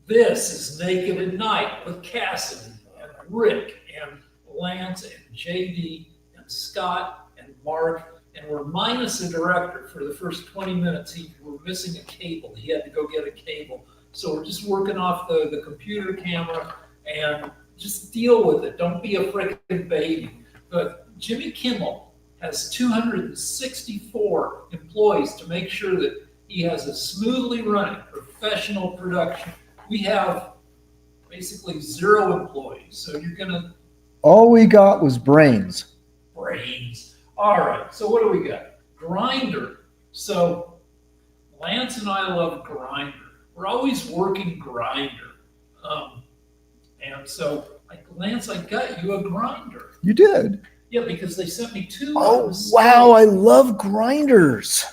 This is Naked at Night with Cassidy and Rick and Lance and JD and Scott and Mark. And we're minus a director for the first 20 minutes. We're missing a cable. He had to go get a cable. So we're just working off the computer camera and just deal with it. Don't be a freaking baby. But Jimmy Kimmel has 264 employees to make sure that he has a smoothly running professional production. We have basically 0 employees. So you're going to... All we got was brains. Brains. All right. So what do we got? Grinder. So Lance and I love Grinder. We're always working Grinder. And so, Lance, I got you a Grinder. You did? Yeah, because they sent me 2. Oh, wow. I love grinders.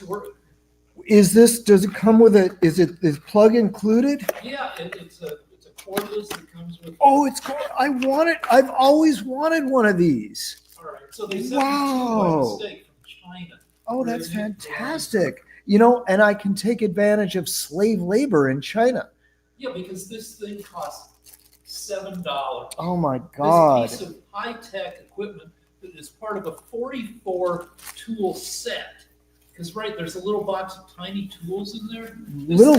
Does it come with is plug included? Yeah, it's a cordless that comes with... Oh, I want it. I've always wanted one of these. All right, so they sent me 2 by mistake from China. Oh, that's fantastic. And I can take advantage of slave labor in China. Yeah, because this thing costs $7. Oh my God. This piece of high-tech equipment that is part of a 44 tool set. Because, there's a little box of tiny tools in there.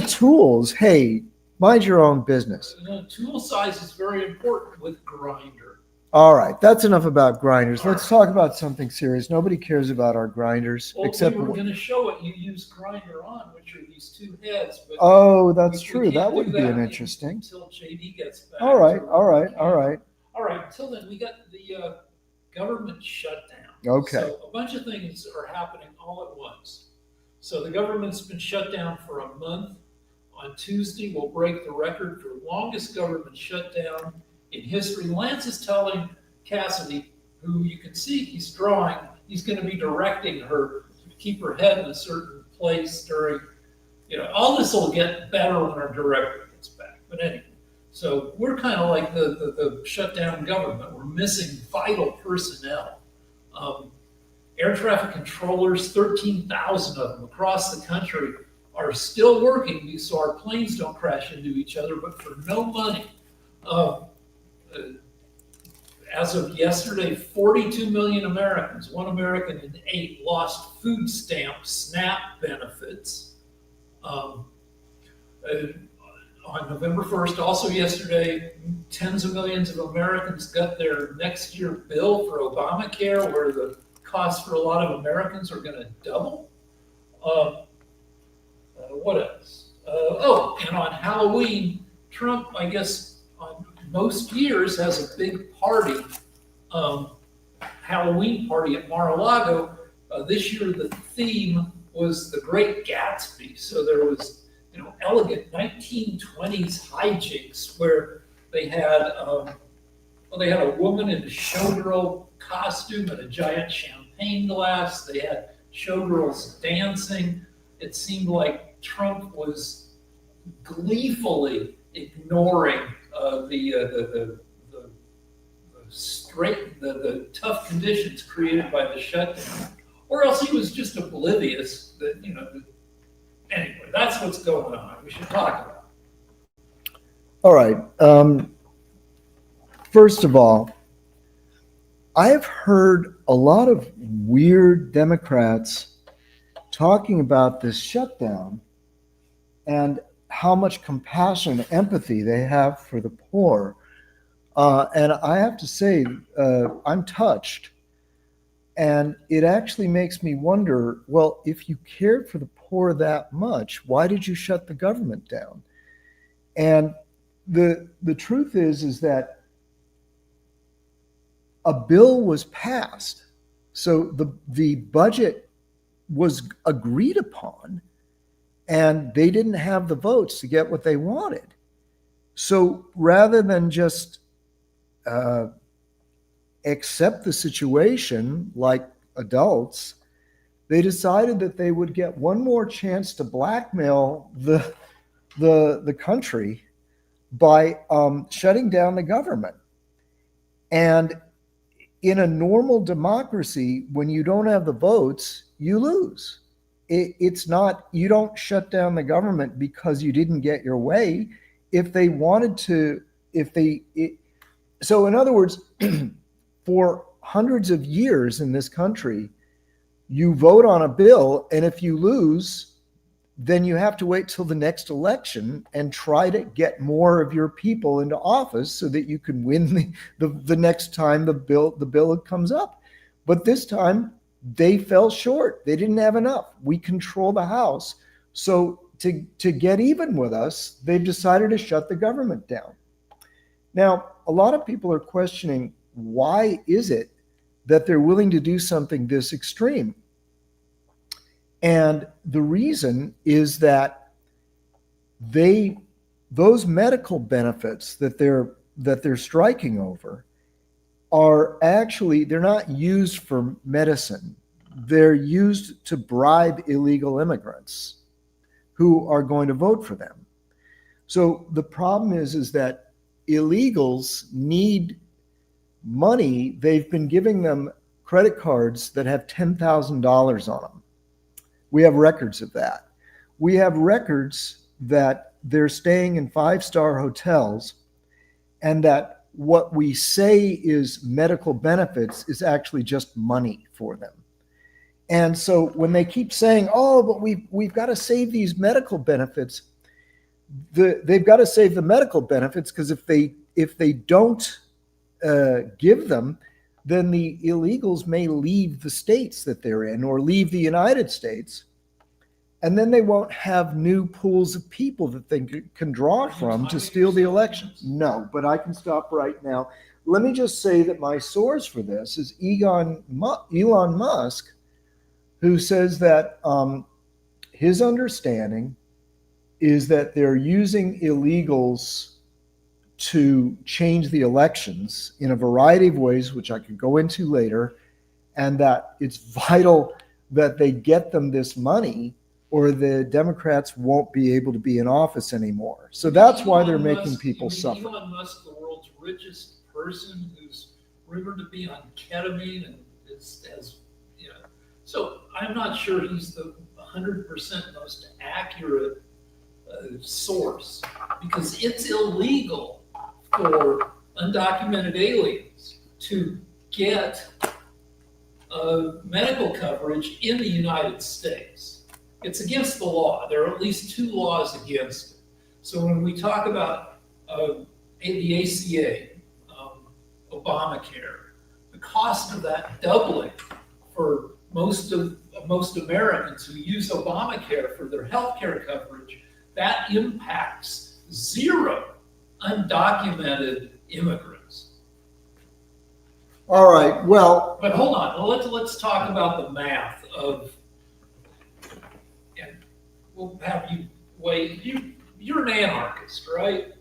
Tools? Hey, mind your own business. Tool size is very important with Grinder. All right, that's enough about grinders. Let's talk about something serious. Nobody cares about our grinders. Except we were going to show what you use Grinder on, which are these 2 heads. But oh, that's true. That would be an interesting. Until JD gets back. All right. Until then, we got the government shutdown. Okay. So a bunch of things are happening all at once. So the government's been shut down for a month. On Tuesday, we'll break the record for longest government shutdown in history. Lance is telling Cassidy, who you can see he's drawing, he's going to be directing her to keep her head in a certain place during, all this will get better when our director gets back. But anyway, so we're kind of like the shutdown government. We're missing vital personnel. Air traffic controllers, 13,000 of them across the country, are still working so our planes don't crash into each other, but for no money. As of yesterday, 42 million Americans, 1 American in 8, lost food stamp SNAP benefits. On November 1st, also yesterday, tens of millions of Americans got their next year bill for Obamacare, where the costs for a lot of Americans are going to double. What else? And on Halloween, Trump, I guess, on most years has a big party, Halloween party at Mar-a-Lago. This year, the theme was The Great Gatsby. So there was, elegant 1920s hijinks where they had, a woman in a showgirl costume and a giant champagne glass. They had showgirls dancing. It seemed like Trump was gleefully ignoring the tough conditions created by the shutdown, or else he was just oblivious that anyway, that's what's going on. We should talk about it. All right. First of all, I have heard a lot of weird Democrats talking about this shutdown and how much compassion and empathy they have for the poor. And I have to say, I'm touched. And it actually makes me wonder, well, if you cared for the poor that much, why did you shut the government down? And the truth is that a bill was passed. So the budget was agreed upon, and they didn't have the votes to get what they wanted. So rather than just accept the situation like adults, they decided that they would get one more chance to blackmail the country by shutting down the government. And in a normal democracy, when you don't have the votes, you lose. It's not, you don't shut down the government because you didn't get your way. if they wanted to, so in other words, for hundreds of years in this country, you vote on a bill, and if you lose, then you have to wait till the next election and try to get more of your people into office so that you can win the next time the bill comes up. But this time they fell short. They didn't have enough. We control the House. So to get even with us, they've decided to shut the government down. Now, a lot of people are questioning, why is it that they're willing to do something this extreme? And the reason is that those medical benefits that they're striking over are actually, they're not used for medicine. They're used to bribe illegal immigrants who are going to vote for them. So the problem is that illegals need money. They've been giving them credit cards that have $10,000 on them. We have records of that. We have records that they're staying in five-star hotels, and that what we say is medical benefits is actually just money for them. And so when they keep saying, oh, but we've got to save these medical benefits, they've got to save the medical benefits, because if they don't give them, then the illegals may leave the states that they're in or leave the United States, and then they won't have new pools of people that they can draw from to steal the election. No, but I can stop right now. Let me just say that my source for this is Elon Musk, who says that his understanding is that they're using illegals to change the elections in a variety of ways, which I could go into later, and that it's vital that they get them this money, or the Democrats won't be able to be in office anymore. So that's why they're making people suffer. Elon Musk, the world's richest person, who's rumored to be on ketamine and has, you know, so I'm not sure he's the 100% most accurate source, because it's illegal for undocumented aliens to get medical coverage in the United States. It's against the law. There are at least two laws against it. So when we talk about the ACA, Obamacare, the cost of that doubling for most Americans who use Obamacare for their health care coverage, that impacts zero undocumented immigrants. All right, well. But hold on, let's talk about the math of, and we'll have you wait. You're an anarchist, right?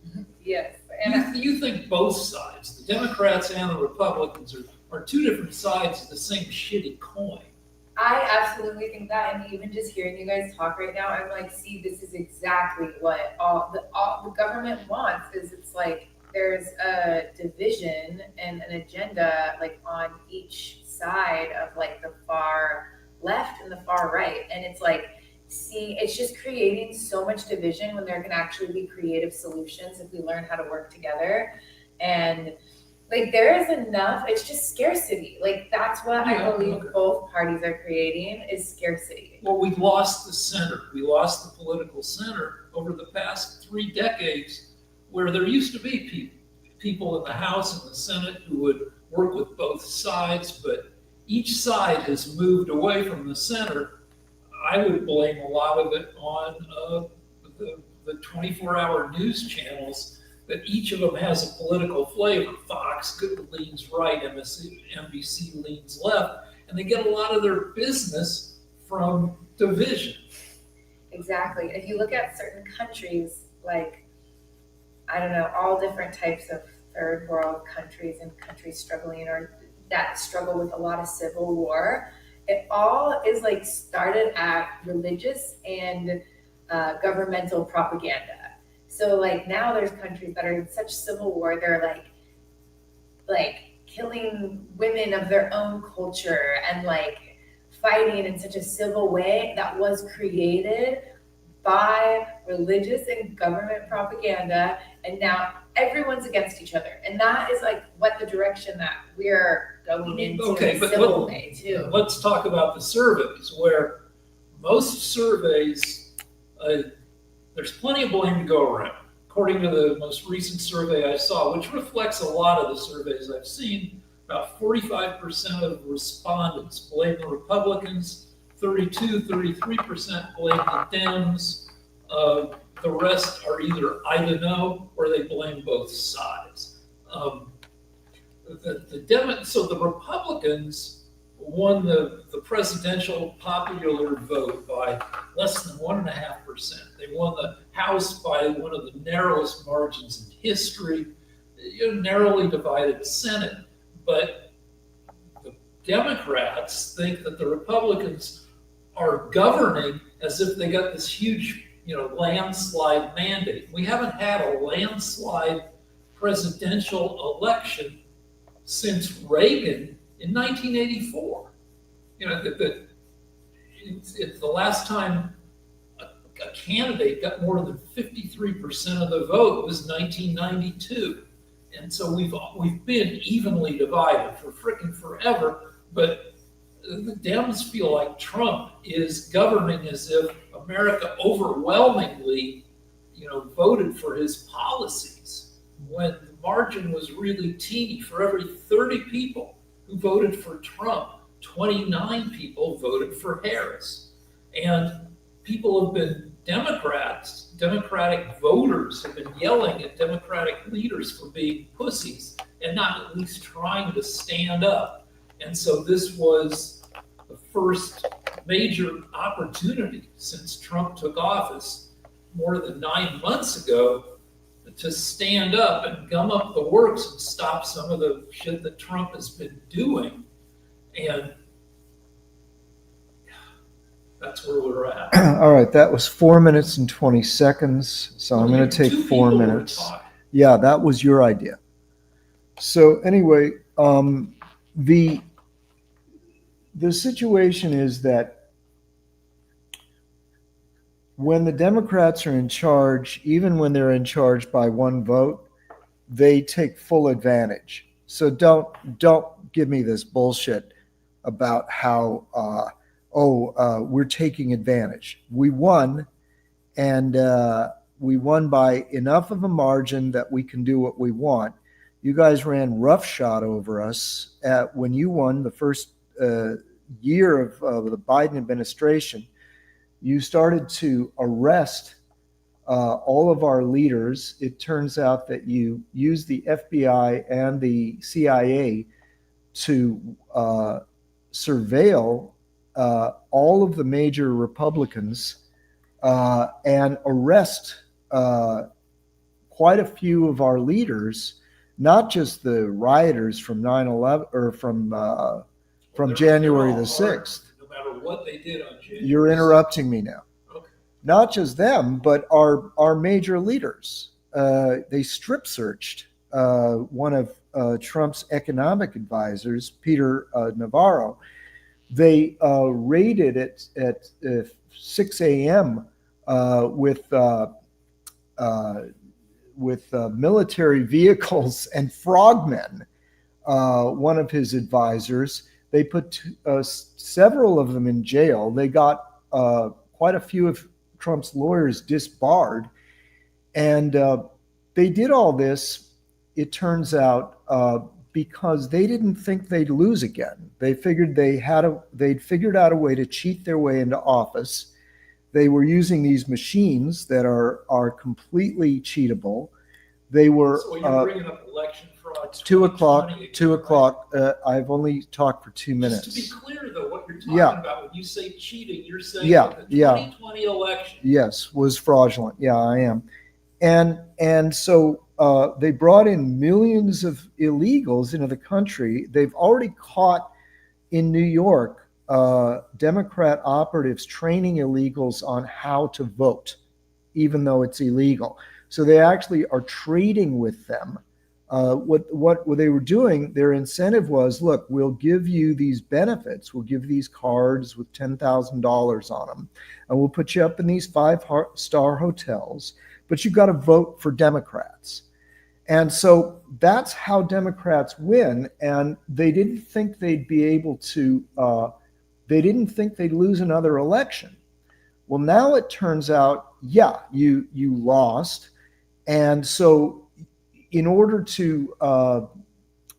Yes. And you think both sides, the Democrats and the Republicans, are two different sides of the same shitty coin. I absolutely think that, and even just hearing you guys talk right now, I'm like, see, this is exactly what all the government wants. Is it's like there's a division and an agenda like on each side of like the far left and the far right, and it's like, see, it's just creating so much division when there can actually be creative solutions if we learn how to work together. And like there is enough, it's just scarcity. Like that's what I believe both parties are creating, is scarcity. Well, we've lost the center. We lost the political center over the past 3 decades, where there used to be people in the House and the Senate who would work with both sides, but each side has moved away from the center. I would blame a lot of it on the 24-hour news channels, that each of them has a political flavor. Fox leans right, NBC leans left, and they get a lot of their business from division. Exactly. If you look at certain countries, like, I don't know, all different types of third world countries and countries struggling or that struggle with a lot of civil war, it all is like started at religious and governmental propaganda. So like now there's countries that are in such civil war, they're like killing women of their own culture and like fighting in such a civil way that was created by religious and government propaganda, and now everyone's against each other. And that is like what the direction that we're going into Okay, in a but civil way too. let's talk about the surveys, where most surveys, there's plenty of blame to go around. According to the most recent survey I saw, which reflects a lot of the surveys I've seen, about 45% of respondents blame the Republicans, 33% blame the Dems. The rest are either I don't know or they blame both sides. So the Republicans won the presidential popular vote by less than 1.5%. They won the House by one of the narrowest margins in history, narrowly divided Senate. But the Democrats think that the Republicans are governing as if they got this huge, landslide mandate. We haven't had a landslide presidential election since Reagan in 1984. It's the last time a candidate got more than 53% of the vote was 1992. And so we've been evenly divided for frickin' forever, but the Dems feel like Trump is governing as if America overwhelmingly, voted for his policies, when the margin was really teeny. For every 30 people who voted for Trump, 29 people voted for Harris. And people have been Democratic voters have been yelling at Democratic leaders for being pussies and not at least trying to stand up. And so this was the first major opportunity since Trump took office more than 9 months ago to stand up and gum up the works and stop some of the shit that Trump has been doing. And that's where we're at. All right, that was 4 minutes and 20 seconds. So I'm going to take 4 minutes. Yeah, that was your idea. So anyway, the situation is that when the Democrats are in charge, even when they're in charge by one vote, they take full advantage. So don't give me this bullshit about how we're taking advantage. We won, and we won by enough of a margin that we can do what we want. You guys ran roughshod over us when you won the first year of the Biden administration. You started to arrest all of our leaders. It turns out that you used the FBI and the CIA to surveil all of the major Republicans and arrest quite a few of our leaders, not just the rioters from 9/11 or from January the 6th. No matter what they did on January. You're interrupting me now. Okay. Not just them, but our major leaders. They strip searched one of Trump's economic advisors, Peter Navarro. They raided it at 6 a.m. with military vehicles and frogmen. One of his advisors. They put several of them in jail. They got quite a few of Trump's lawyers disbarred. And they did all this, it turns out, because they didn't think they'd lose again. They figured they'd figured out a way to cheat their way into office. They were using these machines that are completely cheatable. They were. So you're bringing up election fraud. 2 o'clock. 2 o'clock. I've only talked for 2 minutes. Just to be clear, though, what you're talking about when you say cheating, you're saying that the 2020 election. Yes, was fraudulent. Yeah, I am. And so they brought in millions of illegals into the country. They've already caught in New York Democrat operatives training illegals on how to vote, even though it's illegal. So they actually are trading with them What they were doing, their incentive was, look, we'll give you these benefits. We'll give these cards with $10,000 on them, and we'll put you up in these 5-star hotels, but you've got to vote for Democrats. And so that's how Democrats win. And they didn't think they'd be able to, they didn't think they'd lose another election. Well, now it turns out, yeah, you lost. And so in order to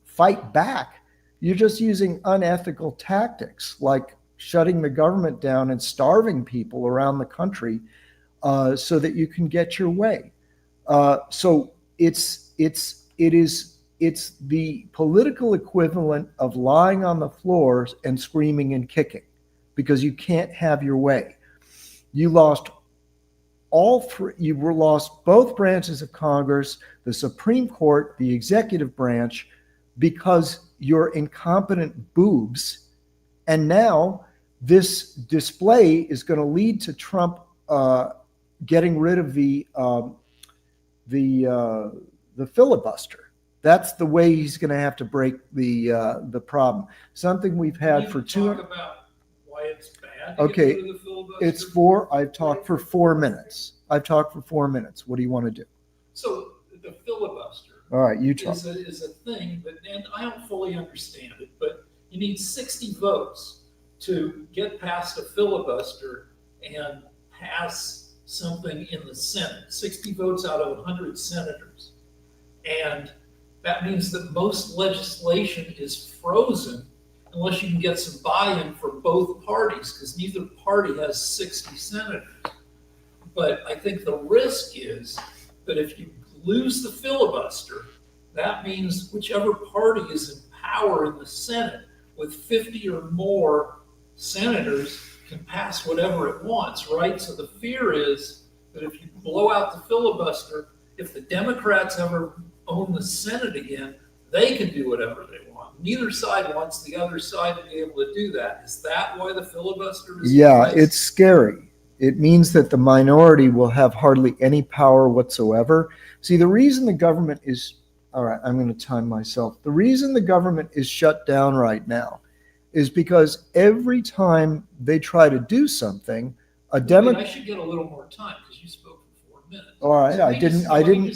fight back, you're just using unethical tactics like shutting the government down and starving people around the country so that you can get your way. So it's the political equivalent of lying on the floor and screaming and kicking because you can't have your way. You lost all three. You were lost both branches of Congress, the Supreme Court, the executive branch, because you're incompetent boobs. And now this display is going to lead to Trump getting rid of the filibuster. That's the way he's going to have to break the problem. Something we've had for two. Talk about why it's bad. Okay, to get rid of the filibuster. it's 4. I've talked for 4 minutes. What do you want to do? So the filibuster. All right, you talk. Is a thing, and I don't fully understand it, but you need 60 votes to get past a filibuster and pass something in the Senate. 60 votes out of 100 senators. And that means that most legislation is frozen unless you can get some buy-in from both parties, because neither party has 60 senators. But I think the risk is that if you lose the filibuster, that means whichever party is in power in the Senate with 50 or more senators can pass whatever it wants, right? So the fear is that if you blow out the filibuster, if the Democrats ever own the Senate again, they can do whatever they want. Neither side wants the other side to be able to do that. Is that why the filibuster is in place? It's scary. It means that the minority will have hardly any power whatsoever. See, the reason the government is, all right, I'm going to time myself. The reason the government is shut down right now is because every time they try to do something, a Democrat. I should get a little more time because you spoke for 4 minutes. All right, So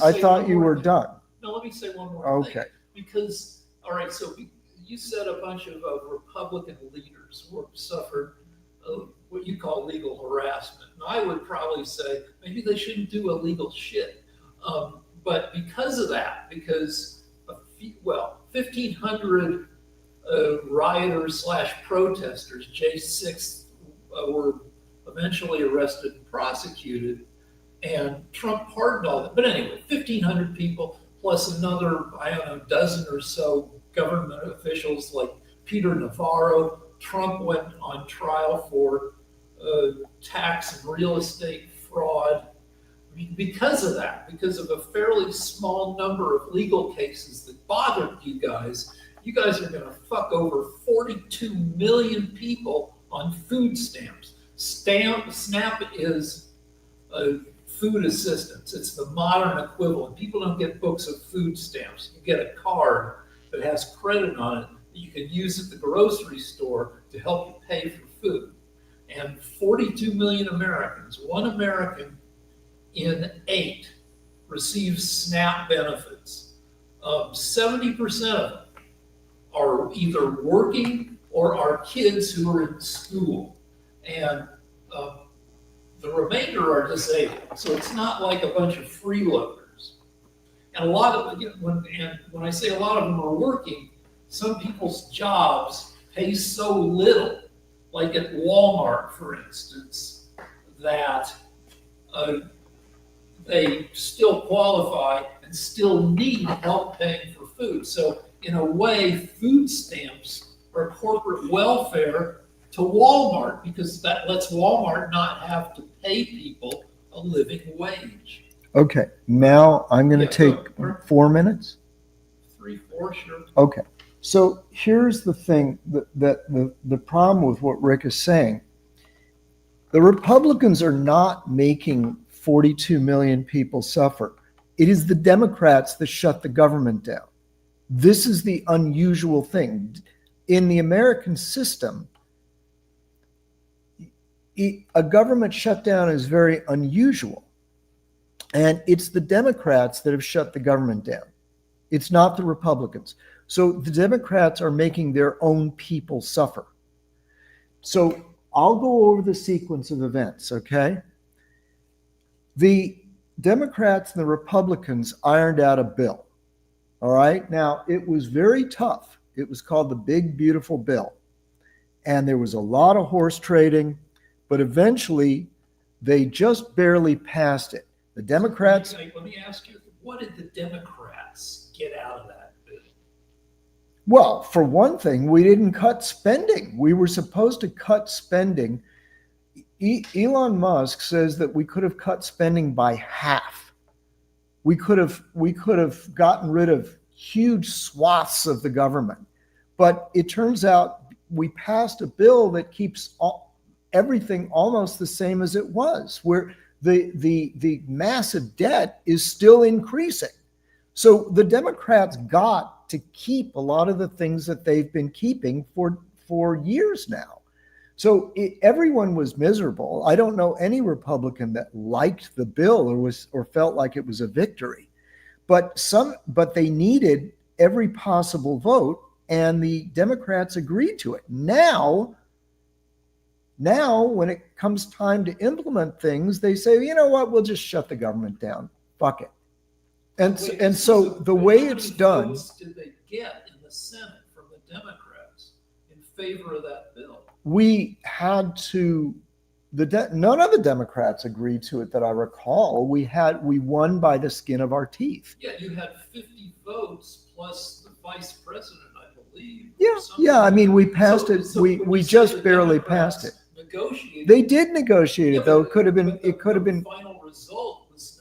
I thought you were done. No, let me say one more thing. Okay. Because, all right, so you said a bunch of Republican leaders who have suffered what you call legal harassment. And I would probably say maybe they shouldn't do illegal shit. But because of that, because 1,500 rioters / protesters, J6, were eventually arrested and prosecuted, and Trump pardoned all that. But anyway, 1,500 people plus another, I don't know, dozen or so government officials like Peter Navarro. Trump went on trial for tax and real estate fraud. Because of that, because of a fairly small number of legal cases that bothered you guys are going to fuck over 42 million people on food stamps. SNAP is food assistance. It's the modern equivalent. People don't get books of food stamps. You get a card that has credit on it that you can use at the grocery store to help you pay for food. And 42 million Americans, 1 American in 8 receives SNAP benefits. 70% of them are either working or are kids who are in school. And the remainder are disabled. So it's not like a bunch of freeloaders. And a lot of, when I say a lot of them are working, some people's jobs pay so little, like at Walmart, for instance, that they still qualify and still need help paying for food. So in a way, food stamps are corporate welfare to Walmart because that lets Walmart not have to pay people a living wage. Okay, now I'm going to take 4 minutes. 3, 4, sure. Okay, so here's the thing that the problem with what Rick is saying. The Republicans are not making 42 million people suffer. It is the Democrats that shut the government down. This is the unusual thing. In the American system, a government shutdown is very unusual. And it's the Democrats that have shut the government down. It's not the Republicans. So the Democrats are making their own people suffer. So I'll go over the sequence of events, okay? The Democrats and the Republicans ironed out a bill, all right? Now, it was very tough. It was called the Big Beautiful Bill. And there was a lot of horse trading, but eventually they just barely passed it. The Democrats... Let me ask you, what did the Democrats get out of that bill? Well, for one thing, we didn't cut spending. We were supposed to cut spending. Elon Musk says that we could have cut spending by half. We could have gotten rid of huge swaths of the government. But it turns out we passed a bill that keeps everything almost the same as it was, where the massive debt is still increasing. So the Democrats got to keep a lot of the things that they've been keeping for years now. So everyone was miserable. I don't know any Republican that liked the bill or felt like it was a victory. But they needed every possible vote, and the Democrats agreed to it. Now, when it comes time to implement things, they say, you know what, we'll just shut the government down. Fuck it. And so the way it's done. How many votes did they get in the Senate from the Democrats in favor of that bill? We had to. None of the Democrats agreed to it that I recall. We won by the skin of our teeth. Yeah, you had 50 votes plus the vice president, I believe. Yeah. I mean, we passed it. We just barely passed it. Negotiated. They did negotiate it, though. It could have been. The final result was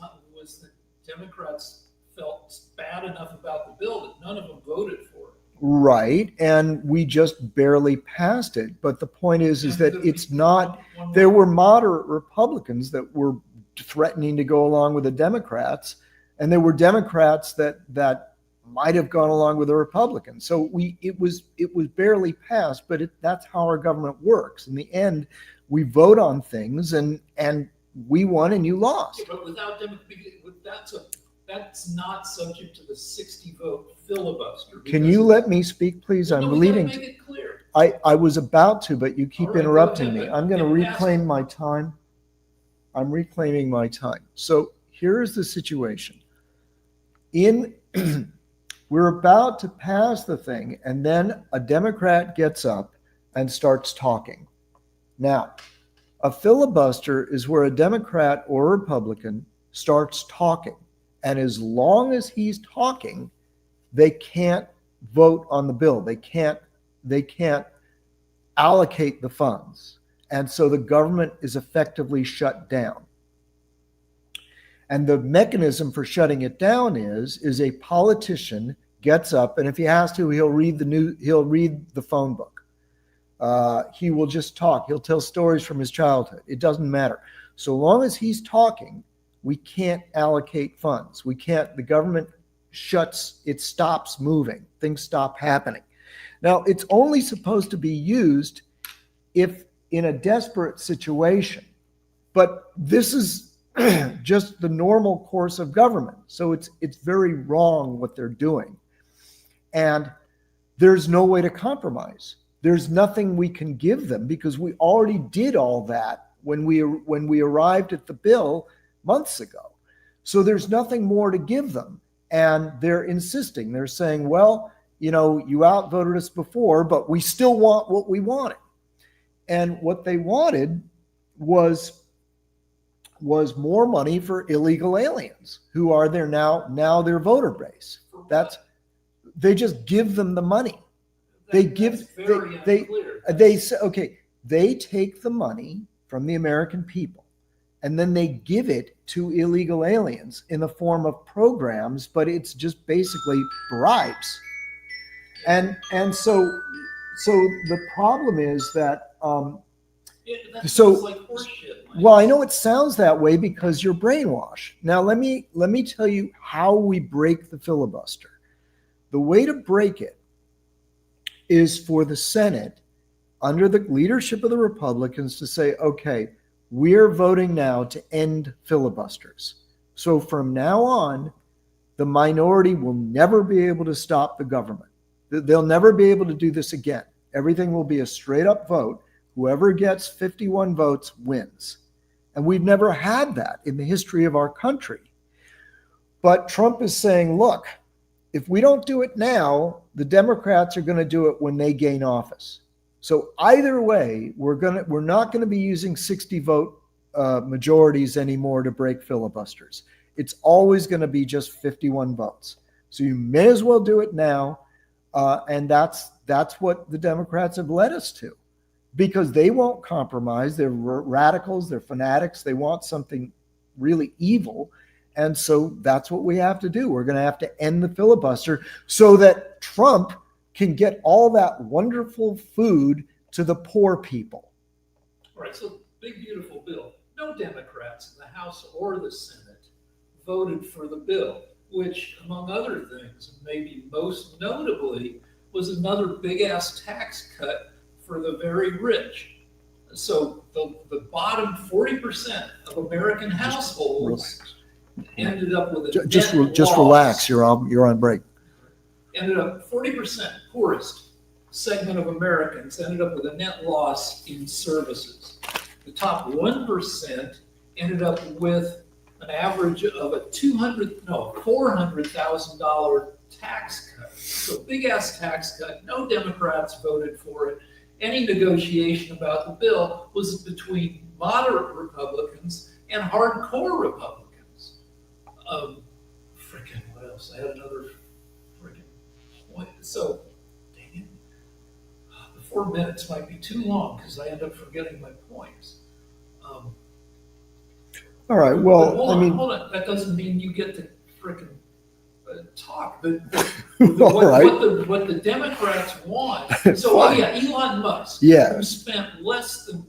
the Democrats felt bad enough about the bill that none of them voted for it. Right, and we just barely passed it. But the point is that it's not. There were moderate Republicans that were threatening to go along with the Democrats, and there were Democrats that might have gone along with the Republicans. So it was barely passed, but that's how our government works. In the end, we vote on things, and we won and you lost. Yeah, but that's not subject to the 60-vote filibuster. Can you let me speak, please? I'm leading. Make it clear. I was about to, but you keep interrupting me. I'm going to Yeah, reclaim my time. I'm reclaiming my time. So here's the situation. We're about to pass the thing, and then a Democrat gets up and starts talking. Now, a filibuster is where a Democrat or a Republican starts talking. And as long as he's talking, they can't vote on the bill. They can't allocate the funds. And so the government is effectively shut down. And the mechanism for shutting it down is a politician gets up, and if he has to, he'll read the phone book. He will just talk. He'll tell stories from his childhood. It doesn't matter. So long as he's talking, we can't allocate funds. The government stops moving. Things stop happening. Now, it's only supposed to be used if in a desperate situation, but this is just the normal course of government. So it's very wrong what they're doing. And there's no way to compromise. There's nothing we can give them because we already did all that when we arrived at the bill months ago. So there's nothing more to give them. And they're insisting. They're saying, well, you outvoted us before, but we still want what we wanted. And what they wanted was more money for illegal aliens who are there now their voter base. They just give them the money. They say, okay, they take the money from the American people and then they give it to illegal aliens in the form of programs, but it's just basically bribes. And so the problem is that That So- sounds like horseshit. Lance. Well, I know it sounds that way because you're brainwashed. Now, let me tell you how we break the filibuster. The way to break it is for the Senate, under the leadership of the Republicans, to say, okay, we're voting now to end filibusters. So from now on, the minority will never be able to stop the government. They'll never be able to do this again. Everything will be a straight up vote. Whoever gets 51 votes wins. And we've never had that in the history of our country. But Trump is saying, look, if we don't do it now, the Democrats are going to do it when they gain office. So either way, we're not going to be using 60 vote majorities anymore to break filibusters. It's always going to be just 51 votes. So you may as well do it now. And that's what the Democrats have led us to, because they won't compromise. They're radicals. They're fanatics. They want something really evil. And so that's what we have to do. We're going to have to end the filibuster so that Trump can get all that wonderful food to the poor people. All right, so big, beautiful bill. No Democrats in the House or the Senate voted for the bill, which, among other things, and maybe most notably, was another big-ass tax cut for the very rich. So the bottom 40% of American households ended up with a Just net loss. relax. You're on break. Ended up 40% poorest segment of Americans ended up with a net loss in services. The top 1% ended up with an average of a $400,000 tax cut. So big ass tax cut. No Democrats voted for it. Any negotiation about the bill was between moderate Republicans and hardcore Republicans. Freaking what else? I had another freaking point. So, dang it. The 4 minutes might be too long because I end up forgetting my points. All right. Well, hold on. That doesn't mean you get to freaking talk. All right. What the Democrats want. So, Elon Musk, Yeah. who spent less than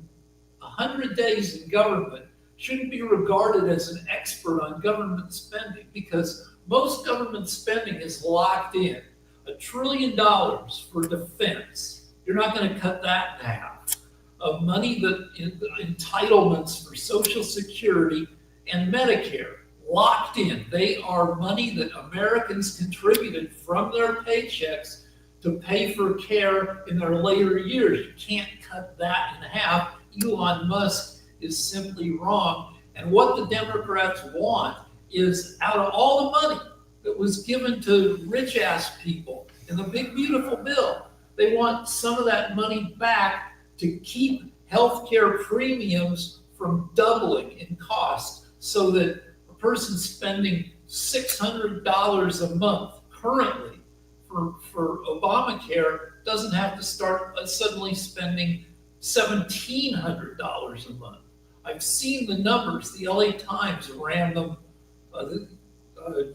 100 days in government, shouldn't be regarded as an expert on government spending, because most government spending is locked in. $1 trillion for defense. You're not going to cut that in half. Of money that entitlements for Social Security and Medicare, locked in. They are money that Americans contributed from their paychecks to pay for care in their later years. You can't cut that in half. Elon Musk is simply wrong. And what the Democrats want is, out of all the money that was given to rich ass people in the big beautiful bill, they want some of that money back to keep healthcare premiums from doubling in cost, so that a person spending $600 a month currently for Obamacare doesn't have to start suddenly spending $1,700 a month. I've seen the numbers. The LA Times ran them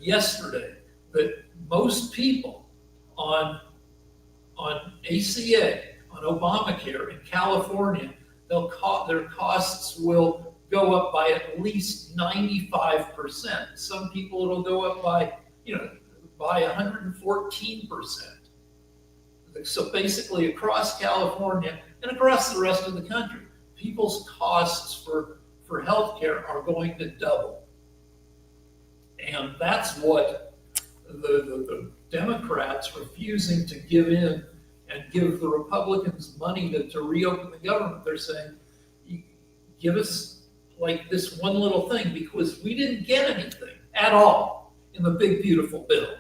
yesterday, that most people on ACA, on Obamacare in California, their costs will go up by at least 95%. Some people it'll go up by 114%. So basically across California and across the rest of the country, people's costs for healthcare are going to double. And that's what the Democrats refusing to give in and give the Republicans money to reopen the government. They're saying, give us like this one little thing, because we didn't get anything at all in the big beautiful bill.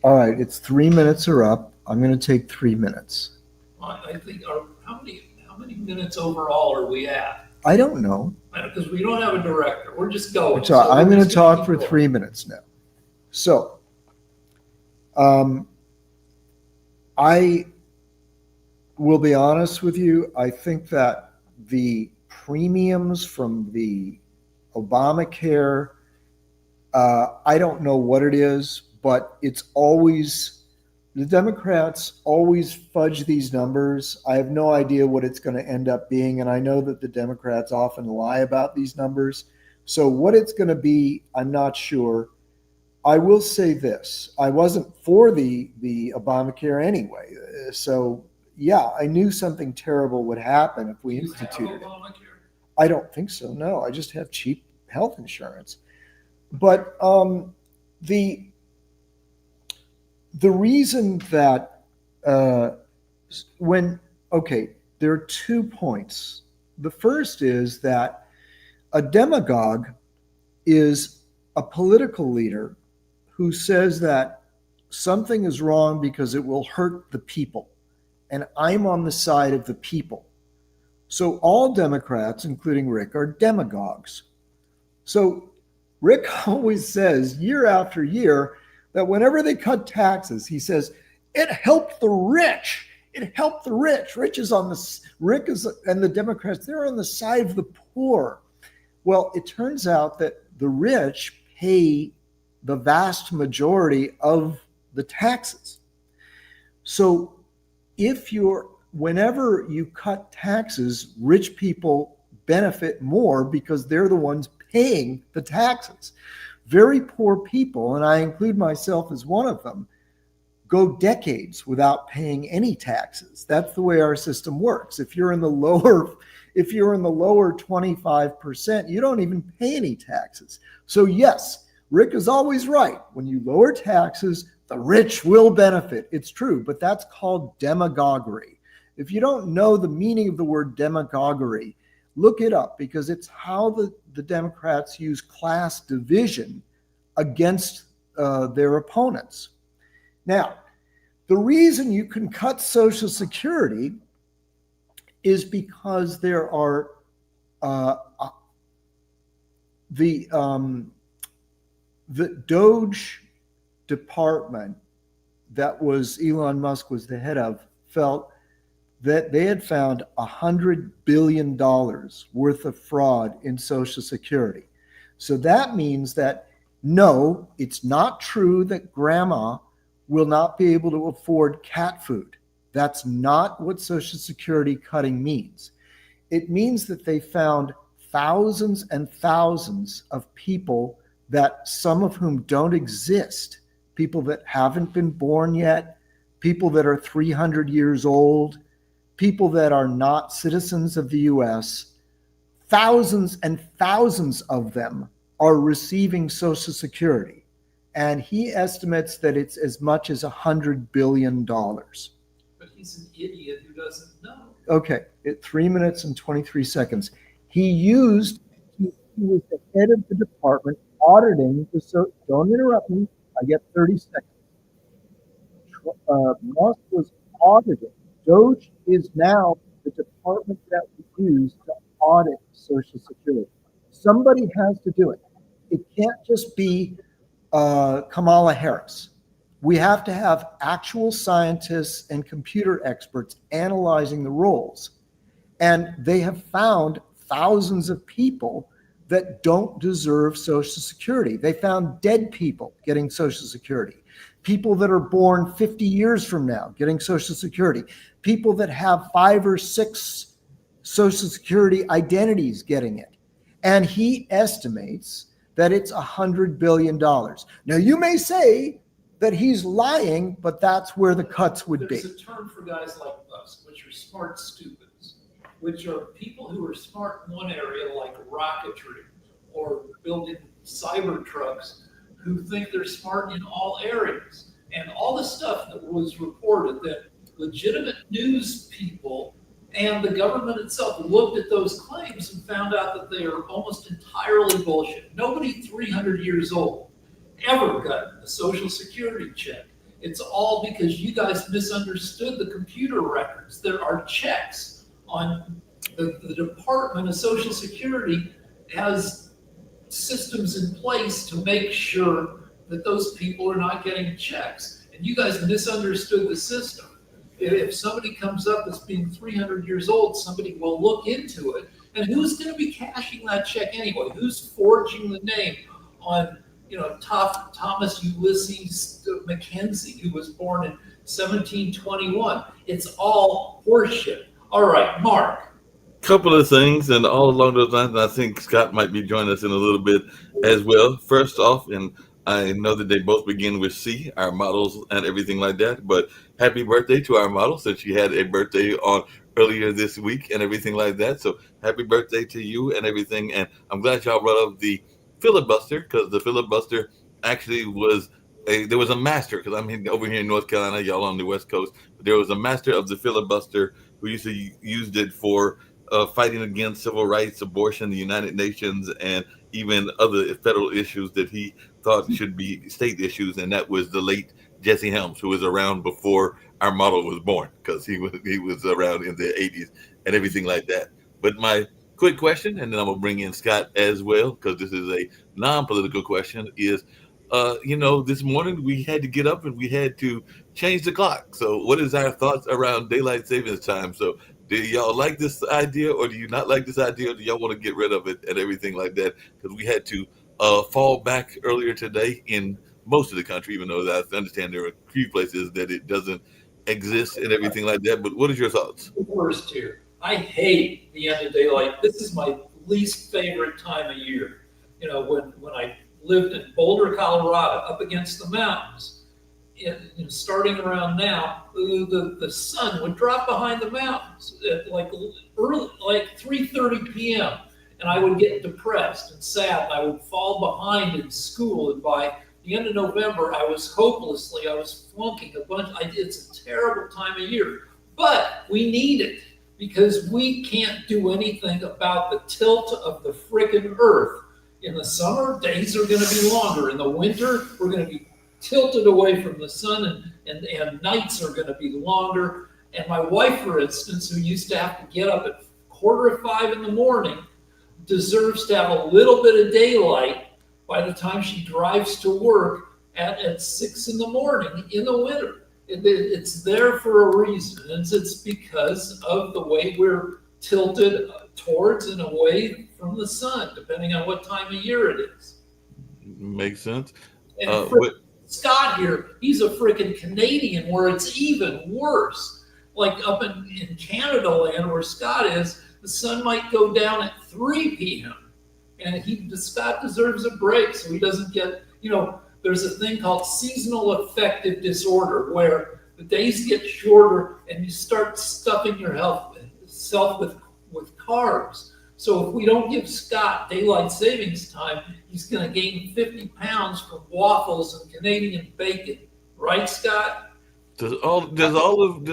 All right, it's 3 minutes are up. I'm going to take 3 minutes. I think how many minutes overall are we at? I don't know. Because we don't have a director. We're just going. So I'm going to talk for going. 3 minutes now. So, I will be honest with you. I think that the premiums from the Obamacare, I don't know what it is, but it's always The Democrats always fudge these numbers. I have no idea what it's going to end up being, and I know that the Democrats often lie about these numbers. So what it's going to be, I'm not sure. I will say this: I wasn't for the Obamacare anyway. So yeah, I knew something terrible would happen if we You have instituted it. Obamacare? I don't think so. No, I just have cheap health insurance. But the the reason that when okay, there are 2 points. The first is that a demagogue is a political leader who says that something is wrong because it will hurt the people, and I'm on the side of the people. So all Democrats, including Rick, are demagogues. So Rick always says year after year that whenever they cut taxes, he says it helped the rich. It helped the rich. Rick is and the Democrats, they're on the side of the poor. Well, it turns out that the rich pay the vast majority of the taxes. So whenever you cut taxes, rich people benefit more because they're the ones paying the taxes. Very poor people, and I include myself as one of them, go decades without paying any taxes. That's the way our system works. If you're in the lower 25%, you don't even pay any taxes. So yes, Rick is always right. When you lower taxes, the rich will benefit. It's true, but that's called demagoguery. If you don't know the meaning of the word demagoguery, look it up, because it's how the Democrats use class division against their opponents. Now, the reason you can cut Social Security is because there are the Doge department that was Elon Musk was the head of felt that they had found $100 billion worth of fraud in Social Security. So that means that no, it's not true that grandma will not be able to afford cat food. That's not what Social Security cutting means. It means that they found thousands and thousands of people, that some of whom don't exist, people that haven't been born yet, people that are 300 years old, people that are not citizens of the US. Thousands and thousands of them are receiving Social Security. And he estimates that it's as much as $100 billion. But he's an idiot who doesn't know. Okay, at 3 minutes and 23 seconds. He was the head of the department auditing don't interrupt me, I get 30 seconds. Musk was auditing. Doge is now the department that we use to audit Social Security. Somebody has to do it. It can't just be Kamala Harris. We have to have actual scientists and computer experts analyzing the rolls. And they have found thousands of people that don't deserve Social Security. They found dead people getting Social Security, people that are born 50 years from now getting Social Security, people that have 5 or 6 Social Security identities getting it. And he estimates that it's $100 billion. Now, you may say that he's lying, but that's where the cuts would be. There's a term for guys like us, which are smart stupids, which are people who are smart in one area, like rocketry or building cyber trucks, who think they're smart in all areas. And all the stuff that was reported, that legitimate news people and the government itself looked at those claims and found out that they are almost entirely bullshit. Nobody 300 years old ever got a Social Security check. It's all because you guys misunderstood the computer records. There are checks on the Department of Social Security has systems in place to make sure that those people are not getting checks. And you guys misunderstood the system. If somebody comes up as being 300 years old, somebody will look into it. And who's going to be cashing that check anyway? Who's forging the name on, Thomas Ulysses Mackenzie, who was born in 1721. It's all horseshit. All right, Mark. Couple of things, and all along those lines, and I think Scott might be joining us in a little bit as well. First off, and I know that they both begin with C, our models and everything like that, but happy birthday to our model since she had a birthday on earlier this week and everything like that. So happy birthday to you and everything. And I'm glad y'all brought up the filibuster because the filibuster actually was there was a master because I'm over here in North Carolina, y'all on the West Coast. But there was a master of the filibuster who used to used it for fighting against civil rights, abortion, the United Nations, and even other federal issues that he thought should be state issues. And that was the late Jesse Helms, who was around before our model was born, because he was around in the 80s and everything like that. But my quick question, and then I'm gonna bring in Scott as well, because this is a non-political question, is this morning we had to get up and we had to change the clock. So what is our thoughts around daylight savings time? So do y'all like this idea or do you not like this idea? Or do y'all want to get rid of it and everything like that? Because we had to fall back earlier today in most of the country, even though I understand there are a few places that it doesn't exist and everything like that. But what is your thoughts? Worst here. I hate the end of daylight. This is my least favorite time of year. When I lived in Boulder, Colorado, up against the mountains, starting around now, the sun would drop behind the mountains at like 3:30 p.m. and I would get depressed and sad. And I would fall behind in school, and by the end of November, I was flunking a bunch. It's a terrible time of year, but we need it because we can't do anything about the tilt of the frickin' earth. In the summer, days are going to be longer. In the winter, we're going to be tilted away from the sun, and nights are going to be longer. And my wife, for instance, who used to have to get up at 4:45 in the morning, deserves to have a little bit of daylight by the time she drives to work at 6 in the morning in the winter. It's there for a reason. And it's because of the way we're tilted towards and away from the sun, depending on what time of year it is. Makes sense. And Scott here, he's a freaking Canadian where it's even worse. Like up in Canada land where Scott is, the sun might go down at 3 p.m. And Scott deserves a break so he doesn't get, there's a thing called seasonal affective disorder where the days get shorter and you start stuffing yourself with carbs. So if we don't give Scott daylight savings time, he's going to gain 50 pounds from waffles and Canadian bacon, right, Scott? Does all of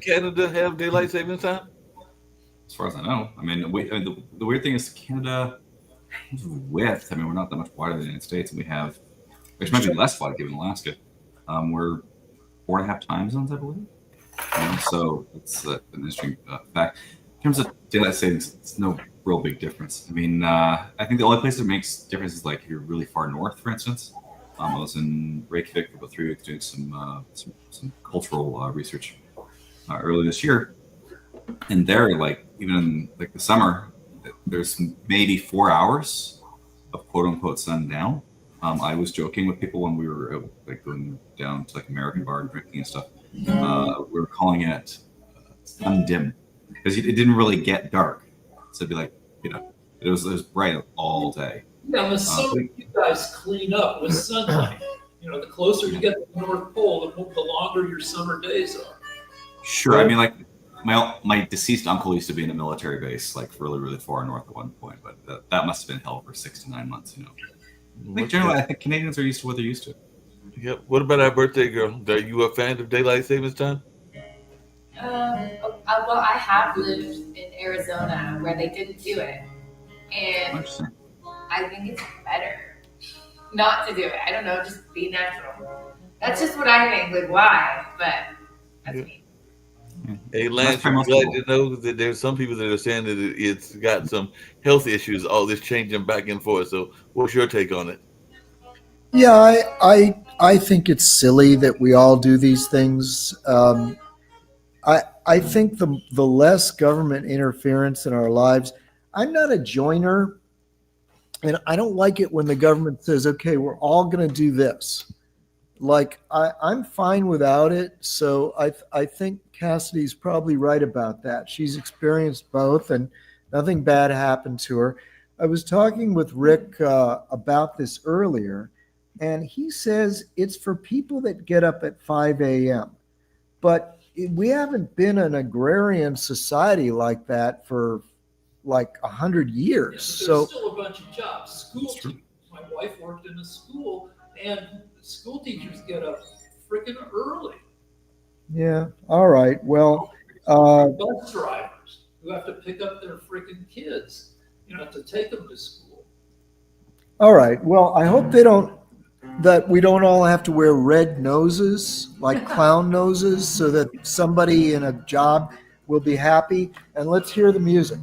Canada have daylight savings time? As far as I know, I mean, the weird thing is Canada, width. I mean, we're not that much wider than the United States, and which might be less wide given Alaska. We're 4.5 time zones, I believe. So it's an interesting fact. In terms of daylight savings, it's no real big difference. I mean, I think the only place that makes difference is like if you're really far north, for instance. I was in Reykjavik for about 3 weeks doing some cultural research earlier this year, and there, like even in like the summer, there's maybe 4 hours of quote unquote sundown. I was joking with people when we were like going down to like American bar and drinking and stuff. We were calling it sun dim because it didn't really get dark, so it'd be like it was bright all day. Yeah, in the summer you guys clean up with sunlight. The closer you get to the North Pole, the longer your summer days are. Sure, I mean like my deceased uncle used to be in a military base like really really far north at one point, but that must have been hell for 6 to 9 months. I think Canadians are used to what they're used to. Yep. What about our birthday girl? Are you a fan of daylight savings time? Well, I have lived in Arizona where they didn't do it, and I think it's better not to do it. I don't know, just be natural. That's just what I think. Like, why? But that's me. Hey, Lance, I'm glad to know that there's some people that are saying that it's got some health issues, all this changing back and forth. So what's your take on it? Yeah, I think it's silly that we all do these things. I think the less government interference in our lives. I'm not a joiner, and I don't like it when the government says, okay, we're all going to do this. like I'm fine without it. So I think Cassidy's probably right about that. She's experienced both, and nothing bad happened to her. I was talking with Rick about this earlier, and he says it's for people that get up at 5 a.m. But we haven't been an agrarian society like that for like 100 Yeah, years. but So there's still a bunch of jobs. School That's true. teachers. My wife worked in a school, and school teachers get up freaking early. yeah, all right. Well, uh, Bus drivers who have to pick up their freaking kids, to take them to school. all right. Well, I hope that we don't all have to wear red noses, like clown noses, so that somebody in a job will be happy. And let's hear the music.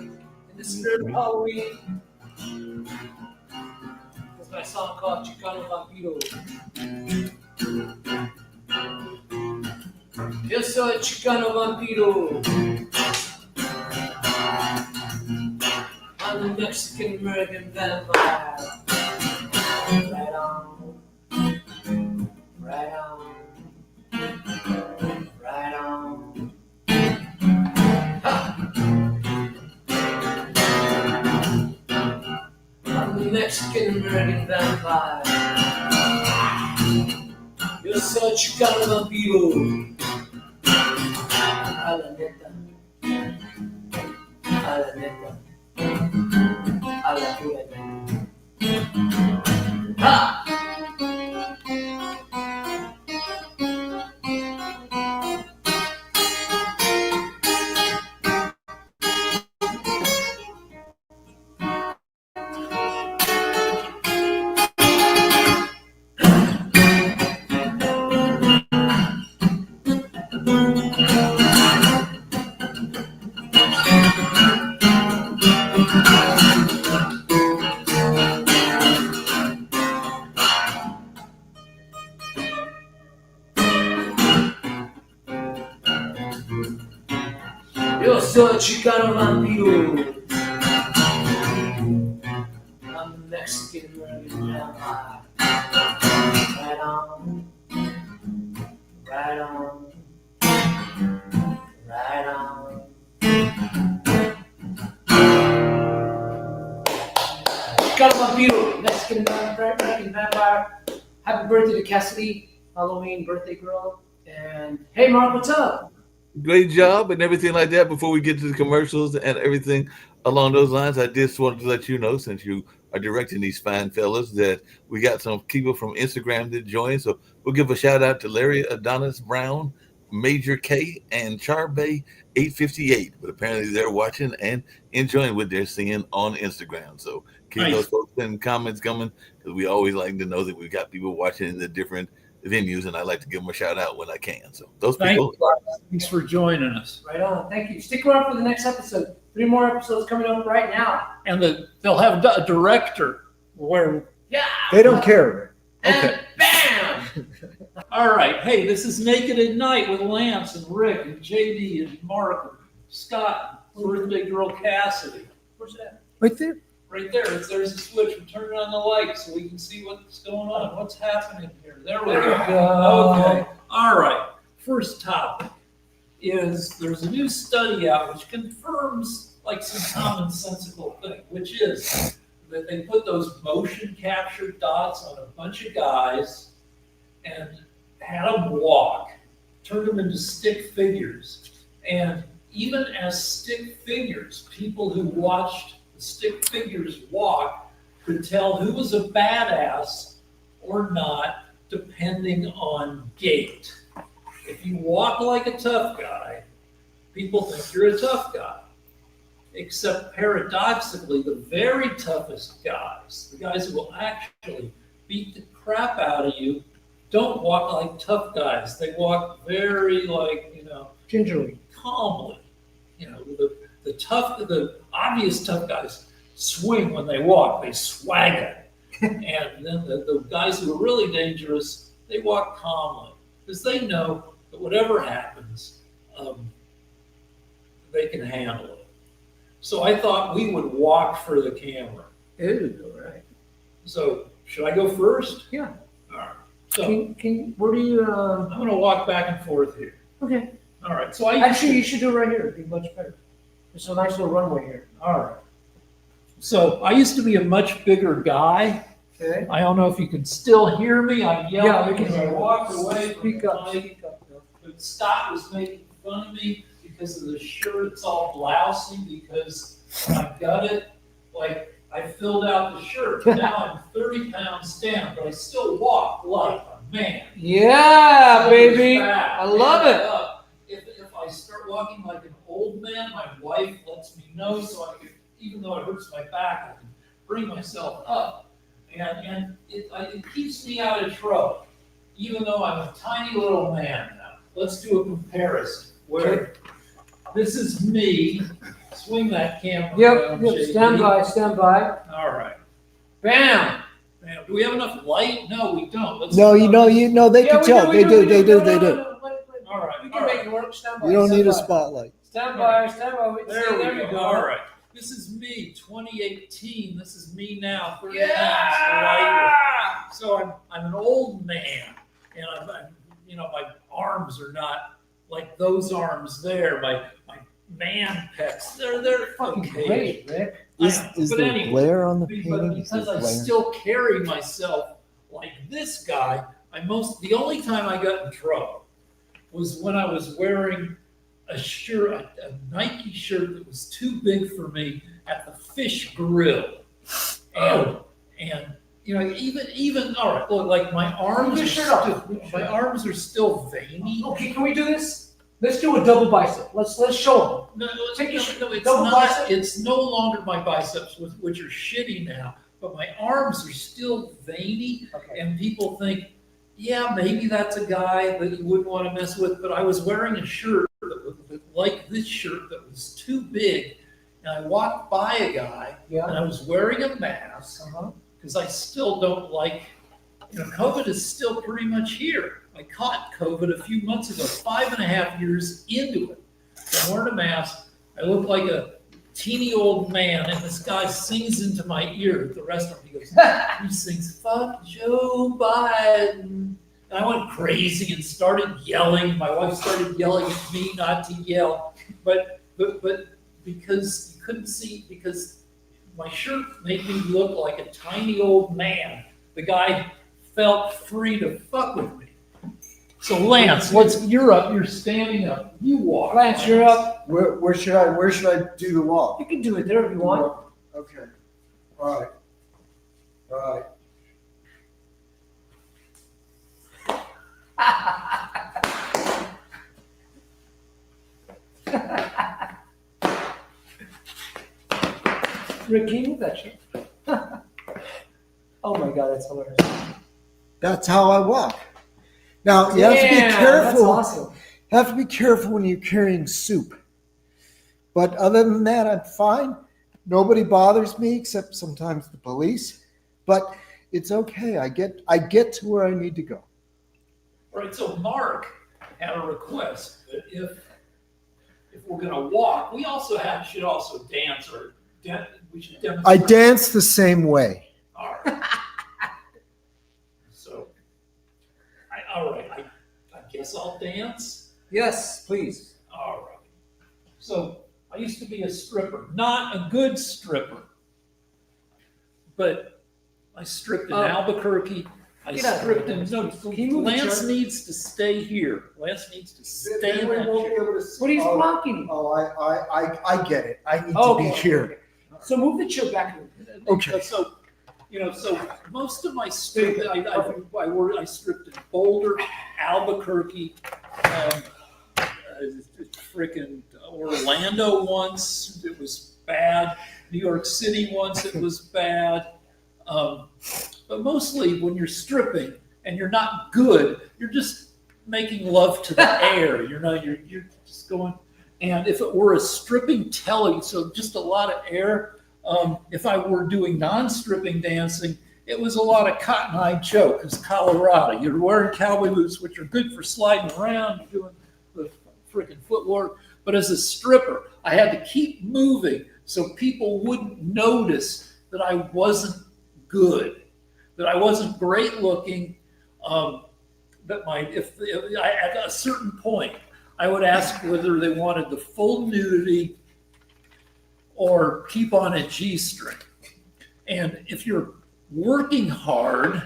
In the spirit of Halloween, there's my song called Chicano Vampiro. Yo soy Chicano Vampiro. I'm a Mexican American vampire. Right on. Right on. Right on. Ha! I'm a Mexican American vampire. Yo soy Chicano Vampiro. A la neta. A la neta. A la pura neta. Ha! Yo soy Chicano Vampiro. I'm a Mexican American vampire. Right on. Right on. Right on. Chicano Vampiro, Mexican American vampire. Happy birthday to Cassidy, Halloween birthday girl. And hey, Mark, what's up? Great job and everything like that. Before we get to the commercials and everything along those lines, I just wanted to let you know, since you are directing these fine fellas, that we got some people from Instagram that joined. So we'll give a shout out to Larry Adonis Brown, Major K, and Charbay 858. But apparently they're watching and enjoying what they're seeing on Instagram. So keep Nice. those folks and comments coming, because we always like to know that we've got people watching in the different venues, and I like to give them a shout out when I can. So those Thank people. you. Thanks for joining us. Right on. Thank you. Stick around for the next episode. 3 more episodes coming up right now. And they'll have a director where, Yeah. They don't care. okay. And bam. All right. Hey, this is Naked at Night with Lance and Rick and JD and Mark and Scott, birthday girl Cassidy. Where's that? Right there. Right there. There's a switch. We're turning on the light so we can see what's going on. What's happening here? There we go. Okay. All right. First topic is there's a new study out which confirms like some commonsensical thing, which is that they put those motion capture dots on a bunch of guys and had them walk, turned them into stick figures. And even as stick figures, people who watched the stick figures walk could tell who was a badass or not, depending on gait. If you walk like a tough guy, people think you're a tough guy. Except paradoxically, the very toughest guys, the guys who will actually beat the crap out of you, don't walk like tough guys. They walk very Gingerly. calmly. The obvious tough guys swing when they walk, they swagger. And then the guys who are really dangerous, they walk calmly because they know that whatever happens, they can handle it. So I thought we would walk for the camera. Ooh, all right. So should I go first? Yeah. All right. So Where do you, I'm going to walk back and forth here. okay. All right. So I Actually, you should do it right here. It'd be much better. There's a nice little runway here. all right. So I used to be a much bigger guy. Okay. I don't know if you can still hear me. I'm Yeah, yelling we can because I hear you. walked away from Speak the up, mic. speak up. Bill. But Scott was making fun of me because of the shirt. It's all blousy because I got it. Like I filled out the shirt. Now I'm 30 pounds down, but I still walk like a man. Yeah, baby. Back, I love man it. up. If I start walking like an old man, my wife lets me know so I can, even though it hurts my back, I can bring myself up. And it keeps me out of trouble, even though I'm a tiny little man now. Let's do a comparison where this is me. Swing that camera around, Yep, JD. stand by, stand by. All right. Bam. Now, do we have enough light? No, we don't. Let's No, do another- they can tell. They do. No, no, They do. no, All right, We all can make right. it work. Stand by. You don't stand need a by. spotlight. Stand by, stand by. There we go. All right. This is me, 2018. This is me now, 30 pounds Yeah. lighter. So I'm an old man, and I'm my arms are not like those arms there. My man pecs, they're Fucking okay. great, Rick. Is But there anyway, glare on the But painting? Is there because I glare? still carry myself like this guy, the only time I got in trouble was when I was wearing a shirt, a Nike shirt that was too big for me at the Fish Grill. And even all right, look, like my arms Put are your shirt off. still, Put your shirt my off. arms are still veiny. Okay, can we do this? Let's do a double bicep. Let's show No, Take your it's double not. bicep. It's no longer my biceps, which are shitty now, but my arms are still veiny. them. Okay. And people think, yeah, maybe that's a guy that you wouldn't want to mess with. But I was wearing a shirt like this shirt that was too big, and I walked by a guy, Yeah. and I was wearing a mask Uh-huh. because I still don't like. COVID is still pretty much here. I caught COVID a few months ago, 5.5 years into it. I'm wearing a mask. I look like a teeny old man, and this guy sings into my ear at the restaurant. He goes, he sings, "Fuck Joe Biden." And I went crazy and started yelling. My wife started yelling at me not to yell. But because you couldn't see, because my shirt made me look like a tiny old man, the guy felt free to fuck with me. So Lance, you're up, you're standing up. You walk. Lance, you're up. Where should I do the walk? You can do it there if you want. Okay. All right. All right. Rick, can you move that shit? Oh my God, that's hilarious. That's how I walk. Now you have to be Damn, careful. That's awesome. Have to be careful when you're carrying soup. But other than that, I'm fine. Nobody bothers me except sometimes the police. But it's okay. I get to where I need to go. Right, so Mark had a request that if we're gonna walk, we also should also dance we should demonstrate. I dance the same way. All right. So, I guess I'll dance. Yes, please. All right. So I used to be a stripper, not a good stripper, but I stripped in Albuquerque. I Get out of stripped here, in. No, Can you move the Lance chair? needs to stay here. Lance needs to stay in that chair. What are you blocking? Oh, I get it. I need Oh, to be okay. here. So move the chair back. Okay. So most of my stripping, I stripped in Boulder, Albuquerque, freaking Orlando once. It was bad. New York City once. It was bad. But mostly when you're stripping and you're not good, you're just making love to the air. You're just going. And if it were a stripping telly, so just a lot of air. If I were doing non-stripping dancing, it was a lot of Cotton Eye Joe, because Colorado, you're wearing cowboy boots, which are good for sliding around, you're doing the freaking footwork. But as a stripper, I had to keep moving so people wouldn't notice that I wasn't good. that I wasn't great looking. That at a certain point, I would ask whether they wanted the full nudity or keep on a G-string. And if you're working hard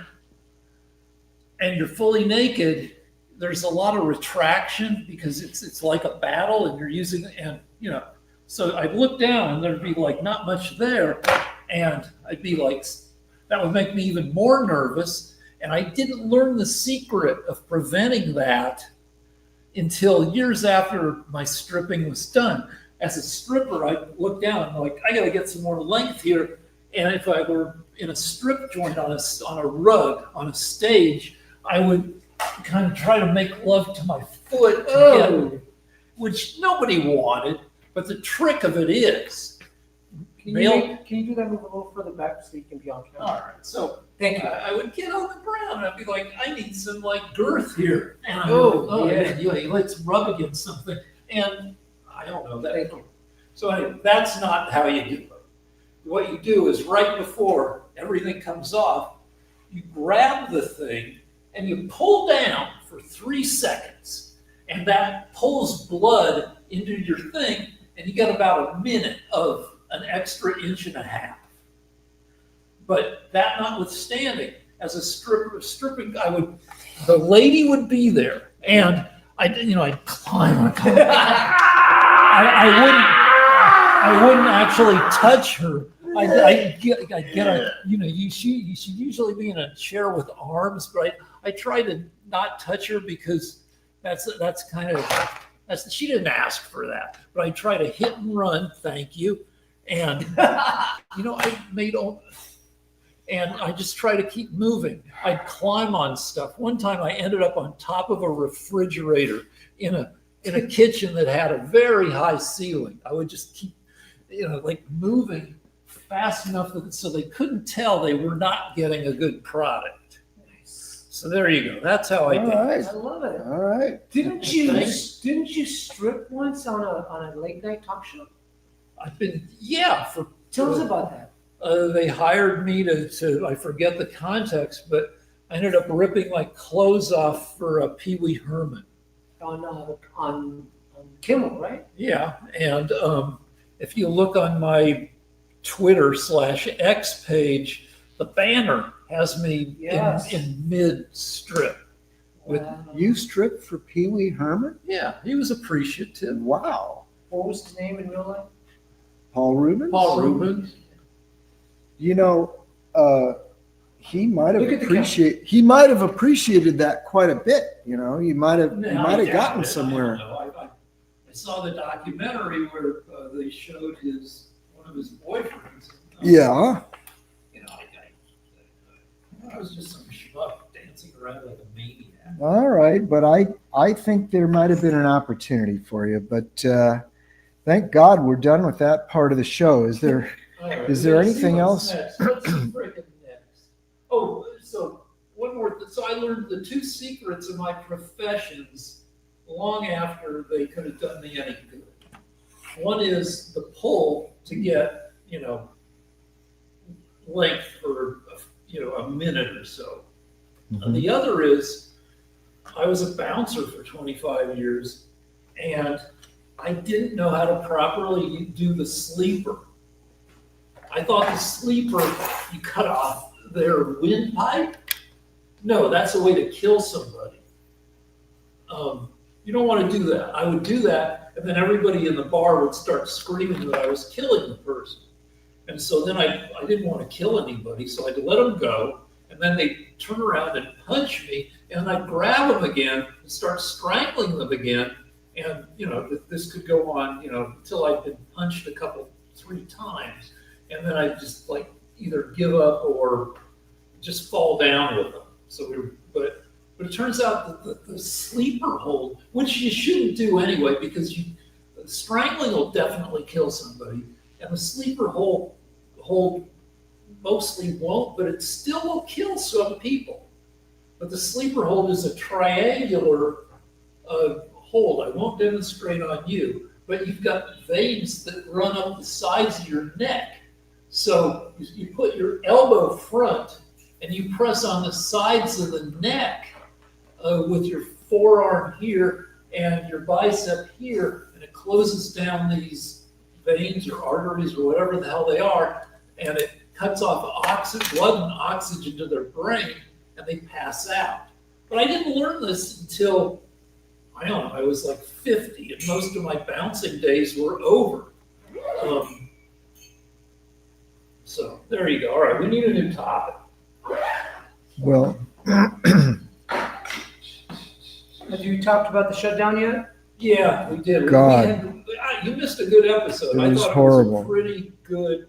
and you're fully naked, there's a lot of retraction because it's like a battle and you're using, and so I'd look down and there'd be like not much there, and I'd be like, that would make me even more nervous. And I didn't learn the secret of preventing that until years after my stripping was done. As a stripper, I look down and like, I got to get some more length here. And if I were in a strip joint on a rug on a stage, I would kind of try to make love to my foot, which nobody wanted. But the trick of it is, Can you do that move a little further back so you can be on camera? all right, so Thank you. I would get on the ground and I'd be like, I need some like girth here. And I let's rub against something. And I don't know that. Thank you. So anyway, that's not how you do it. What you do is right before everything comes off, you grab the thing and you pull down for 3 seconds. And that pulls blood into your thing. And you get about a minute of an extra inch and a half. But that notwithstanding, as a stripping, the lady would be there, and I'd climb. I wouldn't actually touch her. I'd get a, you should usually be in a chair with arms, but I try to not touch her because that's she didn't ask for that, but I try to hit and run. Thank you. And, I made all, and I just try to keep moving. I'd climb on stuff. One time I ended up on top of a refrigerator in a kitchen that had a very high ceiling. I would just keep, moving fast enough so they couldn't tell they were not getting a good product. Nice. So there you go. That's how I did. All right. I love it. All right. Didn't you strip once on a late night talk show? Tell us about that. They hired me to I forget the context, but I ended up ripping like clothes off for Pee Wee Herman. On Kimmel, right? Yeah, and if you look on my Twitter/X page, the banner has me in mid strip. Wow. You stripped for Pee Wee Herman? Yeah, he was appreciative. Wow. What was his name in real life? Paul Rubens? Paul Rubens. He might Look at the he might have appreciated that quite a bit. He might have gotten somewhere. I saw the documentary where they showed one of his boyfriends. Yeah. I was just some schmuck dancing around like a maniac. All right, but I think there might have been an opportunity for you, but thank God we're done with that part of the show. Is there anything else? What's freaking next? Oh, so one more. So I learned the 2 secrets of my professions long after they could have done me any good. One is the pull to get, length for, a minute or so. Mhm. And the other is I was a bouncer for 25 years and I didn't know how to properly do the sleeper. I thought the sleeper, you cut off their windpipe. No, that's a way to kill somebody. You don't want to do that. I would do that, and then everybody in the bar would start screaming that I was killing the person. And so then I didn't want to kill anybody, so I'd let them go, and then they'd turn around and punch me, and I'd grab them again and start strangling them again. And, this could go on, until I'd been punched 3 times. And then I'd just either give up or just fall down with them. So but it turns out that the sleeper hold, which you shouldn't do anyway, because strangling will definitely kill somebody. And the sleeper hold mostly won't, but it still will kill some people. But the sleeper hold is a triangular hold. I won't demonstrate on you, but you've got veins that run up the sides of your neck. So you put your elbow front and you press on the sides of the neck with your forearm here and your bicep here, and it closes down these veins or arteries or whatever the hell they are, and it cuts off blood and oxygen to their brain, and they pass out. But I didn't learn this until, I don't know, I was like 50, and most of my bouncing days were over. So there you go. All right, we need a new topic. Well, Have you talked about the shutdown yet? Yeah, we did. God. You missed a good episode. It I was thought horrible. It was a pretty good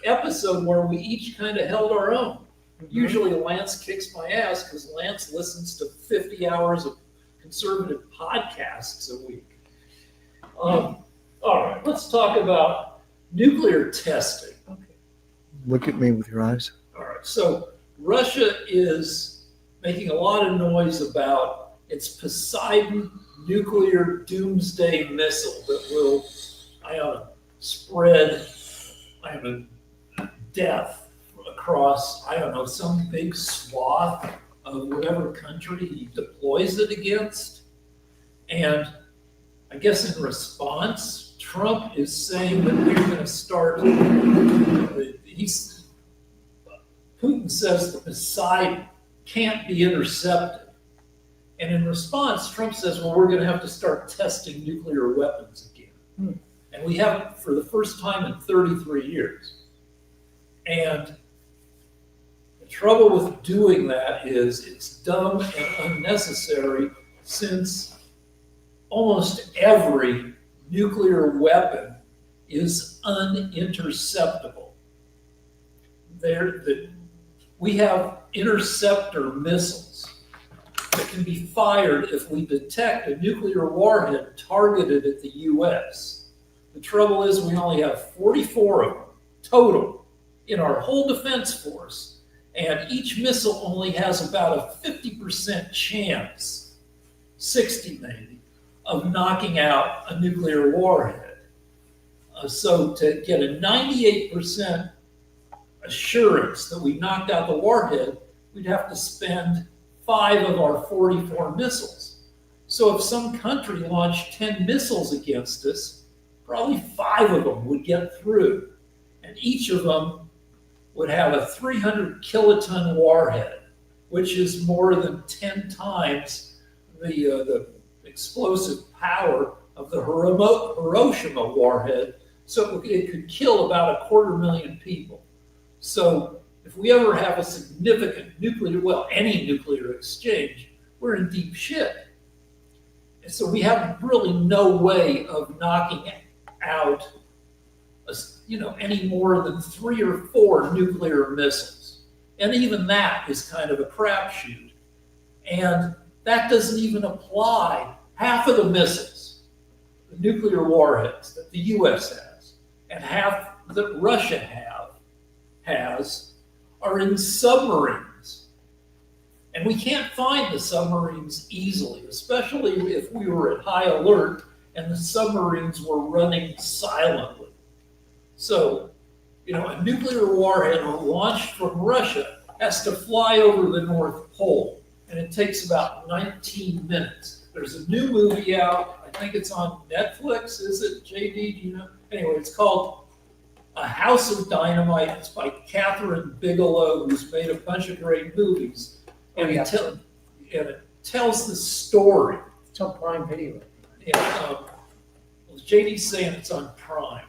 episode where we each kind of held our own. Usually Lance kicks my ass because Lance listens to 50 hours of conservative podcasts a week. All right, let's talk about nuclear testing. look at me with your eyes. All right, so Russia is making a lot of noise about its Poseidon nuclear doomsday missile that will, I don't know, spread, I don't know, death across, I don't know, some big swath of whatever country he deploys it against. And I guess in response, Trump is saying that we're going to start, Putin says the Poseidon can't be intercepted. And in response, Trump says, well, we're going to have to start testing nuclear weapons again. And we haven't for the first time in 33 years. And the trouble with doing that is it's dumb and unnecessary, since almost every nuclear weapon is uninterceptable. We have interceptor missiles that can be fired if we detect a nuclear warhead targeted at the U.S. The trouble is we only have 44 of them total in our whole defense force, and each missile only has about a 50% chance, 60 maybe, of knocking out a nuclear warhead. So to get a 98% assurance that we knocked out the warhead, we'd have to spend 5 of our 44 missiles. So if some country launched 10 missiles against us, probably 5 of them would get through. And each of them would have a 300 kiloton warhead, which is more than 10 times the explosive power of the Hiroshima warhead. So it could kill about 250,000 people. So if we ever have a significant any nuclear exchange, we're in deep shit. And so we have really no way of knocking out any more than 3 or 4 nuclear missiles. And even that is kind of a crapshoot. And that doesn't even apply. Half of the missiles, the nuclear warheads that the US has, and half that Russia has, are in submarines. And we can't find the submarines easily, especially if we were at high alert and the submarines were running silently. So, a nuclear warhead launched from Russia has to fly over the North Pole, and it takes about 19 minutes. There's a new movie out. I think it's on Netflix. Is it, JD? Do you know? Anyway, it's called A House of Dynamite. It's by Catherine Bigelow, who's made a bunch of great movies. And it tells the story. It's on Prime Video. JD's saying it's on Prime.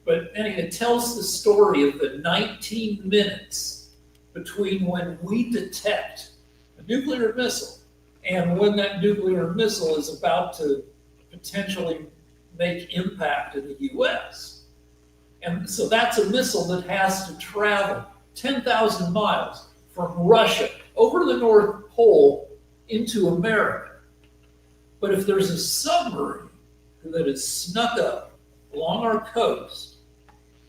But anyway, it tells the story of the 19 minutes between when we detect a nuclear missile and when that nuclear missile is about to potentially make impact in the U.S. And so that's a missile that has to travel 10,000 miles from Russia over the North Pole into America. But if there's a submarine that is snuck up along our coast,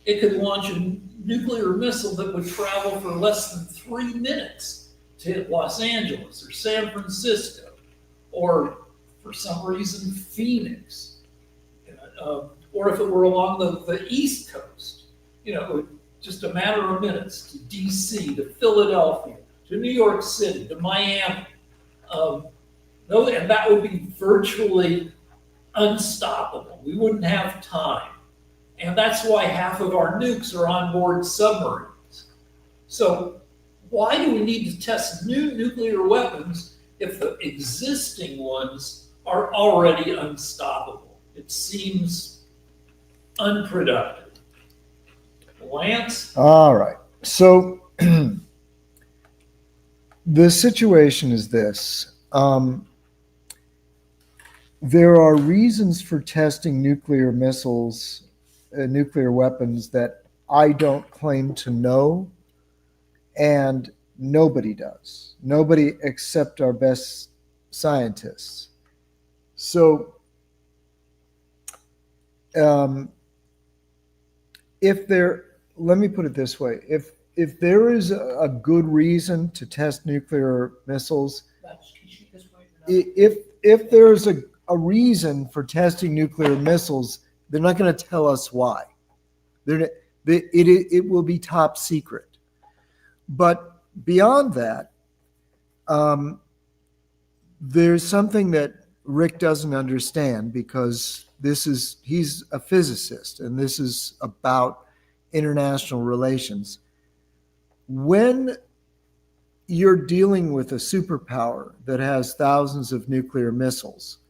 it could launch a nuclear missile that would travel for less than 3 minutes to hit Los Angeles or San Francisco, or for some reason, Phoenix. Or if it were along the East Coast, just a matter of minutes to DC, to Philadelphia, to New York City, to Miami. No, and that would be virtually unstoppable. We wouldn't have time. And that's why half of our nukes are on board submarines. So why do we need to test new nuclear weapons if the existing ones are already unstoppable? It seems unproductive. Lance? All right. So the situation is this. There are reasons for testing nuclear missiles, nuclear weapons that I don't claim to know, and nobody does. Nobody except our best scientists. So let me put it this way. If there is a good reason to test nuclear missiles, if there's a reason for testing nuclear missiles, they're not going to tell us why. It will be top secret. But beyond that, there's something that Rick doesn't understand, because he's a physicist and this is about international relations. When you're dealing with a superpower that has thousands of nuclear missiles,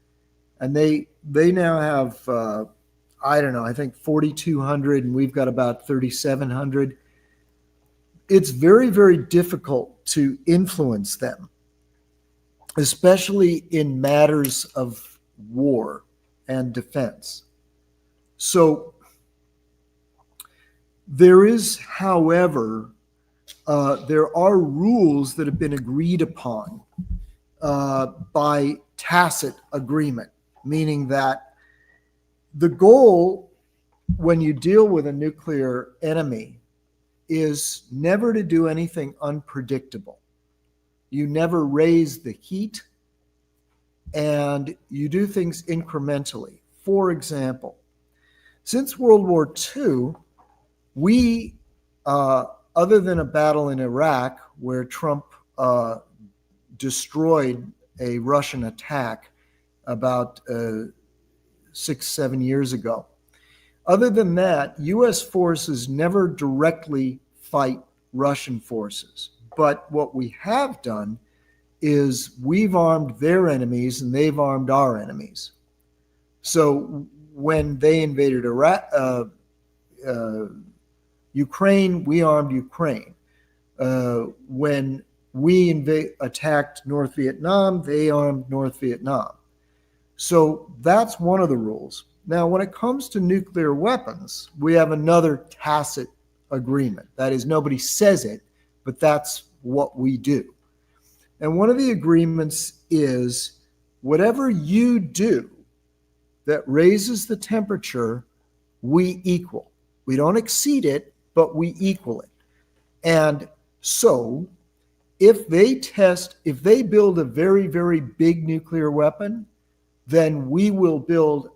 and they now have, I don't know, I think 4,200, and we've got about 3,700. It's very, very difficult to influence them, especially in matters of war and defense. So there is, however, there are rules that have been agreed upon by tacit agreement, meaning that the goal when you deal with a nuclear enemy is never to do anything unpredictable. You never raise the heat, and you do things incrementally. For example, since World War II, we, other than a battle in Iraq where Trump destroyed a Russian attack about 6-7 years ago, other than that, U.S. forces never directly fight Russian forces. But what we have done is we've armed their enemies and they've armed our enemies. So when they invaded Iraq, Ukraine, we armed Ukraine. When we attacked North Vietnam, they armed North Vietnam. So that's one of the rules. Now, when it comes to nuclear weapons, we have another tacit agreement. That is, nobody says it, but that's what we do. And one of the agreements is whatever you do that raises the temperature, we equal. We don't exceed it, but we equal it. And so if they build a very, very big nuclear weapon, then we will build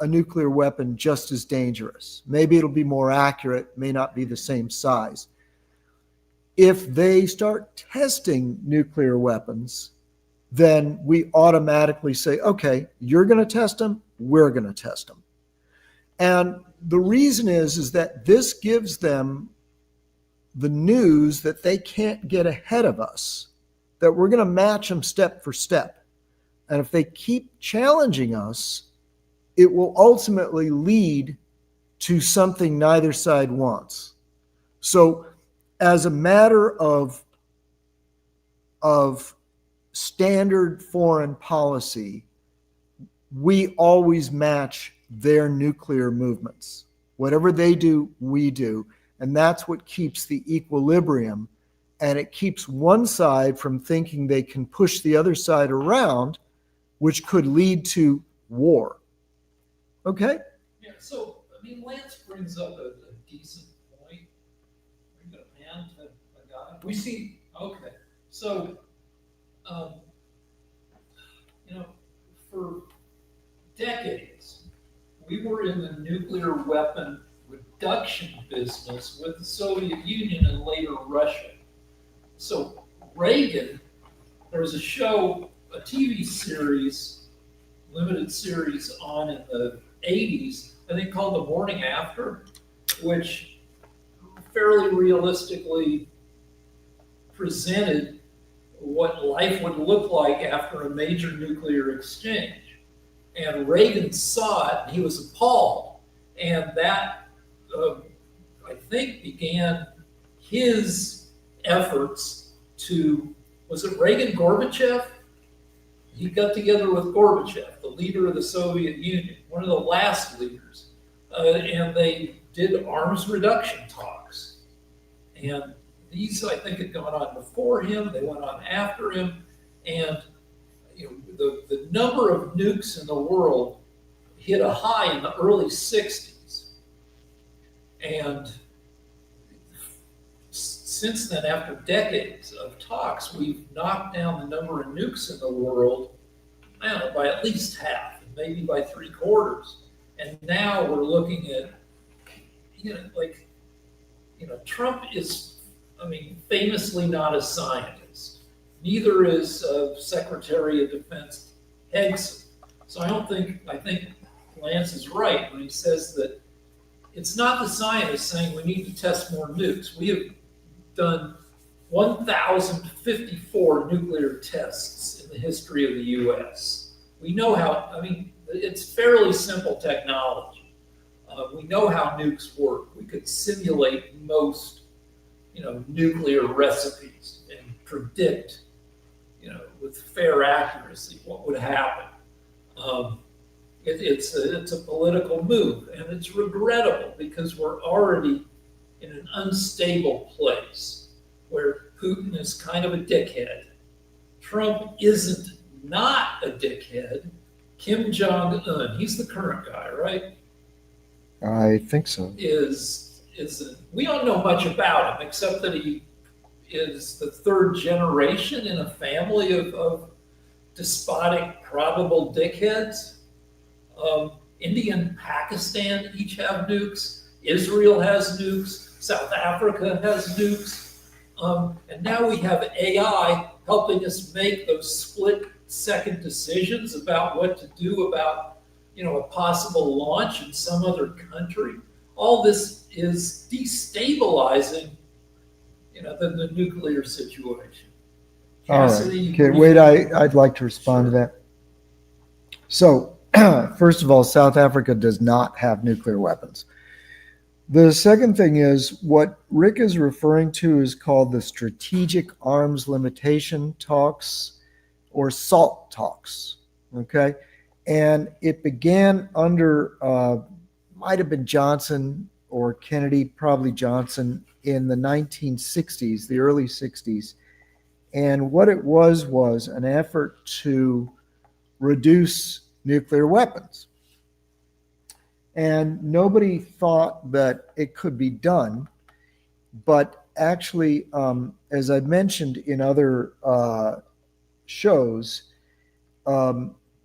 a nuclear weapon just as dangerous. Maybe it'll be more accurate, may not be the same size. If they start testing nuclear weapons, then we automatically say, okay, you're going to test them, we're going to test them. And the reason is that this gives them the news that they can't get ahead of us, that we're going to match them step for step. And if they keep challenging us, it will ultimately lead to something neither side wants. So as a matter of standard foreign policy, we always match their nuclear movements. Whatever they do, we do. And that's what keeps the equilibrium. And it keeps one side from thinking they can push the other side around, which could lead to war. Okay? Yeah, so, I mean, Lance brings up a decent point. Are you going to pan to a guy? We see, okay. So, for decades, we were in the nuclear weapon reduction business with the Soviet Union and later Russia. So Reagan, there was a show, a TV series, limited series on in the 80s, I think called The Morning After, which fairly realistically presented what life would look like after a major nuclear exchange. And Reagan saw it, and he was appalled. And that, I think, began his efforts to, was it Reagan Gorbachev? He got together with Gorbachev, the leader of the Soviet Union, one of the last leaders, and they did arms reduction talks. And these, I think, had gone on before him, they went on after him, and the number of nukes in the world hit a high in the early 60s. And since then, after decades of talks, we've knocked down the number of nukes in the world, I don't know, by at least half, maybe by 3/4. And now we're looking at, Trump is, famously not a scientist. Neither is Secretary of Defense Hegson. So I think Lance is right when he says that it's not the scientists saying we need to test more nukes. We have done 1,054 nuclear tests in the history of the U.S. We know how, it's fairly simple technology. We know how nukes work. We could simulate most, nuclear recipes and predict, with fair accuracy what would happen. It's a political move, and it's regrettable because we're already in an unstable place where Putin is kind of a dickhead. Trump isn't not a dickhead. Kim Jong-un, he's the current guy, right? I think so. We don't know much about him except that he is the third generation in a family of despotic, probable dickheads. India and Pakistan each have nukes. Israel has nukes. South Africa has nukes. And now we have AI helping us make those split-second decisions about what to do about, a possible launch in some other country. All this is destabilizing, the nuclear situation. All Cassidy, right. Okay, wait, I'd like to respond to that. So, first of all, South Africa does not have nuclear weapons. The second thing is what Rick is referring to is called the Strategic Arms Limitation Talks or SALT talks. Okay. And it began under, might have been Johnson or Kennedy, probably Johnson, in the 1960s, the early 60s. And what it was an effort to reduce nuclear weapons. And nobody thought that it could be done. But actually, as I mentioned in other shows,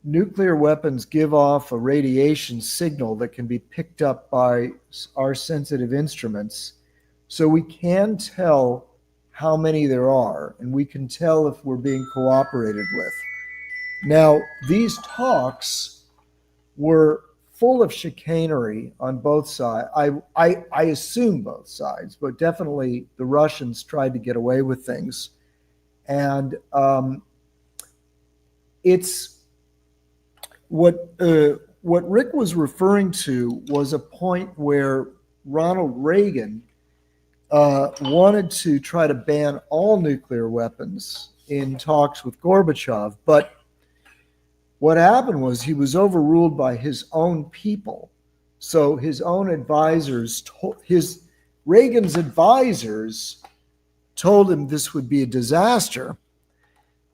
nuclear weapons give off a radiation signal that can be picked up by our sensitive instruments. So we can tell how many there are, and we can tell if we're being cooperated with. Now, these talks were full of chicanery on both sides. I assume both sides, but definitely the Russians tried to get away with things. And it's what Rick was referring to was a point where Ronald Reagan wanted to try to ban all nuclear weapons in talks with Gorbachev, but what happened was he was overruled by his own people. So his own advisors, Reagan's advisors told him this would be a disaster.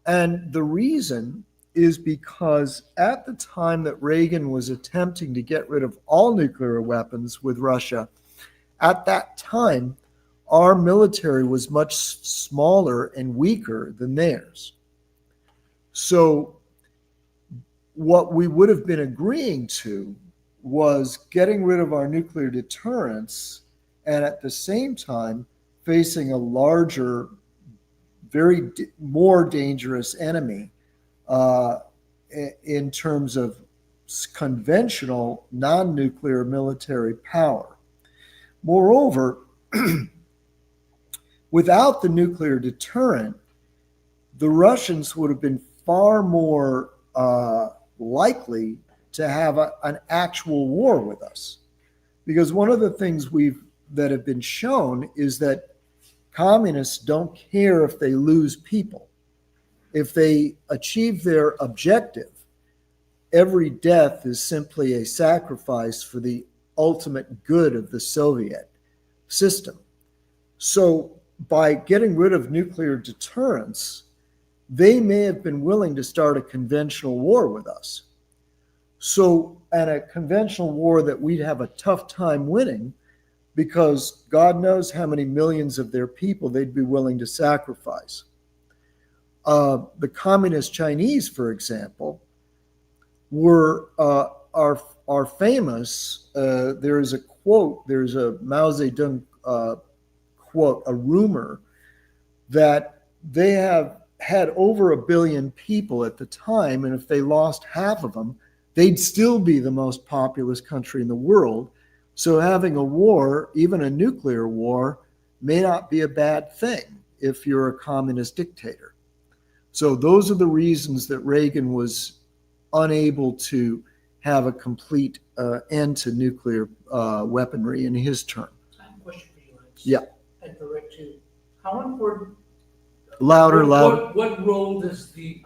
And the reason is because at the time that Reagan was attempting to get rid of all nuclear weapons with Russia, at that time, our military was much smaller and weaker than theirs. So what we would have been agreeing to was getting rid of our nuclear deterrence and at the same time facing a larger more dangerous enemy uh, in terms of conventional non-nuclear military power. Moreover, without the nuclear deterrent, the Russians would have been far more likely to have an actual war with us. Because one of the things that have been shown is that communists don't care if they lose people. If they achieve their objective, every death is simply a sacrifice for the ultimate good of the Soviet system. So by getting rid of nuclear deterrence, they may have been willing to start a conventional war with us. So, and a conventional war that we'd have a tough time winning, because God knows how many millions of their people they'd be willing to sacrifice. The communist Chinese, for example, are famous. There's a quote, there's a Mao Zedong quote, a rumor that they have had over 1 billion people at the time, and if they lost half of them, they'd still be the most populous country in the world. So having a war, even a nuclear war, may not be a bad thing if you're a communist dictator. So those are the reasons that Reagan was unable to have a complete end to nuclear weaponry in his term. I have a question for you, Lance. Yeah. And direct to, how important, Louder. what role does the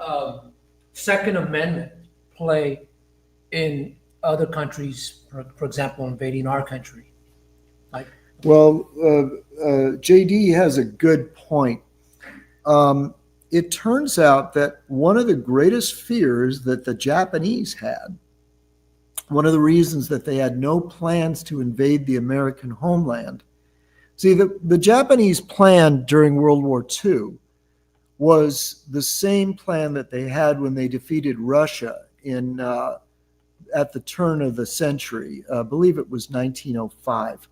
Second Amendment play in other countries, for example, invading our country? Well, JD has a good point. It turns out that one of the greatest fears that the Japanese had, one of the reasons that they had no plans to invade the American homeland. See, the Japanese plan during World War II was the same plan that they had when they defeated Russia at the turn of the century. I believe it was 1905.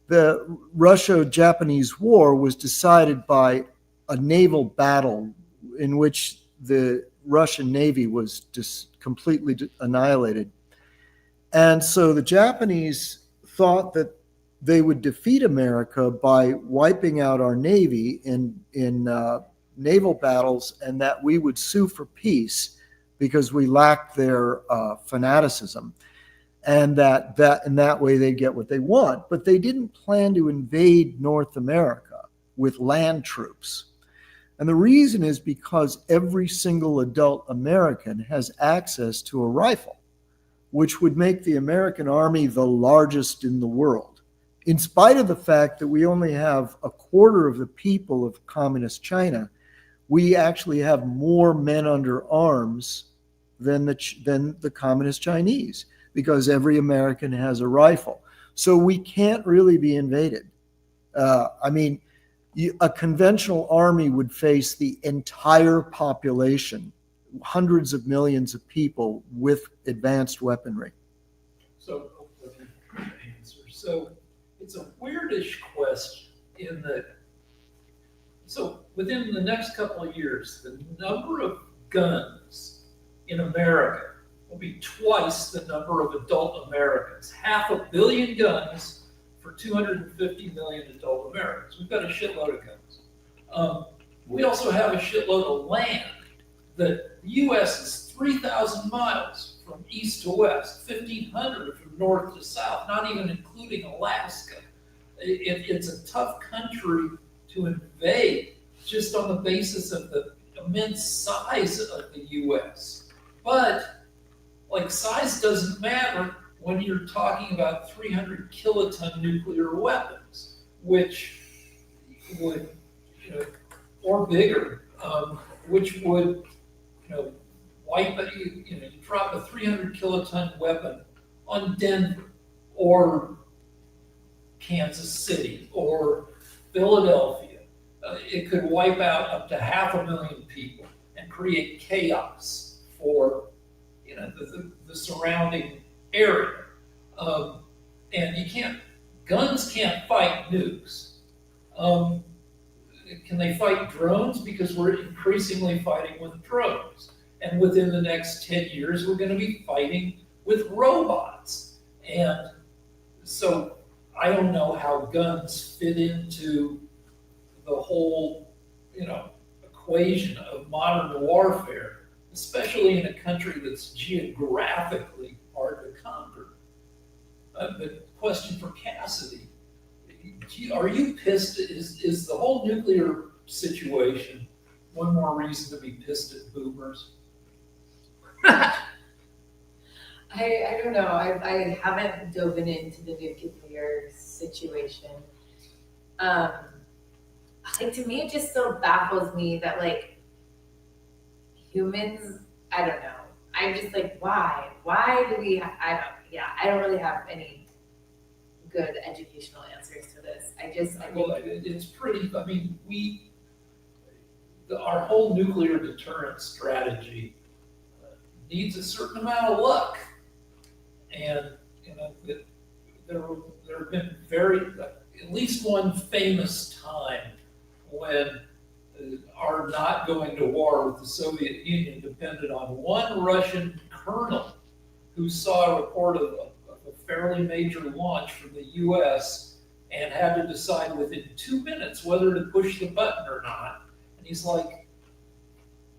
The Russo-Japanese War was decided by a naval battle in which the Russian Navy was just completely annihilated. And so the Japanese thought that they would defeat America by wiping out our Navy in naval battles, and that we would sue for peace because we lacked their fanaticism, and that in that way they get what they want. But they didn't plan to invade North America with land troops. And the reason is because every single adult American has access to a rifle, which would make the American army the largest in the world. In spite of the fact that we only have a quarter of the people of communist China, we actually have more men under arms than the communist Chinese, because every American has a rifle. So we can't really be invaded. A conventional army would face the entire population, hundreds of millions of people with advanced weaponry. So, it's a weirdish question in that, so within the next couple of years, the number of guns in America will be twice the number of adult Americans. 500 million guns for 250 million adult Americans. We've got a shitload of guns. We also have a shitload of land. The U.S. is 3,000 miles from east to west, 1,500 from north to south, not even including Alaska. It's a tough country to invade just on the basis of the immense size of the U.S. But size doesn't matter when you're talking about 300 kiloton nuclear weapons, which would, or bigger, which would, wipe it. You drop a 300 kiloton weapon on Denver or Kansas City or Philadelphia. It could wipe out up to 500,000 people and create chaos for, the surrounding area. And guns can't fight nukes. can they fight drones? Because we're increasingly fighting with drones. And within the next 10 years, we're going to be fighting with robots. And so I don't know how guns fit into the whole, equation of modern warfare, especially in a country that's geographically hard to conquer. The question for Cassidy, are you pissed? Is the whole nuclear situation one more reason to be pissed at boomers? I don't know. I haven't dove into the nuclear situation. Like, to me, it just still baffles me that, like, humans, I don't know. I'm just like, why? Why do we, I don't really have any good educational answers to this. I think, Well, it's pretty, our whole nuclear deterrent strategy needs a certain amount of luck. And, there have been at least one famous time when our not going to war with the Soviet Union depended on one Russian colonel who saw a report of a fairly major launch from the US and had to decide within 2 minutes whether to push the button or not. And he's like,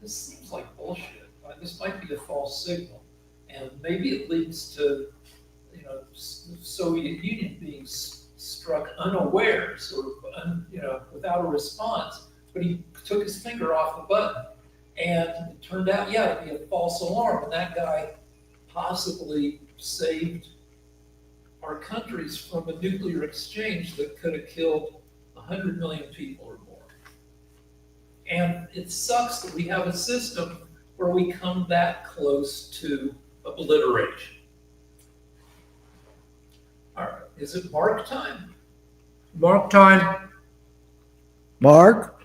this seems like bullshit. This might be a false signal. And maybe it leads to, the Soviet Union being struck unawares or, without a response. But he took his finger off the button. And it turned out, to be a false alarm. And that guy possibly saved our countries from a nuclear exchange that could have killed 100 million people or more. And it sucks that we have a system where we come that close to obliteration. All right, is it Mark time? Mark time. Mark,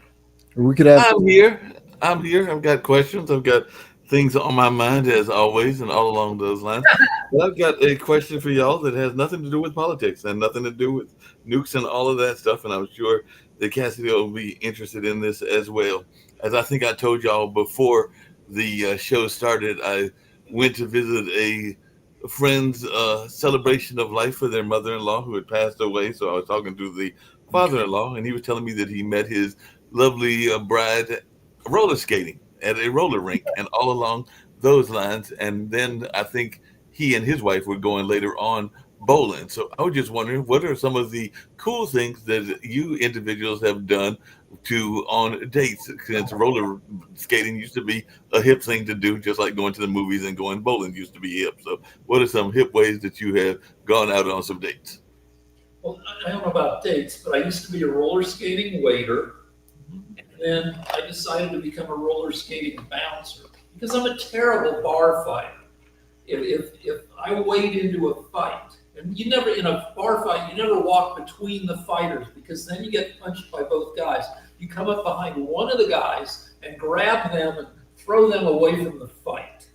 or we could have. I'm here. I've got questions. I've got things on my mind as always, and all along those lines. But I've got a question for y'all that has nothing to do with politics and nothing to do with nukes and all of that stuff. And I'm sure that Cassidy will be interested in this as well. As I think I told y'all before the show started, I went to visit a friend's celebration of life for their mother-in-law who had passed away. So I was talking to the father-in-law, and he was telling me that he met his lovely bride roller skating at a roller rink and all along those lines. And then I think he and his wife were going later on bowling. So I was just wondering, what are some of the cool things that you individuals have done on dates, since roller skating used to be a hip thing to do, just like going to the movies and going bowling used to be hip. So what are some hip ways that you have gone out on some dates? Well, I don't know about dates, but I used to be a roller skating waiter. And then I decided to become a roller skating bouncer because I'm a terrible bar fighter. If I wade into a fight, and in a bar fight, you never walk between the fighters because then you get punched by both guys. You come up behind one of the guys and grab them and throw them away from the fight.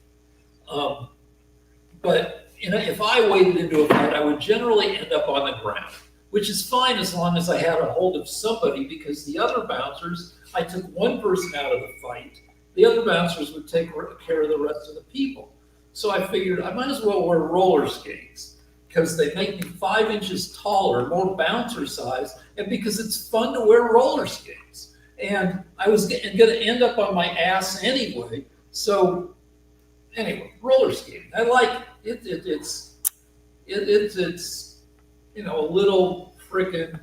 But if I waded into a fight, I would generally end up on the ground, which is fine as long as I had a hold of somebody, because the other bouncers, I took one person out of the fight, the other bouncers would take care of the rest of the people. So I figured I might as well wear roller skates because they make me 5 inches taller, more bouncer size, and because it's fun to wear roller skates. And I was going to end up on my ass anyway. So anyway, roller skating, I like it. It's a little freaking.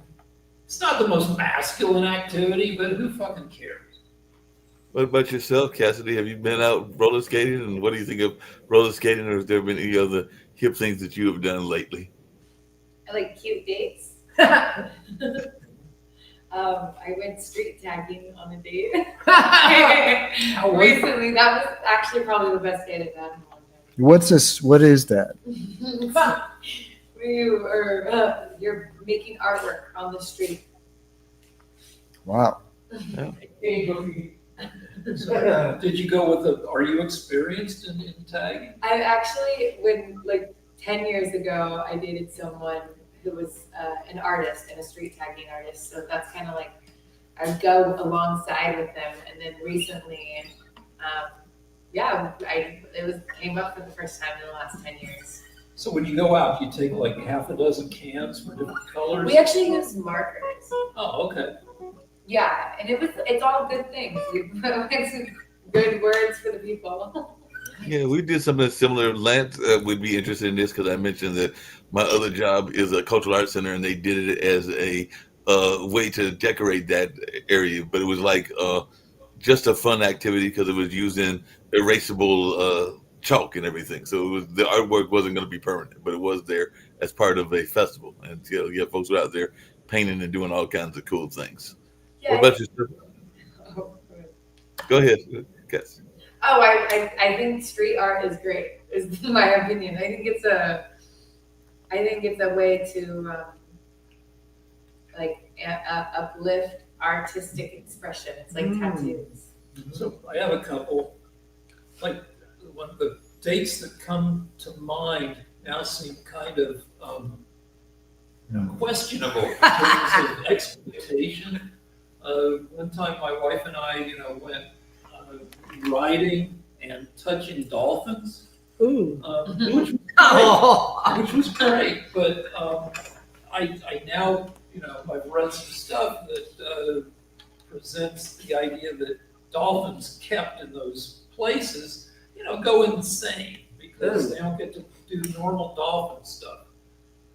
It's not the most masculine activity, but who fucking cares? What about yourself, Cassidy? Have you been out roller skating, and what do you think of roller skating, or has there been any other hip things that you have done lately? I like cute dates. I went street tagging on a date. Recently, that was actually probably the best date I've had in a long time. What's this? What is that? You're making artwork on the street. Wow. So, did you go with are you experienced in tagging? I actually, 10 years ago, I dated someone who was an artist and a street tagging artist. So that's kind of like I'd go alongside with them. And then recently, it came up for the first time in the last 10 years. So when you go out, you take like half a dozen cans for different colors? We actually use markers. Oh, okay. Yeah, and it's all good things. We put like some good words for the people. Yeah, we did something similar. Lance would be interested in this because I mentioned that my other job is a cultural arts center, and they did it as a way to decorate that area. But it was like just a fun activity because it was using erasable chalk and everything. So it was, the artwork wasn't going to be permanent, but it was there as part of a festival. And you have folks who are out there painting and doing all kinds of cool things. Yeah. What about you? Go ahead, Cass. Oh, I think street art is great. Is my opinion. I think it's a way to uplift artistic expression. It's like tattoos. So I have a couple. Like one of the dates that come to mind now seem kind of questionable in terms of exploitation. One time, my wife and I, went riding and touching dolphins, Ooh. which was great. But I now, I've read some stuff that presents the idea that dolphins kept in those places, go insane because they don't get to do normal dolphin stuff.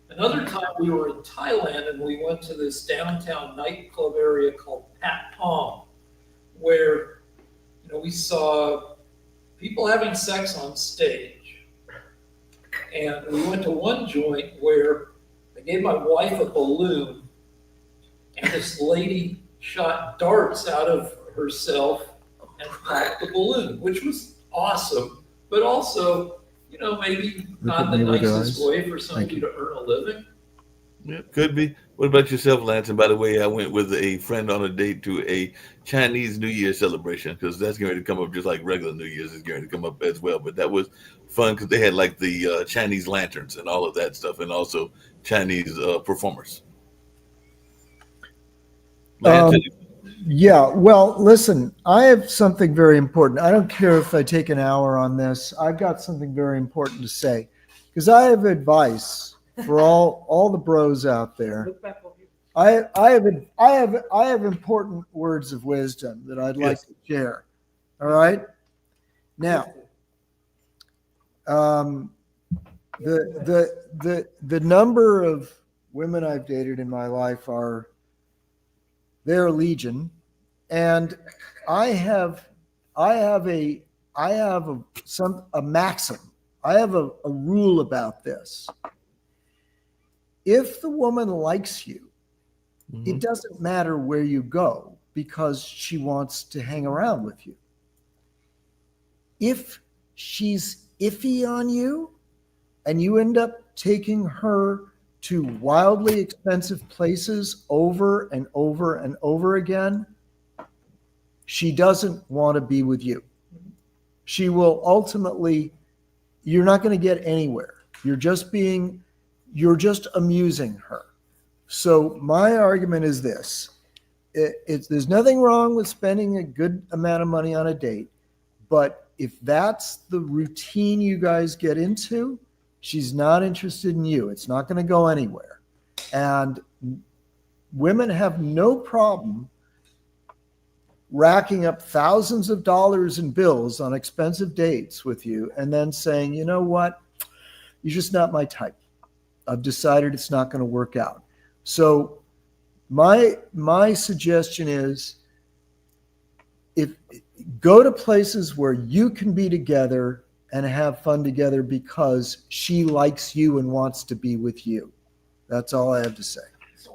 Another time we were in Thailand and we went to this downtown nightclub area called Pat Pong, where we saw people having sex on stage. And we went to one joint where I gave my wife a balloon and this lady shot darts out of herself and popped the balloon, which was awesome, but also, maybe not the nicest way for somebody to earn a living. Yeah, could be. What about yourself, Lance? And by the way, I went with a friend on a date to a Chinese New Year celebration because that's going to come up just like regular New Year's is going to come up as well. But that was fun because they had like the Chinese lanterns and all of that stuff, and also Chinese performers. Lance, Yeah, well, listen, I have something very important. I don't care if I take an hour on this. I've got something very important to say because I have advice for all the bros out there. I have important words of wisdom that I'd like to share. All right. Now, the number of women I've dated in my life they're legion. And I have a maxim. I have a rule about this. If the woman likes you, it doesn't matter where you go because she wants to hang around with you. If she's iffy on you and you end up taking her to wildly expensive places over and over and over again, she doesn't want to be with you. She will ultimately, you're not going to get anywhere. You're just amusing her. So my argument is this. There's nothing wrong with spending a good amount of money on a date, but if that's the routine you guys get into, she's not interested in you. It's not going to go anywhere. And women have no problem racking up thousands of dollars in bills on expensive dates with you and then saying, you know what, you're just not my type. I've decided it's not going to work out. So my suggestion is go to places where you can be together and have fun together because she likes you and wants to be with you. That's all I have to say.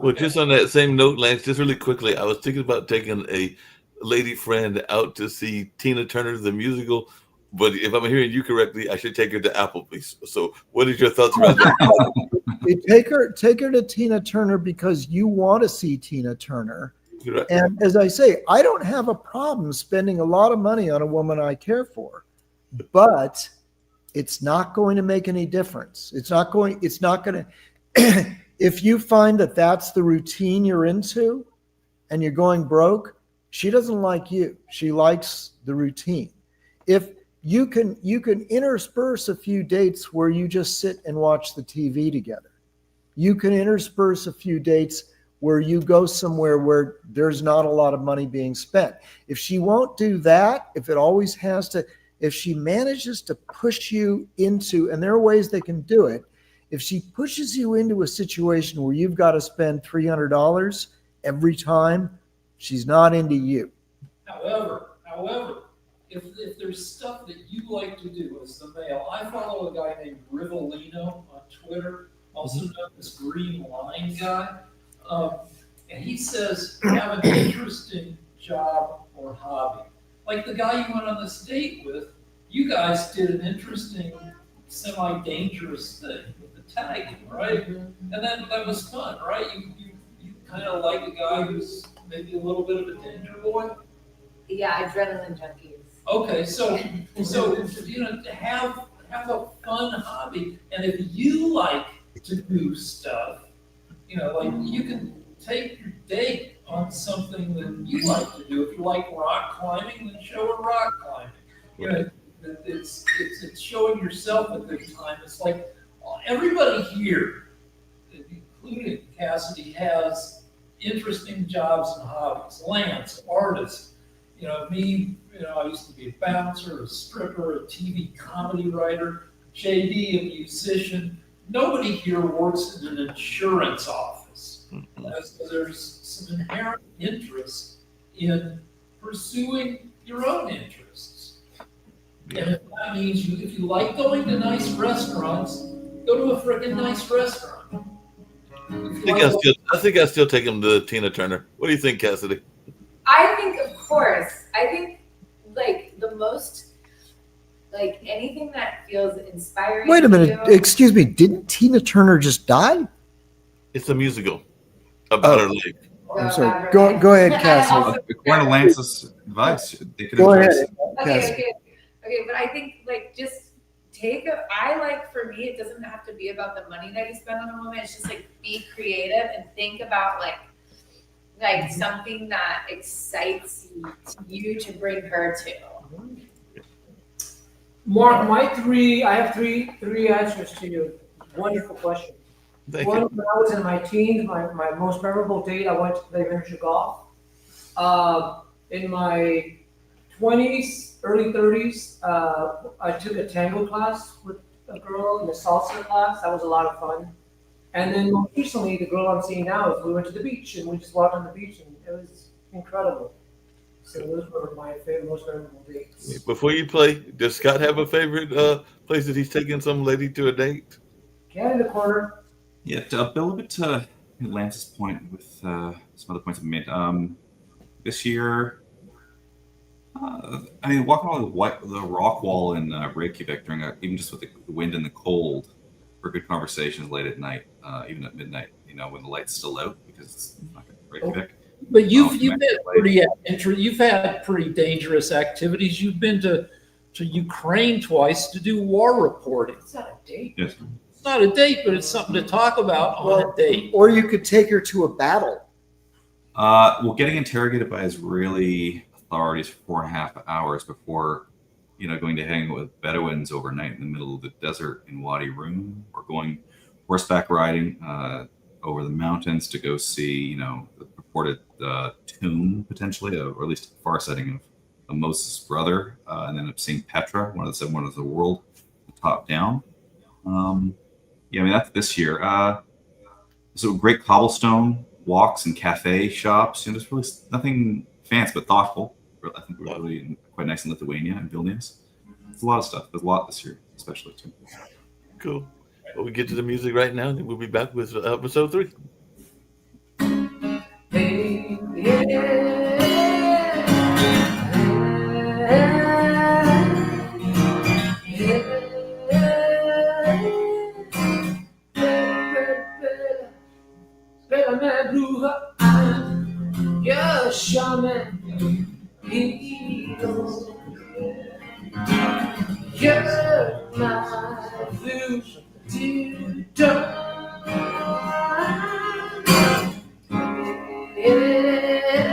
well, just on that same note, Lance, just really quickly, I was thinking about taking a lady friend out to see Tina Turner, the musical. But if I'm hearing you correctly, I should take her to Applebee's. So what is your thoughts around that? Take her to Tina Turner because you want to see Tina Turner. Right. And as I say, I don't have a problem spending a lot of money on a woman I care for, but it's not going to make any difference. It's not going to, if you find that that's the routine you're into and you're going broke, she doesn't like you. She likes the routine. If you can intersperse a few dates where you just sit and watch the TV together. You can intersperse a few dates where you go somewhere where there's not a lot of money being spent. If she won't do that, if she manages to push you into, and there are ways they can do it, if she pushes you into a situation where you've got to spend $300 every time, she's not into you. However, if there's stuff that you like to do as the male, I follow a guy named Rivellino on Twitter, also known as Green Line Guy. And he says, have an interesting job or hobby. Like the guy you went on this date with, you guys did an interesting, semi-dangerous thing with the tagging, right? And that was fun, right? You kind of like a guy who's maybe a little bit of a danger boy. Yeah, adrenaline junkies. Okay, so to have a fun hobby, and if you like to do stuff, like you can take your date on something that you like to do. If you like rock climbing, then show her rock climbing. It's showing yourself a good time. It's like everybody here, including Cassidy, has interesting jobs and hobbies. Lance, artist. Me, I used to be a bouncer, a stripper, a TV comedy writer. JD, a musician. Nobody here works in an insurance office. There's some inherent interest in pursuing your own interests. And if that means if you like going to nice restaurants, go to a friggin' nice restaurant. I think I still take him to Tina Turner. What do you think, Cassidy? I think, of course, the most, anything that feels inspiring. Wait a minute, to you. excuse me, didn't Tina Turner just die? It's a musical about her life. I'm sorry. Go ahead, Cassidy. According to Lance's advice, they could Go embrace ahead. it. Okay, but I think just for me, it doesn't have to be about the money that you spend on a woman. It's just be creative and think about something that excites you to bring her to. Mark, I have three answers to your wonderful question. Thank One, you. when I was in my teens, my most memorable date, I went to play miniature golf. In my 20s, early 30s, I took a tango class with a girl in a salsa class. That was a lot of fun. And then more recently, the girl I'm seeing now, we went to the beach and we just walked on the beach and it was incredible. So those were my most memorable dates. Before you play, does Scott have a favorite place that he's taking some lady to a date? Get in the corner. Yeah, to build a bit to Lance's point with some other points I've made. This year, walking along the rock wall in Reykjavik during even just with the wind and the cold, for good conversations late at night, even at midnight. When the light's still out because it's not Reykjavik. But you've had pretty dangerous activities. You've been to Ukraine twice to do war reporting. It's not a date. Yes. It's not a date, but it's something to talk about on a date. Or you could take her to a battle. Getting interrogated by Israeli authorities for 4.5 hours before, going to hang out with Bedouins overnight in the middle of the desert in Wadi Rum, or going horseback riding over the mountains to go see, the purported tomb, potentially, or at least a far setting of Moses' brother, and then seeing Petra, one of the world, top down. That's this year. So great cobblestone walks and cafe shops. There's really nothing fancy but thoughtful. I think we're really quite nice in Lithuania and Vilnius. It's a lot of stuff. There's a lot this year, especially too. Cool. Well, we get to the music right now, and then we'll be back with episode 3. Hey, you're shaman, you're my voodoo doll. Yeah.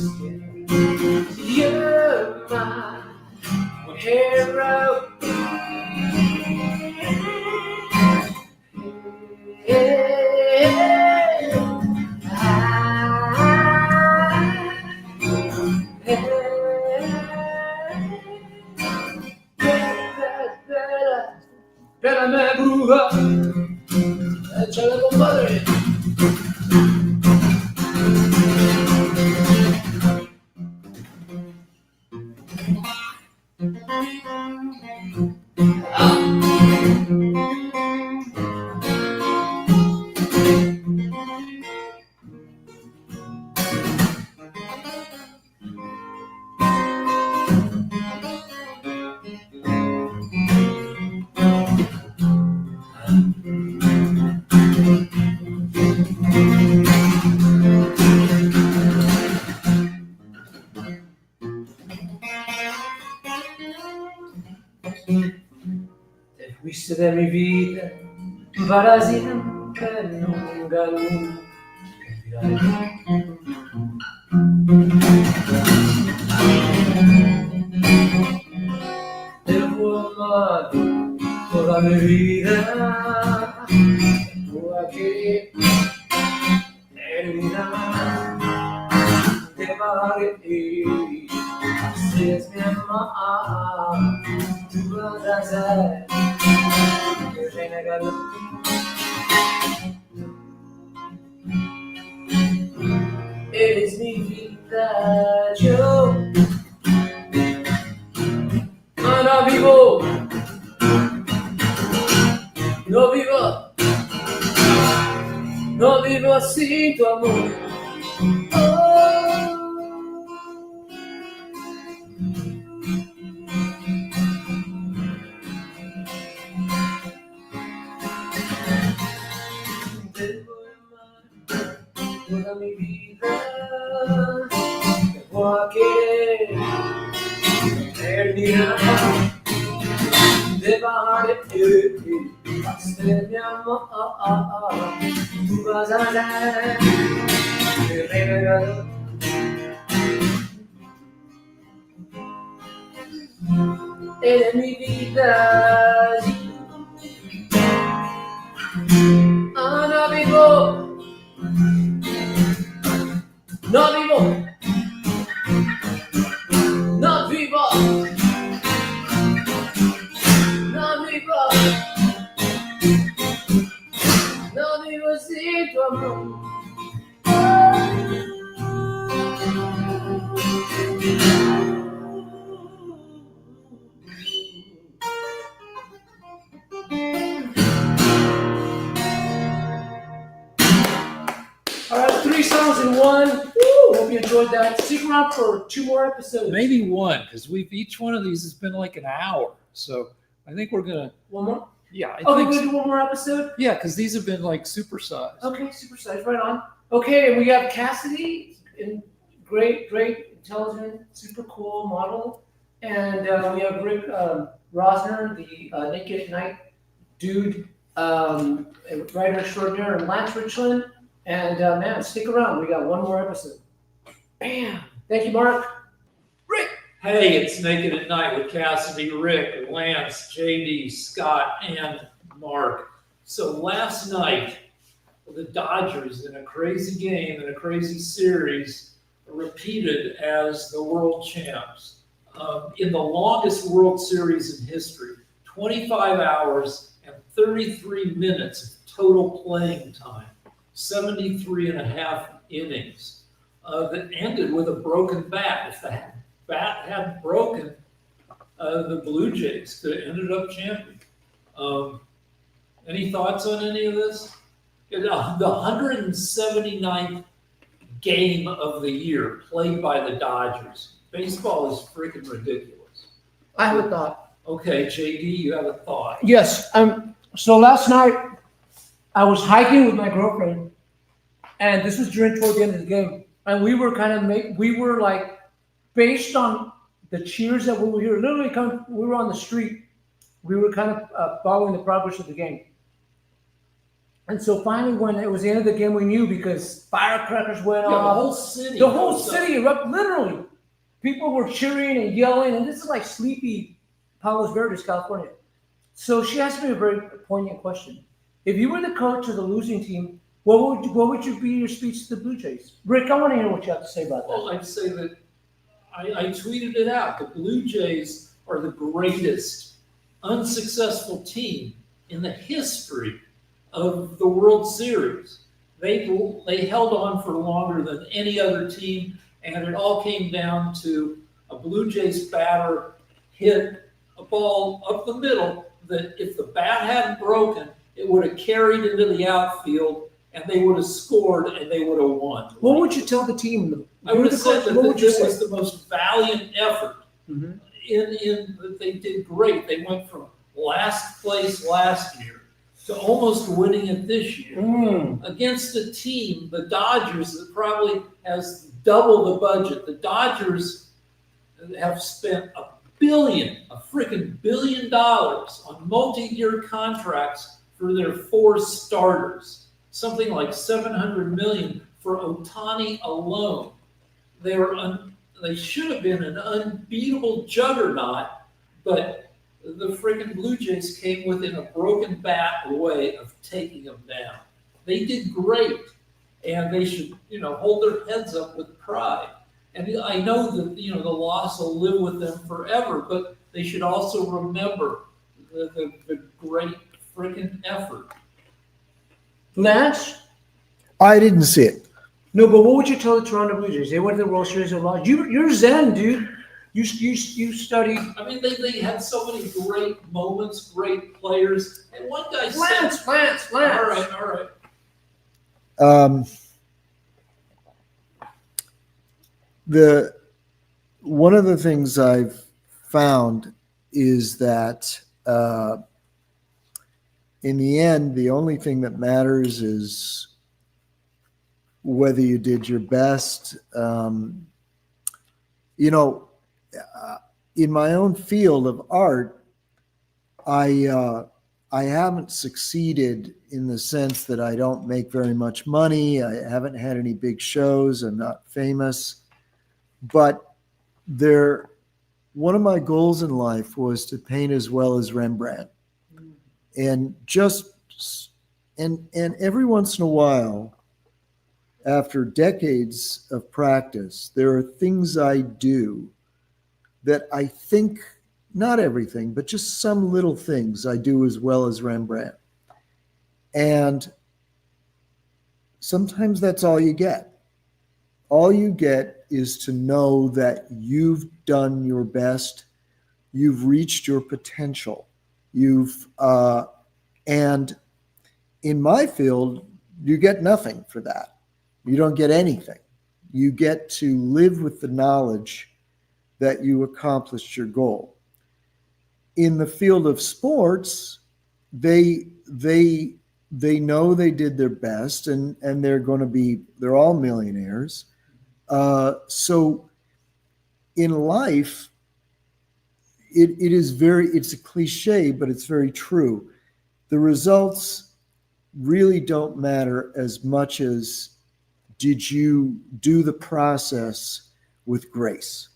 skin. You're my hero. Espérame, bruja, échale compadre. Te fuiste de mi vida para siempre, nunca, nunca. Te voy a amar toda mi vida, te voy a querer terminar, te pagaré, así es mi amor, tú vas a ser mi renegado. Eres mi vida, yo no vivo, no vivo, no vivo sin tu amor. Te voy a amar toda mi vida, te voy a querer terminar, te bajaré, hacer mi amor, tú vas a ser mi renegado. Eres mi vida, no vivo, no vivo, no vivo, no vivo, no vivo sin tu amor. All right, 3 songs in one. Woo, hope you enjoyed that. Stick around for 2 more episodes. Maybe one, because each one of these has been like an hour. So I think we're gonna. One more? Yeah, I Oh, think. we're So. going to do one more episode? Yeah, because these have been like supersized. Okay, super size, right on. Okay, and we have Cassidy, great, intelligent, super cool model. And we have Rick Rosner, the Naked at Night dude, writer extraordinaire, and Lance Richland. And man, stick around. We got one more episode. Bam! Thank you, Mark. Rick! Hey, it's Naked at Night with Cassidy, Rick, Lance, JD, Scott, and Mark. So last night, the Dodgers, in a crazy game, in a crazy series, repeated as the world champs. In the longest World Series in history, 25 hours and 33 minutes of total playing time, 73 and a half innings, that ended with a broken bat. If the bat hadn't broken, the Blue Jays could have ended up champion. Any thoughts on any of this? The 179th game of the year played by the Dodgers. Baseball is freaking ridiculous. I have a thought. Okay, JD, you have a thought. Yes. So last night, I was hiking with my girlfriend, and this was toward the end of the game. And we were we were like, based on the cheers that we were hearing, literally we were on the street. We were kind of following the progress of the game. And so finally, when it was the end of the game, we knew because firecrackers went Yeah, the off. whole city. The whole goes up. city erupted, literally. People were cheering and yelling, and this is like sleepy Palos Verdes, California. So she asked me a very poignant question. If you were the coach of the losing team, what would you be your speech to the Blue Jays? Rick, I want to hear what you have to say about that. Well, I'd say that I tweeted it out. The Blue Jays are the greatest unsuccessful team in the history of the World Series. They held on for longer than any other team, and it all came down to a Blue Jays batter hit a ball up the middle that if the bat hadn't broken, it would have carried into the outfield, and they would have scored, and they would have won. What would you tell the team? I would have said that What would you this say? was the most valiant effort. Mhm. In that they did great. They went from last place last year to almost winning it this year against a team, the Dodgers, that probably has double the budget. The Dodgers have spent a freaking billion dollars on multi-year contracts for their 4 starters, something like $700 million for Ohtani alone. They should have been an unbeatable juggernaut, but the freaking Blue Jays came within a broken bat away of taking them down. They did great, and they should, hold their heads up with pride. And I know that, the loss will live with them forever, but they should also remember the great freaking effort. Lance? I didn't see it. No, but what would you tell the Toronto Blue Jays? They went to the World Series and lost. You're Zen, dude. You studied. I mean, they had so many great moments, great players, and one guy Lance. All right. One of the things I've found is that in the end, the only thing that matters is whether you did your best. In my own field of art, I haven't succeeded in the sense that I don't make very much money. I haven't had any big shows. I'm not famous. But one of my goals in life was to paint as well as Rembrandt. And every once in a while, after decades of practice, there are things I do that I think, not everything, but just some little things I do as well as Rembrandt. And sometimes that's all you get. All you get is to know that you've done your best, you've reached your potential, and in my field, you get nothing for that. You don't get anything. You get to live with the knowledge that you accomplished your goal. In the field of sports, they know they did their best, and they're all millionaires. So in life, it's a cliche, but it's very true. The results really don't matter as much as did you do the process with grace.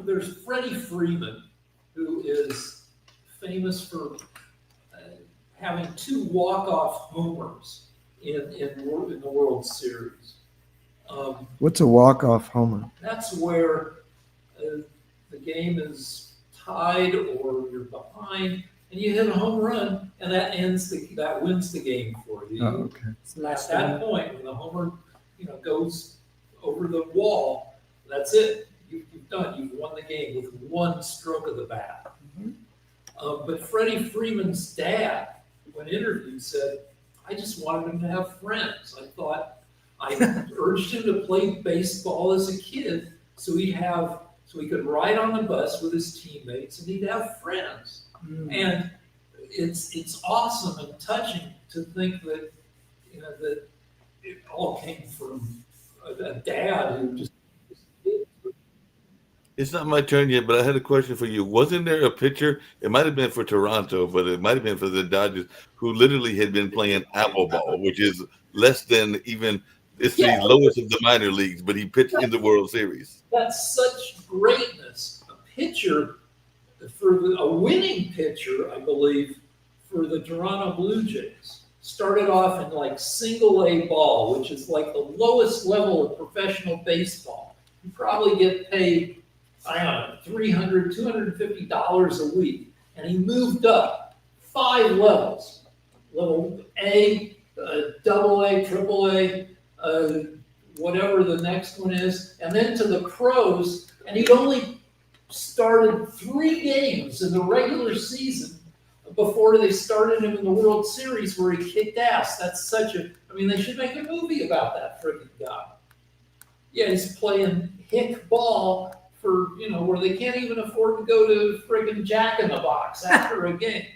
There's Freddie Freeman, who is famous for having 2 walk-off homers in the World Series. What's a walk-off homer? That's where the game is tied or you're behind, and you hit a home run, and that wins the game for you. Oh, okay. At that point, when the homer, goes over the wall, that's it. You've done. You've won the game with 1 stroke of the bat. But Freddie Freeman's dad, when interviewed, said, "I just wanted him to have friends. I urged him to play baseball as a kid, so he could ride on the bus with his teammates, and he'd have friends." And it's awesome and touching to think that that it all came from a dad who just. It's not my turn yet, but I had a question for you. Wasn't there a pitcher? It might have been for Toronto, but it might have been for the Dodgers, who literally had been playing apple ball, which is less than even it's Yeah, the lowest of the minor leagues, but he pitched in the World Series. that's such greatness. A pitcher a winning pitcher, I believe, for the Toronto Blue Jays. Started off in like single A ball, which is like the lowest level of professional baseball. You probably get paid, I don't know, $300, $250 a week. And he moved up 5 levels. Level A, double A, triple A, whatever the next one is, and then to the pros, and he'd only started 3 games in the regular season before they started him in the World Series where he kicked ass. That's such a, I mean, they should make a movie about that freaking guy. Yeah, he's playing hick ball for, where they can't even afford to go to friggin' Jack in the Box after a game.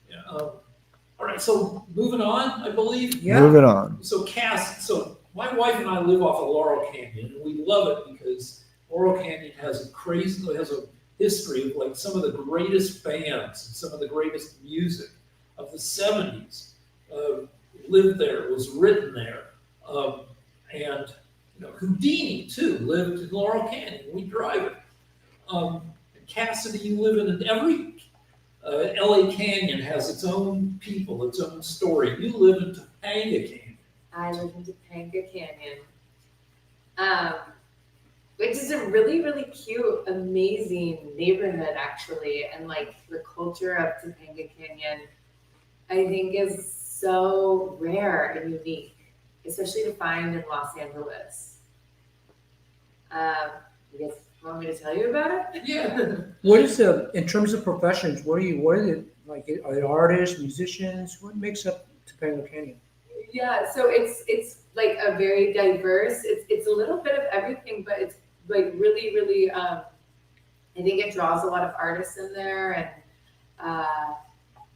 Yeah. All right, so moving on, I believe. Yeah. Moving on. So so my wife and I live off of Laurel Canyon, and we love it because Laurel Canyon has a history of like some of the greatest bands and some of the greatest music of the 70s lived there, was written there. And Houdini too lived in Laurel Canyon. We drive it. Cassidy, you live in every LA Canyon has its own people, its own story. You live in Topanga Canyon. I live in Topanga Canyon, which is a really, really cute, amazing neighborhood, actually. And like the culture of Topanga Canyon, I think is so rare and unique, especially to find in Los Angeles. You guys want me to tell you about it? Yeah. What is in terms of professions? What are the like? Are they artists, musicians? What makes up Topanga Canyon? Yeah, so it's like a very diverse. It's a little bit of everything, but it's like really, really. I think it draws a lot of artists in there and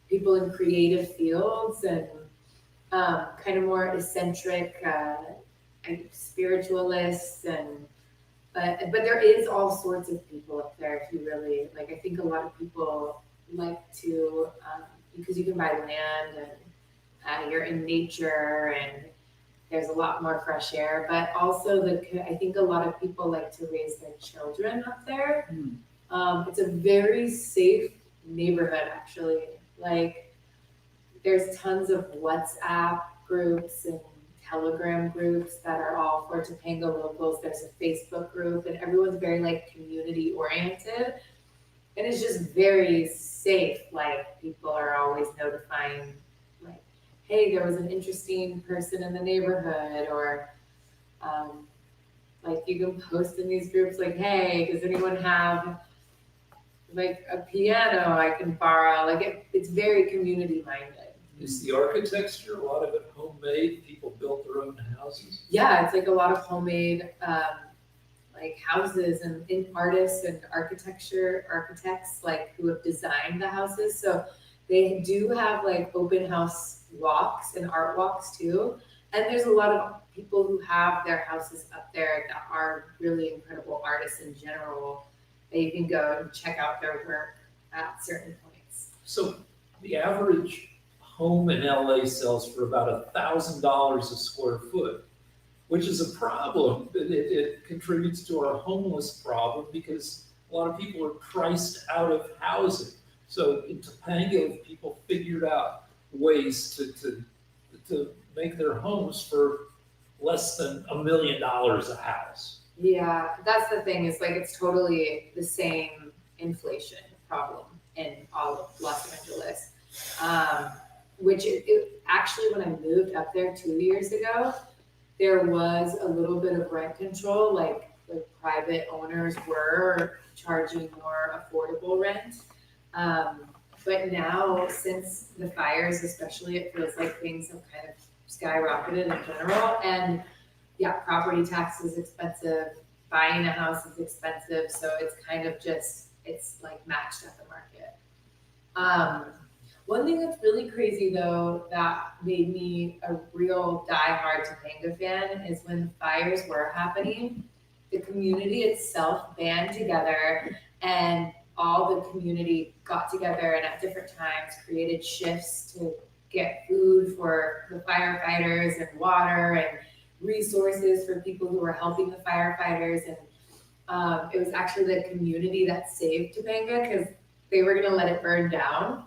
people in creative fields and kind of more eccentric spiritualists and. But there is all sorts of people up there if you really like. I think a lot of people like to because you can buy land and you're in nature and there's a lot more fresh air. But also I think a lot of people like to raise their children up there. It's a very safe neighborhood actually. Like there's tons of WhatsApp groups and Telegram groups that are all for Topanga locals. There's a Facebook group and everyone's very like community oriented and it's just very safe. Like people are always notifying like, hey, there was an interesting person in the neighborhood or like you can post in these groups like, hey, does anyone have like a piano I can borrow? Like it's very community minded. Is the architecture, a lot of it homemade? People built their own houses? Yeah, it's like a lot of homemade like houses and artists and architects like who have designed the houses. So they do have like open house walks and art walks too. And there's a lot of people who have their houses up there that are really incredible artists in general that you can go and check out their work at certain points. So the average home in LA sells for about $1,000 a square foot, which is a problem. It contributes to our homeless problem because a lot of people are priced out of housing. So in Topanga, people figured out ways to make their homes for less than $1 million a house. Yeah, that's the thing. It's like it's totally the same inflation problem in all of Los Angeles. Which it actually, when I moved up there 2 years ago, there was a little bit of rent control, like the private owners were charging more affordable rent. But now, since the fires, especially, it feels like things have kind of skyrocketed in general. And yeah, property tax is expensive, buying a house is expensive. So it's kind of just, it's like matched at the market. One thing that's really crazy though, that made me a real diehard Topanga fan is when the fires were happening, the community itself band together, and all the community got together and at different times created shifts to get food for the firefighters and water and resources for people who were helping the firefighters. And it was actually the community that saved Topanga because they were going to let it burn down,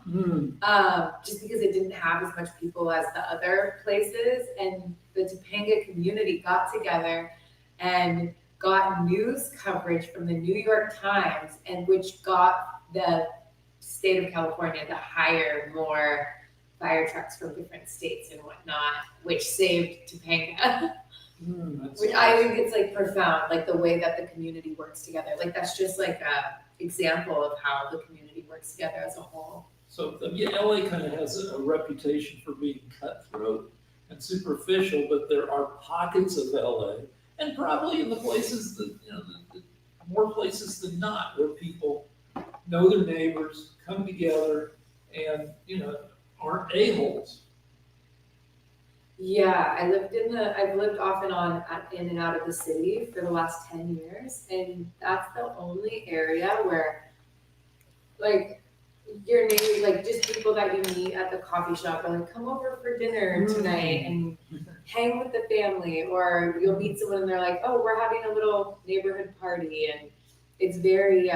just because it didn't have as much people as the other places. And the Topanga community got together and got news coverage from the New York Times, and which got the state of California to hire more fire trucks from different states and whatnot, which saved Topanga. Which I think it's like profound, like the way that the community works together. Like that's just like a example of how the community works together as a whole. So yeah, LA kind of has a reputation for being cutthroat and superficial, but there are pockets of LA, and probably in the places that, you know, more places than not, where people know their neighbors, come together, and, you know, aren't a-holes. Yeah, I've lived off and on in and out of the city for the last 10 years, and that's the only area where, like, your neighbors, like, just people that you meet at the coffee shop are like, come over for dinner tonight and hang with the family, or you'll meet someone and they're like, oh, we're having a little neighborhood party, and it's very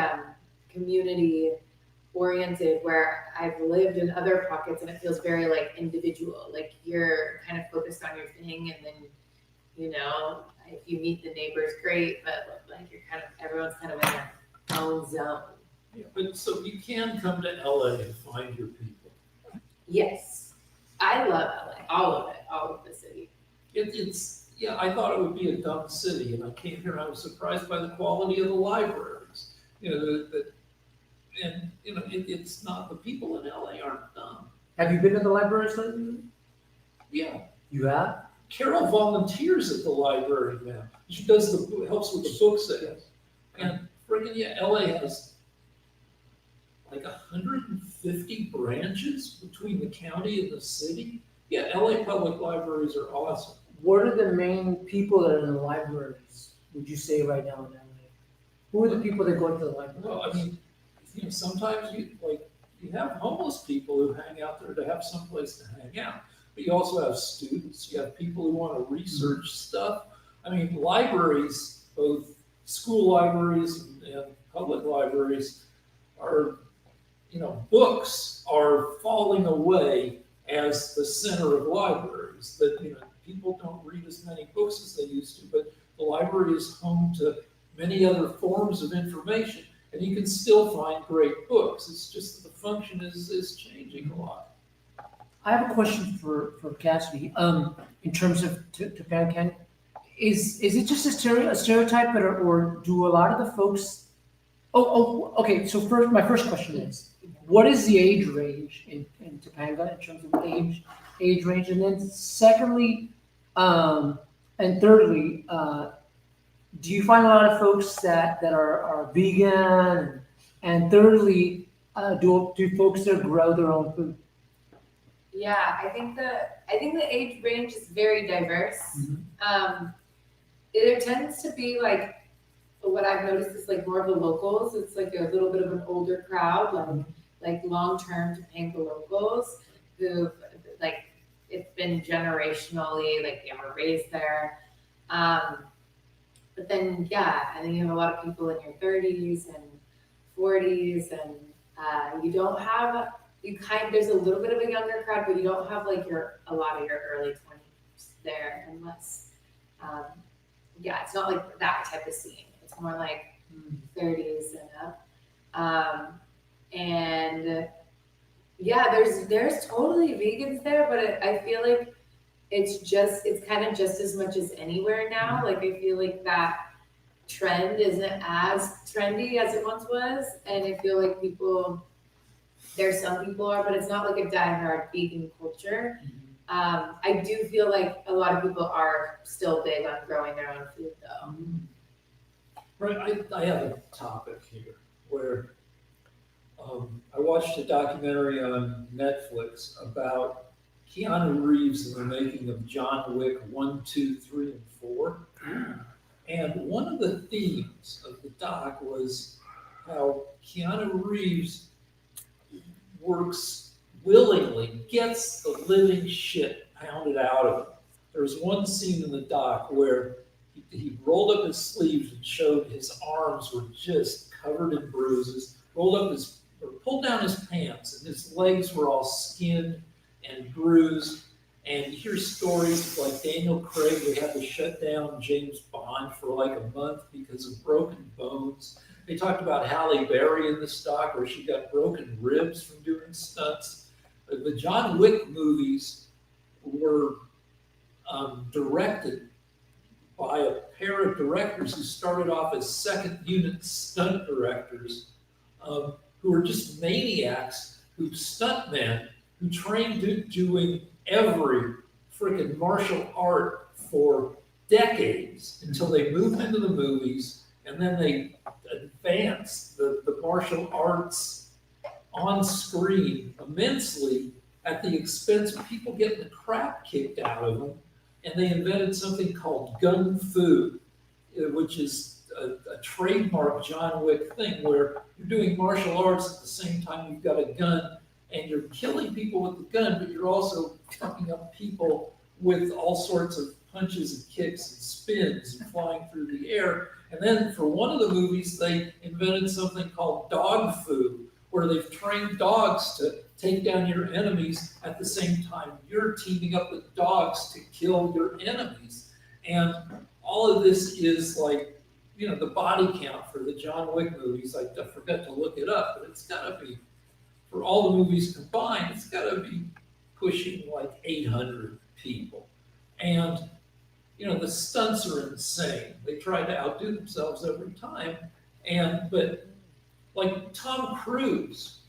community oriented, where I've lived in other pockets and it feels very like individual, like you're kind of focused on your thing, and then, you know, if you meet the neighbors, great, but like you're kind of, everyone's kind of in their own zone. Yeah, but so you can come to LA and find your people. Yes, I love LA, all of the city. Yeah, I thought it would be a dumb city, and I came here and I was surprised by the quality of the libraries. You know, and you know, it's not, the people in LA aren't dumb. Have you been to the libraries lately? Yeah, You have? Carol volunteers at the library now. She does helps with the book sales. And friggin' yeah, LA has like 150 branches between the county and the city. Yeah, LA public libraries are awesome. What are the main people that are in the libraries, would you say right now in LA? Who are the people that go to the library? Well, I mean, you know, sometimes you have homeless people who hang out there to have someplace to hang out. But you also have students, you have people who want to research stuff. I mean, libraries, both school libraries and public libraries, are, you know, books are falling away as the center of libraries. That, you know, people don't read as many books as they used to, but the library is home to many other forms of information, and you can still find great books. It's just that the function is changing a lot. I have a question for Cassidy. In terms of Topanga, is it just a stereotype, or do a lot of the folks? Okay. So my first question is, what is the age range in Topanga in terms of age range, and then secondly, and thirdly, do you find a lot of folks that are vegan, and thirdly, do folks there grow their own food? Yeah, I think the age range is very diverse. There tends to be like, what I've noticed is like more of the locals. It's like a little bit of an older crowd, like long-term Topanga locals who've, like, it's been generationally, like they were raised there. But then, yeah, I think you have a lot of people in your 30s and 40s, and you don't have, there's a little bit of a younger crowd, but you don't have like a lot of your early 20s there, unless, it's not like that type of scene. It's more like 30s and up. And yeah, there's totally vegans there, but I feel like it's kind of just as much as anywhere now. Like I feel like that trend isn't as trendy as it once was, and I feel like there's some people are, but it's not like a diehard vegan culture. I do feel like a lot of people are still big on growing their own food, though. Right, I have a topic here where I watched a documentary on Netflix about Keanu Reeves and the making of John Wick 1, 2, 3, and 4. And And one of the themes of the doc was how Keanu Reeves works willingly, gets the living shit pounded out of him. There's one scene in the doc where he rolled up his sleeves and showed his arms were just covered in bruises, pulled down his pants, and his legs were all skinned and bruised. And you hear stories of like Daniel Craig, they had to shut down James Bond for like a month because of broken bones. They talked about Halle Berry in the doc where she got broken ribs from doing stunts. The John Wick movies were directed by a pair of directors who started off as second unit stunt directors, who were just maniacs, who stuntmen, who trained doing every freaking martial art for decades until they moved into the movies, and then they advanced the martial arts on screen immensely at the expense of people getting the crap kicked out of them. And they invented something called gun fu, which is a trademark John Wick thing where you're doing martial arts at the same time you've got a gun and you're killing people with the gun, but you're also fucking up people with all sorts of punches and kicks and spins and flying through the air. And then for one of the movies, they invented something called dog fu, where they've trained dogs to take down your enemies at the same time you're teaming up with dogs to kill your enemies. And all of this is like, the body count for the John Wick movies. I forgot to look it up, but it's gotta be, for all the movies combined, it's gotta be pushing like 800 people. And, the stunts are insane. They try to outdo themselves every time. But like Tom Cruise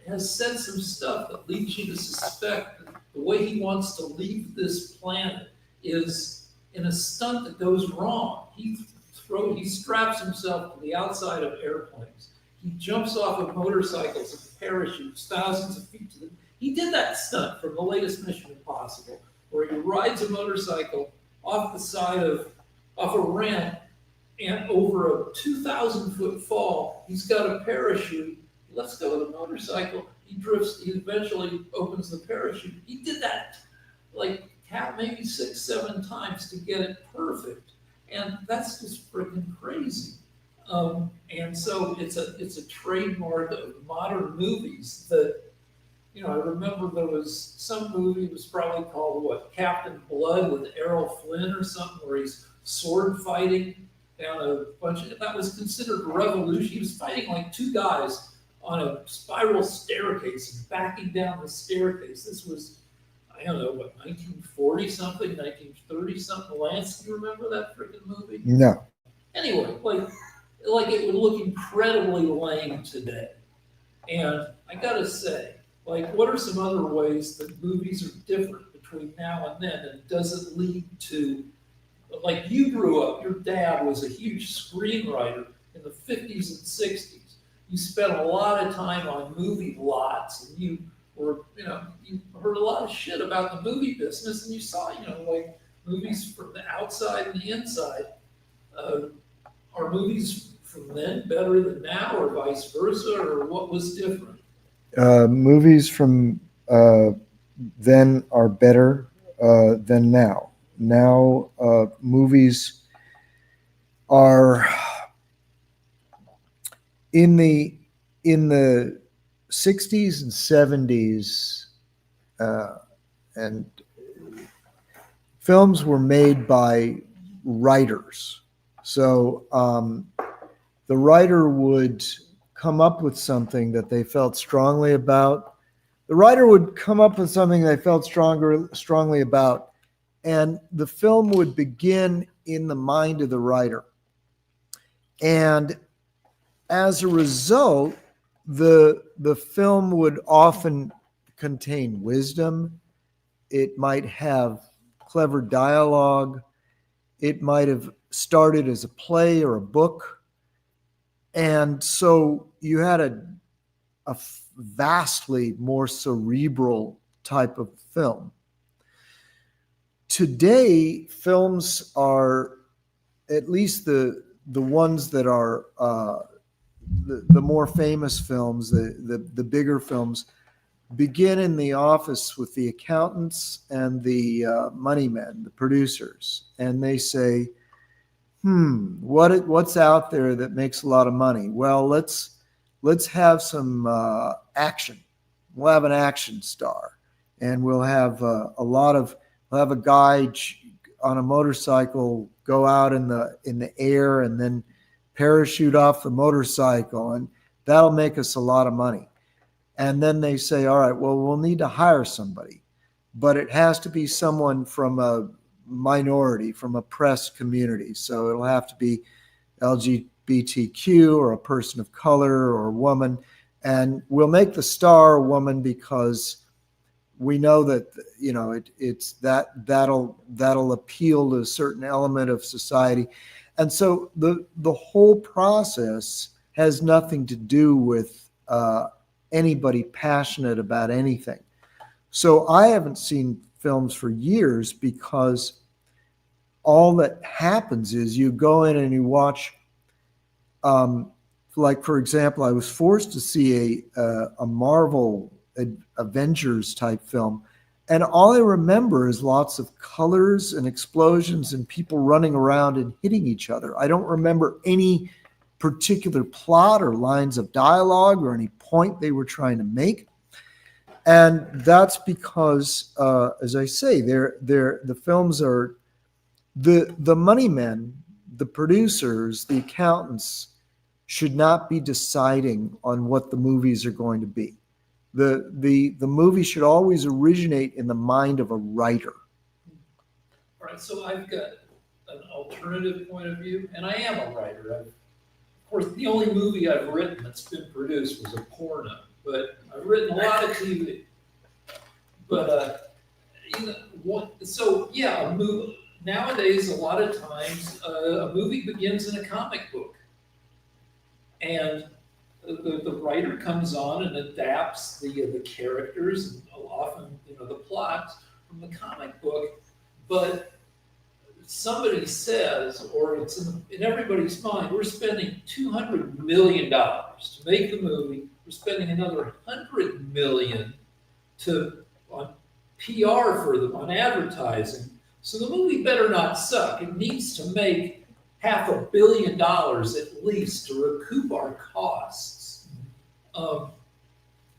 has said some stuff that leads you to suspect that the way he wants to leave this planet is in a stunt that goes wrong. He straps himself to the outside of airplanes. He jumps off of motorcycles and parachutes thousands of feet to the. He did that stunt from the latest Mission Impossible, where he rides a motorcycle off a ramp, and over a 2,000-foot fall, he's got a parachute. Let's go with a motorcycle. He drifts. He eventually opens the parachute. He did that like maybe 6, 7 times to get it perfect, and that's just freaking crazy. And so it's a trademark of modern movies that, I remember there was some movie, it was probably called Captain Blood with Errol Flynn or something, where he's sword fighting down a bunch of, that was considered a revolution. He was fighting like 2 guys on a spiral staircase and backing down the staircase. This was, I don't know, 1940 something, 1930 something. Lance, do you remember that freaking movie? No. Anyway, like it would look incredibly lame today. And I gotta say, what are some other ways that movies are different between now and then? And does it lead to, you grew up, your dad was a huge screenwriter in the 50s and 60s. You spent a lot of time on movie lots, and you heard a lot of shit about the movie business, and you saw, movies from the outside and the inside. Are movies from then better than now, or vice versa, or what was different? Movies from then are better than now. Now, movies are in the 60s and 70s, and films were made by writers. So the writer would come up with something that they felt strongly about. The writer would come up with something they felt strongly about, and the film would begin in the mind of the writer. And as a result, the film would often contain wisdom. It might have clever dialogue. It might have started as a play or a book. And so you had a vastly more cerebral type of film. Today, films are at least the ones that are the more famous films, the bigger films, begin in the office with the accountants and the money men, the producers, and they say, what's out there that makes a lot of money? Well, let's have some action. We'll have an action star, and we'll have we'll have a guy on a motorcycle go out in the air and then parachute off the motorcycle, and that'll make us a lot of money. And then they say, all right, well, we'll need to hire somebody, but it has to be someone from a minority, from a press community. So it'll have to be LGBTQ or a person of color or a woman. And we'll make the star a woman because we know that, it's that'll appeal to a certain element of society. And so the whole process has nothing to do with anybody passionate about anything. So I haven't seen films for years because all that happens is you go in and you watch, like, for example, I was forced to see a Marvel Avengers type film, and all I remember is lots of colors and explosions and people running around and hitting each other. I don't remember any particular plot or lines of dialogue or any point they were trying to make. And that's because, as I say, the films are the money men, the producers, the accountants should not be deciding on what the movies are going to be. The movie should always originate in the mind of a writer. All right, so I've got an alternative point of view, and I am a writer. Of course, the only movie I've written that's been produced was a porno, but I've written a lot of TV. But nowadays, a lot of times, a movie begins in a comic book, and the writer comes on and adapts the characters and often the plot from the comic book, but somebody says, or it's in everybody's mind, we're spending $200 million to make the movie. We're spending another $100 million on PR for them, on advertising. So the movie better not suck. It needs to make $500 million at least to recoup our costs.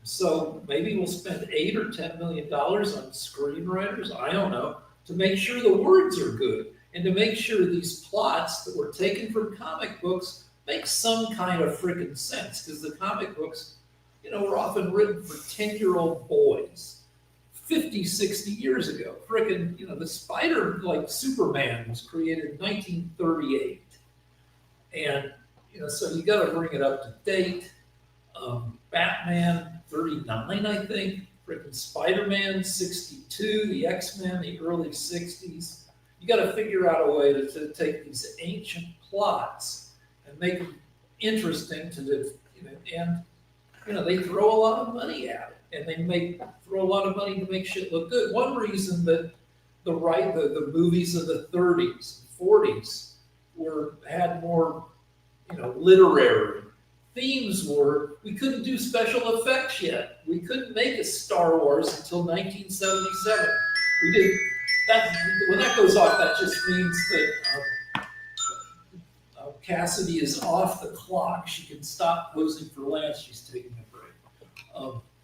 So maybe we'll spend $8 or $10 million on screenwriters, I don't know, to make sure the words are good and to make sure these plots that were taken from comic books make some kind of freaking sense, because the comic books, were often written for 10-year-old boys 50, 60 years ago. Freaking, the Spider, like Superman, was created in 1938. And, so you got to bring it up to date. Batman, 39, I think. Freaking Spider-Man, 62. The X-Men, the early 60s. You got to figure out a way to take these ancient plots and make them interesting to the, and they throw a lot of money at it, and they throw a lot of money to make shit look good. One reason that the movies of the 30s, 40s had more, literary themes were, we couldn't do special effects yet. We couldn't make a Star Wars until 1977. We did that. When that goes off, that just means that Cassidy is off the clock. She can stop posing for Lance. She's taking a break.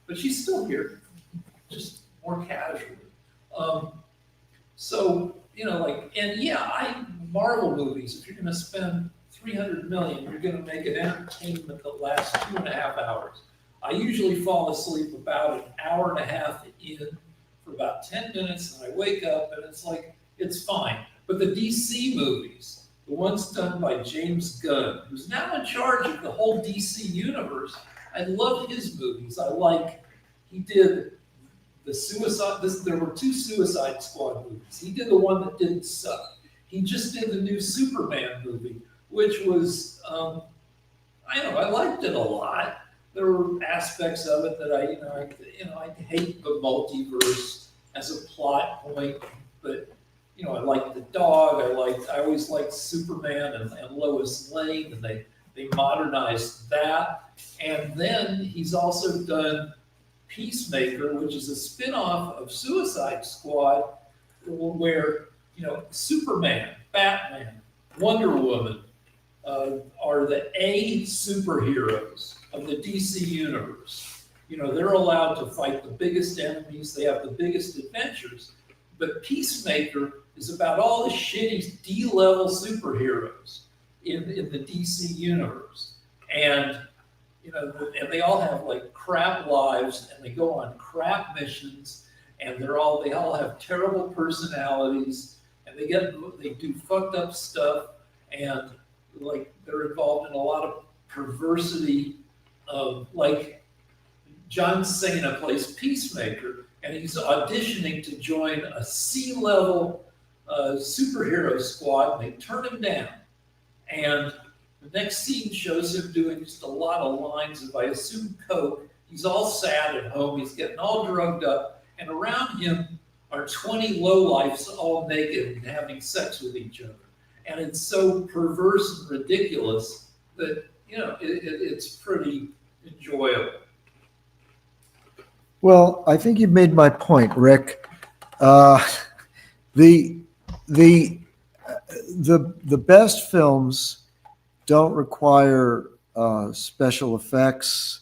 But she's still here, just more casually. Marvel movies, if you're going to spend $300 million, you're going to make an entertainment that lasts 2.5 hours. I usually fall asleep about an hour and a half in for about 10 minutes, and I wake up, and it's fine. But the DC movies, the ones done by James Gunn, who's now in charge of the whole DC universe, I love his movies. He did there were 2 Suicide Squad movies. He did the one that didn't suck. He just did the new Superman movie, which was, I liked it a lot. There were aspects of it that I hate the multiverse as a plot point, but I liked the dog. I always liked Superman and Lois Lane, and they modernized that. And then he's also done Peacemaker, which is a spin-off of Suicide Squad, where Superman, Batman, Wonder Woman are the A superheroes of the DC universe. They're allowed to fight the biggest enemies. They have the biggest adventures. But Peacemaker is about all the shitty D-level superheroes in the DC universe. And and they all have like crap lives, and they go on crap missions, and they all have terrible personalities, and they do fucked up stuff, and like they're involved in a lot of perversity of like John Cena plays Peacemaker, and he's auditioning to join a C-level superhero squad, and they turn him down. And the next scene shows him doing just a lot of lines of, I assume, coke. He's all sad at home. He's getting all drugged up. And around him are 20 lowlifes all naked and having sex with each other. And it's so perverse and ridiculous that, it's pretty enjoyable. Well, I think you've made my point, Rick. The best films don't require special effects.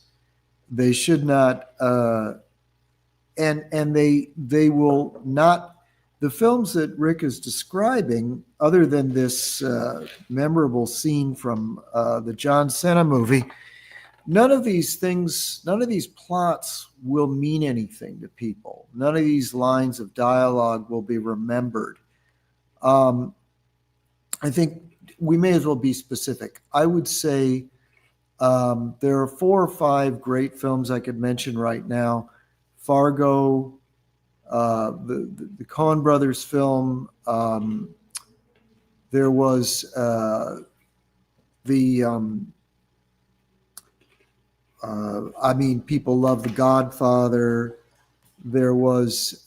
They should not, and they will not. The films that Rick is describing, other than this memorable scene from the John Cena movie, none of these plots will mean anything to people. None of these lines of dialogue will be remembered. I think we may as well be specific. I would say there are 4 or 5 great films I could mention right now. Fargo, the Coen Brothers film. There was people love The Godfather. There was,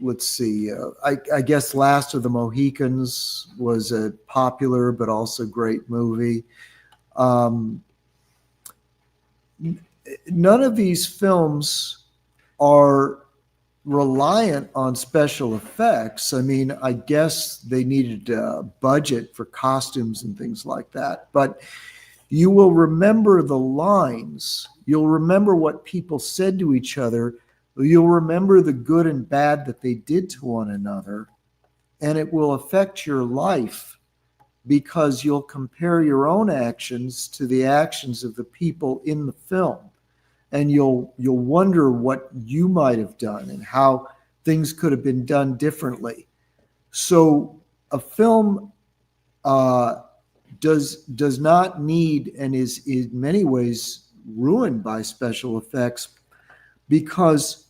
let's see, I guess Last of the Mohicans was a popular but also great movie. None of these films are reliant on special effects. I guess they needed a budget for costumes and things like that, but you will remember the lines. You'll remember what people said to each other. You'll remember the good and bad that they did to one another, and it will affect your life because you'll compare your own actions to the actions of the people in the film, and you'll wonder what you might have done and how things could have been done differently. So a film does not need, and is in many ways ruined by special effects, because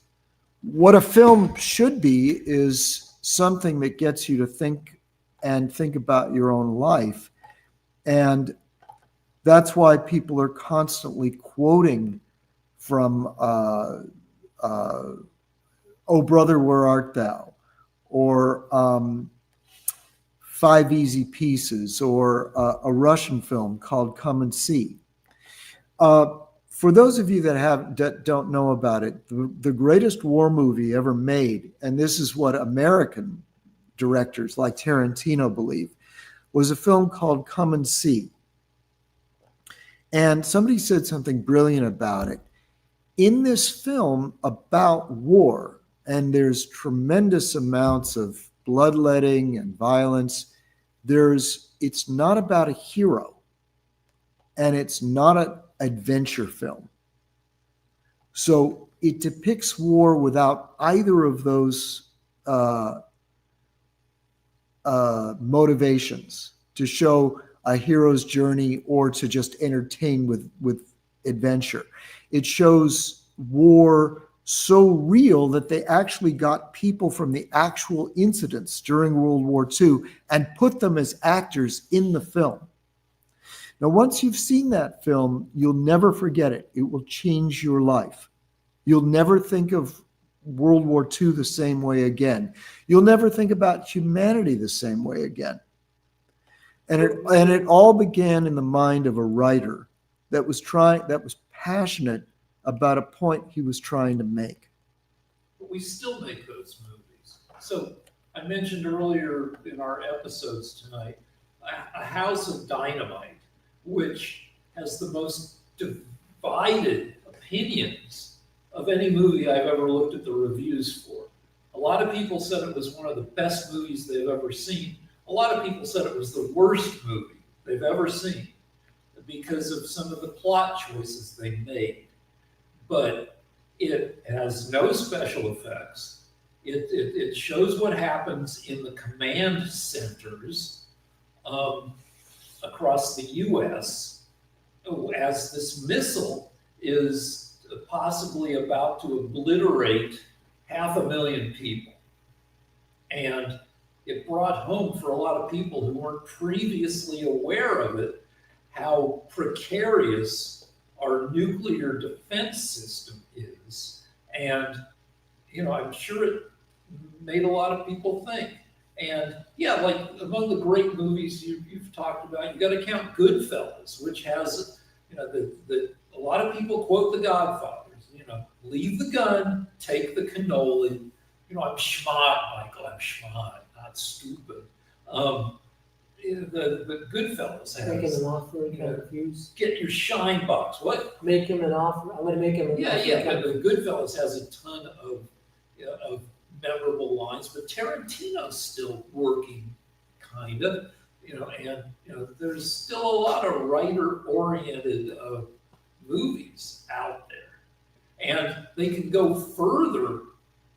what a film should be is something that gets you to think about your own life. And that's why people are constantly quoting from Oh Brother, Where Art Thou? Or 5 Easy Pieces, or a Russian film called Come and See. For those of you that don't know about it, the greatest war movie ever made, and this is what American directors like Tarantino believe, was a film called Come and See. And somebody said something brilliant about it. In this film about war, and there's tremendous amounts of bloodletting and violence, it's not about a hero, and it's not an adventure film. So it depicts war without either of those motivations, to show a hero's journey or to just entertain with adventure. It shows war so real that they actually got people from the actual incidents during World War II and put them as actors in the film. Now, once you've seen that film, you'll never forget it. It will change your life. You'll never think of World War II the same way again. You'll never think about humanity the same way again. And it all began in the mind of a writer that was passionate about a point he was trying to make. But we still make those movies. So I mentioned earlier in our episodes tonight, a House of Dynamite, which has the most divided opinions of any movie I've ever looked at the reviews for. A lot of people said it was one of the best movies they've ever seen. A lot of people said it was the worst movie they've ever seen because of some of the plot choices they made. But it has no special effects. It shows what happens in the command centers across the U.S. as this missile is possibly about to obliterate 500,000 people. And it brought home for a lot of people who weren't previously aware of it how precarious our nuclear defense system is. And, I'm sure it made a lot of people think. And yeah, like among the great movies you've talked about, you got to count Goodfellas, which has, a lot of people quote The Godfathers, leave the gun, take the cannoli. I'm smart, Michael, I'm smart, not stupid. The Goodfellas Making has, an offer and kind of refuse. get your shine box. What? Make him an offer. I'm going to make him an offer. Yeah, but the Goodfellas has a ton of memorable lines, but Tarantino's still working, kind of, and there's still a lot of writer-oriented movies out there, and they can go further,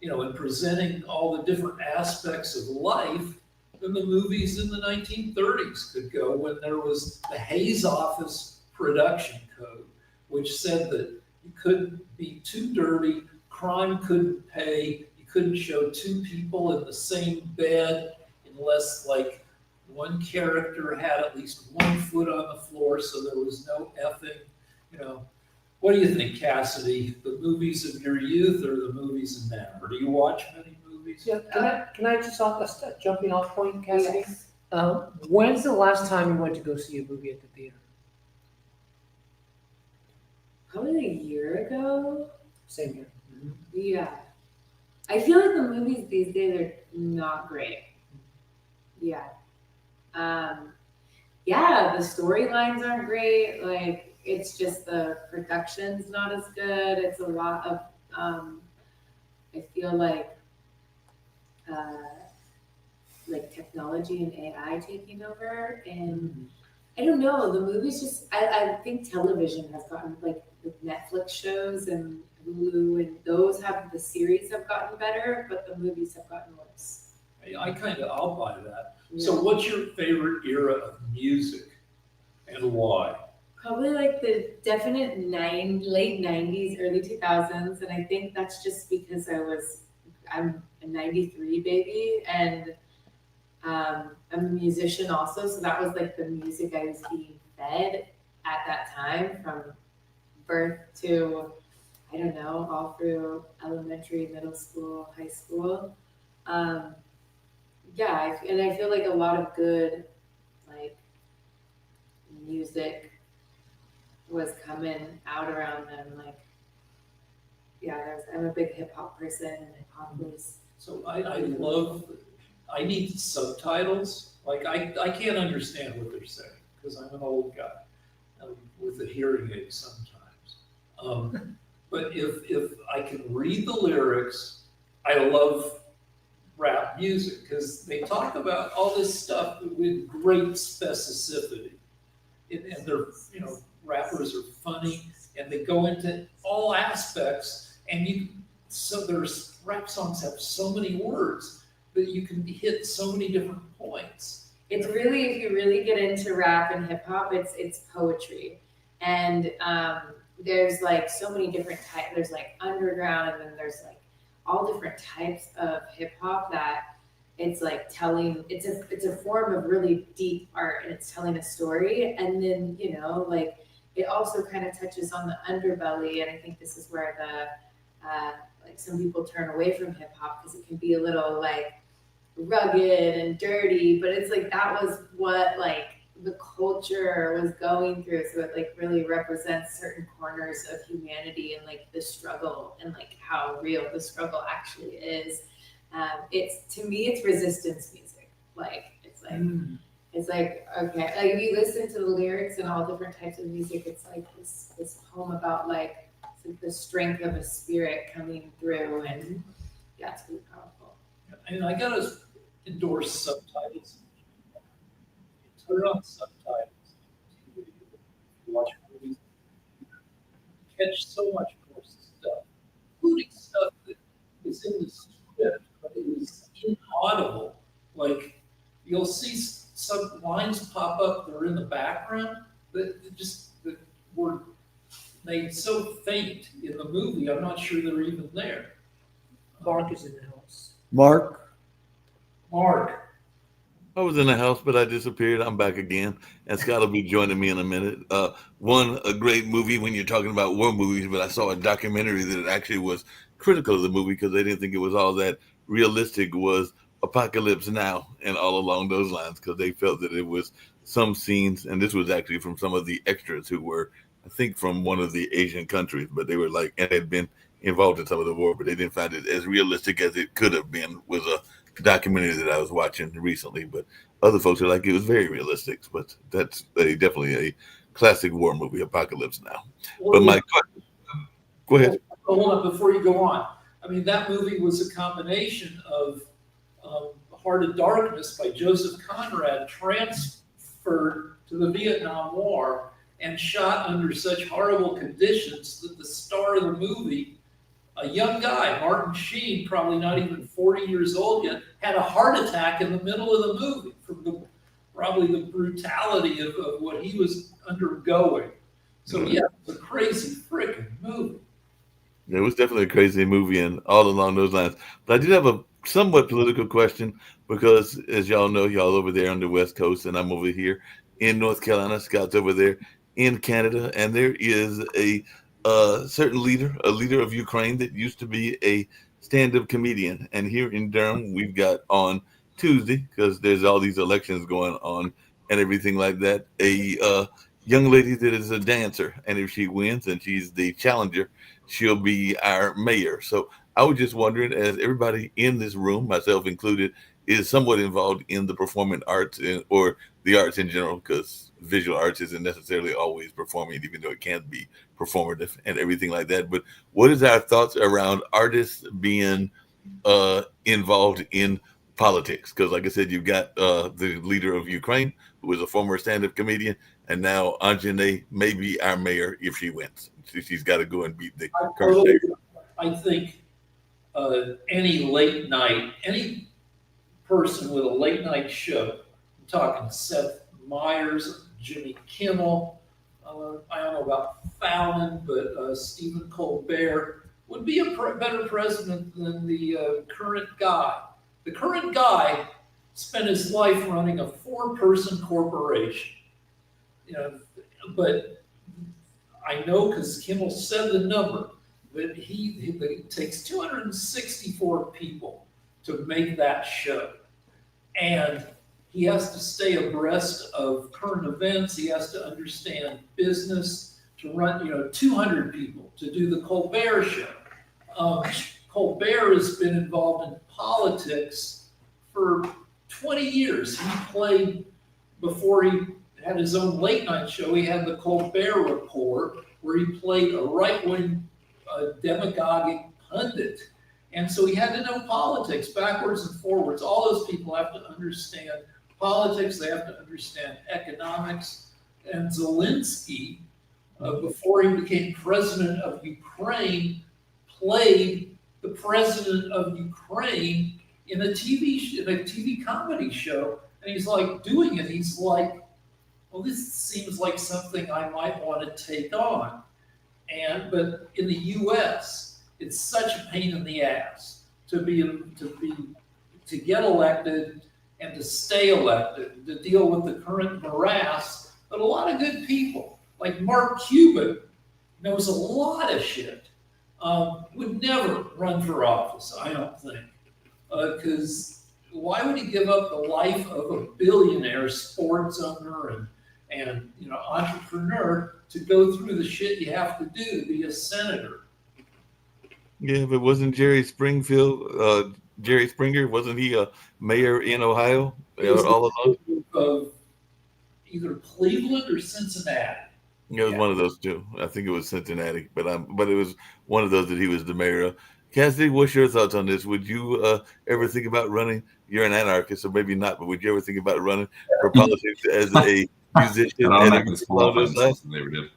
in presenting all the different aspects of life than the movies in the 1930s could go, when there was the Hayes Office production code, which said that you couldn't be too dirty, crime couldn't pay, you couldn't show two people in the same bed unless like one character had at least 1 foot on the floor, so there was no effing. What do you think, Cassidy? The movies of your youth or the movies now? Or do you watch many movies? Yeah, can I just jumping off point, Cassidy? Yes. When's the last time you went to go see a movie at the theater? Probably a year ago. Same here. Yeah. I feel like the movies these days are not great. Yeah. Yeah, the storylines aren't great. Like, it's just the production's not as good. It's a lot of, I feel like technology and AI taking over. And I don't know, the movies just, I think television has gotten, like, with Netflix shows and Hulu, and the series have gotten better, but the movies have gotten worse. I'll buy that. Yeah. So what's your favorite era of music and why? Probably like the definite late 90s, early 2000s. And I think that's just because I'm a 93 baby, and I'm a musician also. So that was like the music I was being fed at that time, from birth to, I don't know, all through elementary, middle school, high school. And I feel like a lot of good, like, music was coming out around them. Like, I'm a big hip hop person, and hip hop was. So I need subtitles. Like I can't understand what they're saying because I'm an old guy with a hearing aid sometimes. But if I can read the lyrics, I love rap music because they talk about all this stuff with great specificity. And they're, rappers are funny and they go into all aspects, and there's rap songs have so many words that you can hit so many different points. It's really, if you really get into rap and hip hop, it's poetry. And there's like so many different types. There's like underground, and then there's like all different types of hip hop that it's like it's a form of really deep art, and it's telling a story. And then, like, it also kind of touches on the underbelly. And I think this is where like some people turn away from hip hop because it can be a little like rugged and dirty, but it's like that was what like the culture was going through. So it like really represents certain corners of humanity and like the struggle and like how real the struggle actually is. It's to me, it's resistance music. Like it's like okay, like if you listen to the lyrics and all different types of music, it's like this poem about like it's like the strength of a spirit coming through, and yeah, it's really powerful. And I gotta endorse subtitles. Turn on subtitles. You watch movies, you catch so much more stuff, including stuff that is in the script, but it is inaudible. Like you'll see some lines pop up that are in the background that were made so faint in the movie. I'm not sure they're even there. Mark is in the house. Mark, Mark, I was in the house, but I disappeared. I'm back again, and Scott will be joining me in a minute. A great movie when you're talking about war movies, but I saw a documentary that actually was critical of the movie because they didn't think it was all that realistic. Was Apocalypse Now, and all along those lines, because they felt that it was some scenes, and this was actually from some of the extras who were, I think, from one of the Asian countries, but they were like, and had been involved in some of the war, but they didn't find it as realistic as it could have been. Was a documentary that I was watching recently, but other folks are like it was very realistic. But that's definitely a classic war movie, Apocalypse Now. But my go ahead. hold on before you go on. I mean, that movie was a combination of Heart of Darkness by Joseph Conrad, transferred to the Vietnam War and shot under such horrible conditions that the star of the movie, a young guy, Martin Sheen, probably not even 40 years old yet, had a heart attack in the middle of the movie from probably the brutality of what he was undergoing. So yeah, it was a crazy freaking movie. It was definitely a crazy movie and all along those lines. But I did have a somewhat political question because, as y'all know, y'all over there on the West Coast, and I'm over here in North Carolina. Scott's over there in Canada, and there is a certain leader, a leader of Ukraine that used to be a stand-up comedian. And here in Durham, we've got on Tuesday, because there's all these elections going on and everything like that, a young lady that is a dancer. And if she wins and she's the challenger, she'll be our mayor. So I was just wondering, as everybody in this room, myself included, is somewhat involved in the performing arts or the arts in general, because visual arts isn't necessarily always performing, even though it can be performative and everything like that. But what is our thoughts around artists being involved in politics? Because like I said, you've got the leader of Ukraine, who is a former stand-up comedian, and now Anjane may be our mayor if she wins. She's got to go and beat the current mayor. I think any person with a late night show, I'm talking Seth Meyers, Jimmy Kimmel, I don't know about Fallon, but Stephen Colbert would be a better president than the current guy. The current guy spent his life running a 4-person corporation. You know, but I know because Kimmel said the number that it takes 264 people to make that show. And he has to stay abreast of current events. He has to understand business to run, 200 people to do the Colbert show. Colbert has been involved in politics for 20 years. He played, before he had his own late night show, he had the Colbert Report, where he played a right-wing demagogic pundit. And so he had to know politics backwards and forwards. All those people have to understand politics. They have to understand economics. And Zelensky, before he became president of Ukraine, played the president of Ukraine in a TV comedy show. And he's like doing it. He's like, well, this seems like something I might want to take on. But in the U.S., it's such a pain in the ass to get elected and to stay elected, to deal with the current morass. But a lot of good people, like Mark Cuban, knows a lot of shit. would never run for office, I don't think. Because why would he give up the life of a billionaire sports owner and entrepreneur to go through the shit you have to do to be a senator? Yeah, if it wasn't Jerry Springer, wasn't he a mayor in Ohio He was all along? of either Cleveland or Cincinnati. It was one of those two. I think it was Cincinnati, but it was one of those that he was the mayor of. Cassidy, what's your thoughts on this? Would you ever think about running? You're an anarchist, so maybe not, but would you ever think about running for politics as a musician? I'm not and going to a qualify politician? themselves than they ever did.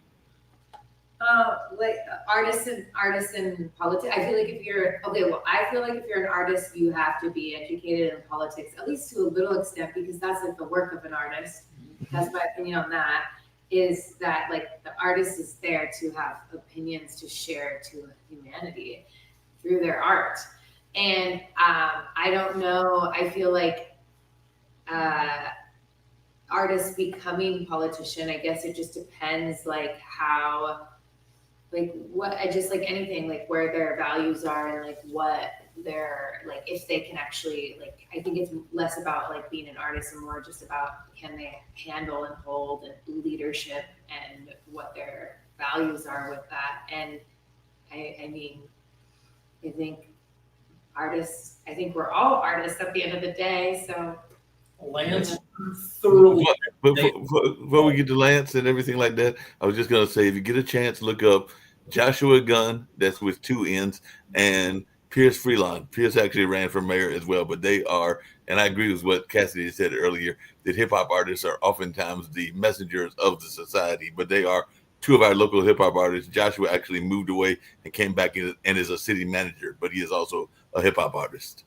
Like artists in politics. I feel like if you're an artist, you have to be educated in politics, at least to a little extent, because that's like the work of an artist. That's my opinion on that. Is that like the artist is there to have opinions to share to humanity through their art. And I don't know. I feel like artists becoming politician. I guess it just depends, like how. Like what I just like anything, like where their values are and like what they're like, if they can actually like, I think it's less about like being an artist and more just about can they handle and hold and leadership and what their values are with that. And I mean, I think we're all artists at the end of the day. So Lance thoroughly. Before we get to Lance and everything like that, I was just going to say, if you get a chance, look up Joshua Gunn, that's with 2 N's, and Pierce Freelon. Pierce actually ran for mayor as well, but they are, and I agree with what Cassidy said earlier, that hip-hop artists are oftentimes the messengers of the society, but they are 2 of our local hip-hop artists. Joshua actually moved away and came back in and is a city manager, but he is also a hip-hop artist.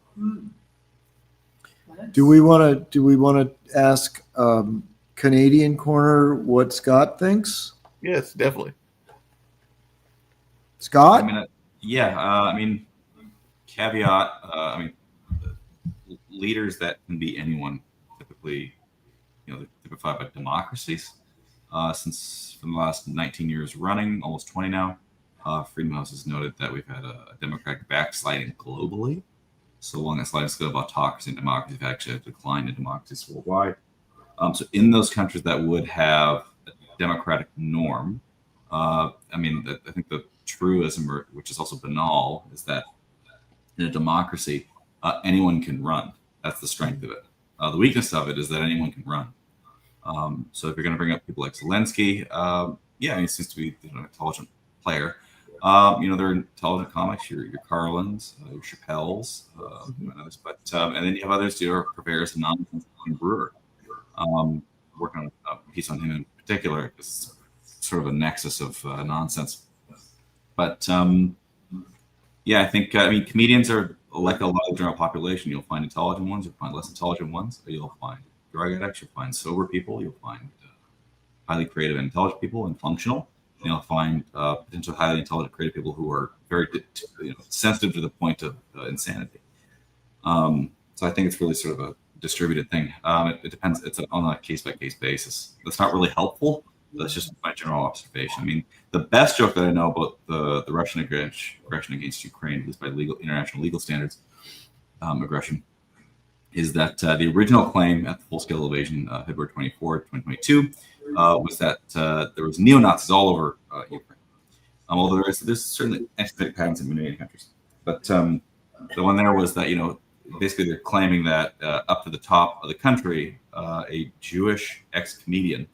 Do we want to ask Canadian Corner what Scott thinks? Yes, definitely. Scott? I mean, caveat. Leaders that can be anyone typically, typify by democracies. Since for the last 19 years running, almost 20 now, Freedom House has noted that we've had a democratic backsliding globally. So along that sliding scale of autocracy and democracy, we've actually had a decline in democracies worldwide. So in those countries that would have a democratic norm, I think the truism, which is also banal, is that in a democracy, anyone can run. That's the strength of it. The weakness of it is that anyone can run. So if you're going to bring up people like Zelensky, he seems to be an intelligent player. They're intelligent comics, your Carlins, your Chappelles, and others. But and then you have others who are purveyors of nonsense. Brewer, working on a piece on him in particular, is sort of a nexus of nonsense. But I think comedians are like a lot of the general population. You'll find intelligent ones, you'll find less intelligent ones. You'll find drug addicts, you'll find sober people, you'll find highly creative and intelligent people and functional. You'll find potentially highly intelligent, creative people who are very sensitive to the point of insanity. So I think it's really sort of a distributed thing. It depends. It's on a case-by-case basis. That's not really helpful. That's just my general observation. I mean, the best joke that I know about the Russian aggression against Ukraine, at least by international legal standards, aggression, is that the original claim at the full-scale invasion, February 24, 2022, was that there was neo-Nazis all over Ukraine. Although there's certainly anti-Semitic patterns in many countries. But the one there was that, basically they're claiming that up to the top of the country, a Jewish ex-comedian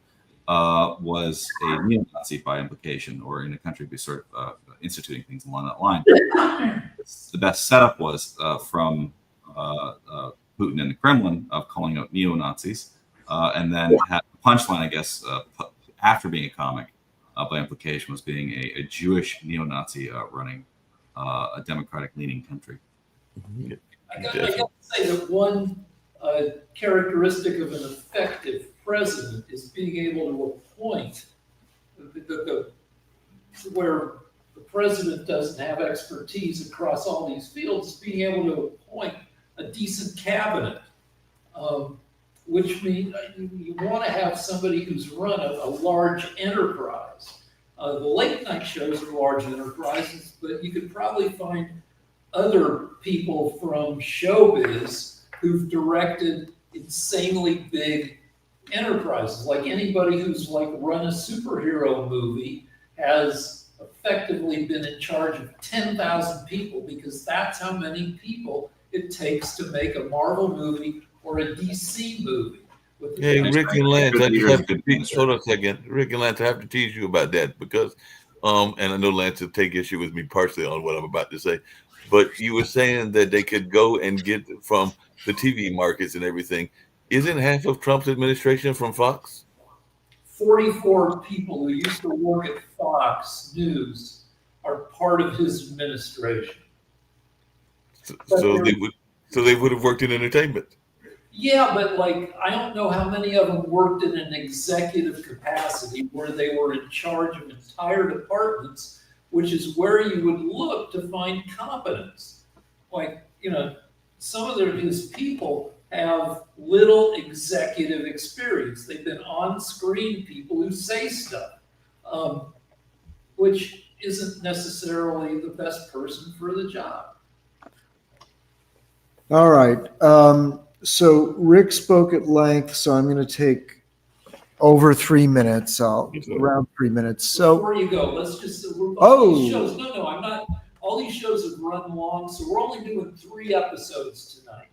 was a neo-Nazi by implication, or in a country be sort of instituting things along that line. The best setup was from Putin and the Kremlin of calling out neo-Nazis, and then had the punchline, I guess, after being a comic, by implication, was being a Jewish neo-Nazi running a democratic-leaning country. I got to say that one characteristic of an effective president is being able to appoint where the president doesn't have expertise across all these fields, being able to appoint a decent cabinet, which means you want to have somebody who's run a large enterprise. The late night shows are large enterprises, but you could probably find other people from showbiz who've directed insanely big enterprises. Like anybody who's like run a superhero movie has effectively been in charge of 10,000 people, because that's how many people it takes to make a Marvel movie or a DC movie. With the Hey, Rick and Lance, I Good just leaders, have to good hold on a second. Rick and Lance, I have to tease you about that because, and I know Lance will take issue with me partially on what I'm about to say, but you were saying that they could go and get from the TV markets and everything. Isn't half of Trump's administration from Fox? 44 people who used to work at Fox News are part of his administration. So, But so they're they would, so they would have worked in entertainment. Yeah, but like, I don't know how many of them worked in an executive capacity where they were in charge of entire departments, which is where you would look to find competence. Like, some of his people have little executive experience. They've been on-screen people who say stuff, which isn't necessarily the best person for the job. All right. So Rick spoke at length, so I'm going to take over 3 minutes. Around 3 minutes. So Before you go, let's just, all Oh. these shows, no, I'm not, all these shows have run long, so we're only doing 3 episodes tonight.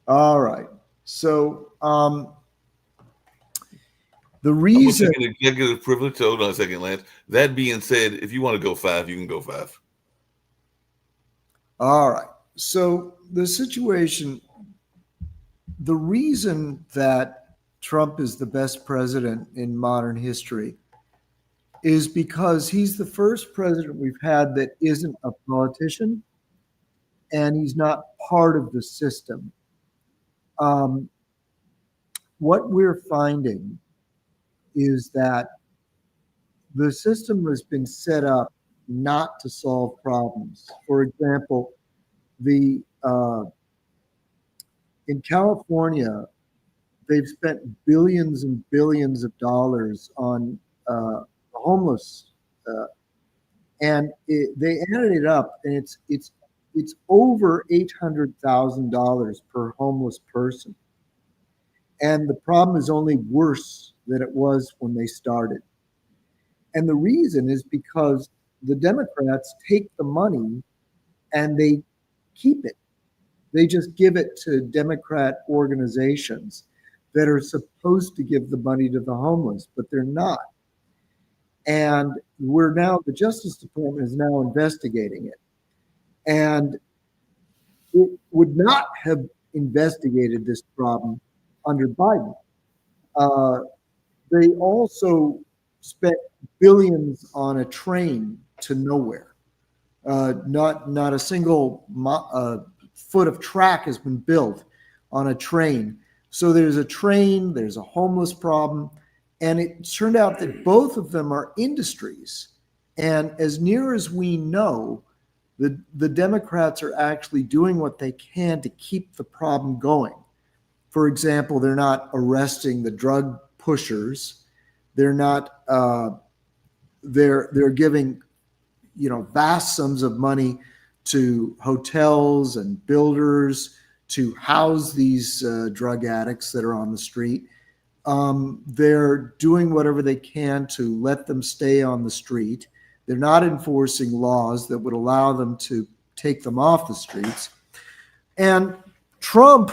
all right. So the I'm gonna reason. take an executive privilege. Hold on a second, Lance. That being said, if you want to go 5, you can go 5. All right. So the situation, the reason that Trump is the best president in modern history is because he's the first president we've had that isn't a politician and he's not part of the system. What we're finding is that the system has been set up not to solve problems. For example, in California, they've spent billions and billions of dollars on the homeless, and they added it up, and it's over $800,000 per homeless person, and the problem is only worse than it was when they started. And the reason is because the Democrats take the money and they keep it. They just give it to Democrat organizations that are supposed to give the money to the homeless, but they're not. And the Justice Department is now investigating it. And it would not have investigated this problem under Biden. They also spent billions on a train to nowhere. Not a single foot of track has been built on a train. So there's a train, there's a homeless problem, and it turned out that both of them are industries. And as near as we know, the Democrats are actually doing what they can to keep the problem going. For example, they're not arresting the drug pushers. They're not. They're giving, vast sums of money to hotels and builders to house these drug addicts that are on the street. They're doing whatever they can to let them stay on the street. They're not enforcing laws that would allow them to take them off the streets. And Trump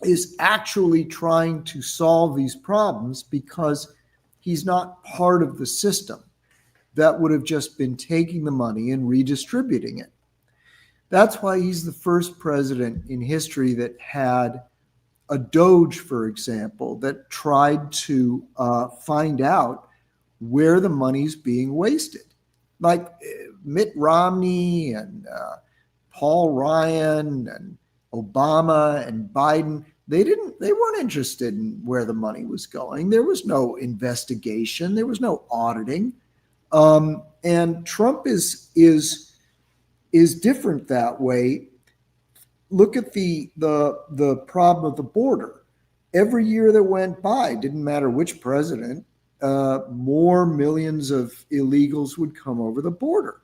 is actually trying to solve these problems because he's not part of the system that would have just been taking the money and redistributing it. That's why he's the first president in history that had a Doge, for example, that tried to find out where the money's being wasted. Like Mitt Romney and Paul Ryan and Obama and Biden, they weren't interested in where the money was going. There was no investigation. There was no auditing. And Trump is different that way. Look at the problem of the border. Every year that went by, didn't matter which president, more millions of illegals would come over the border.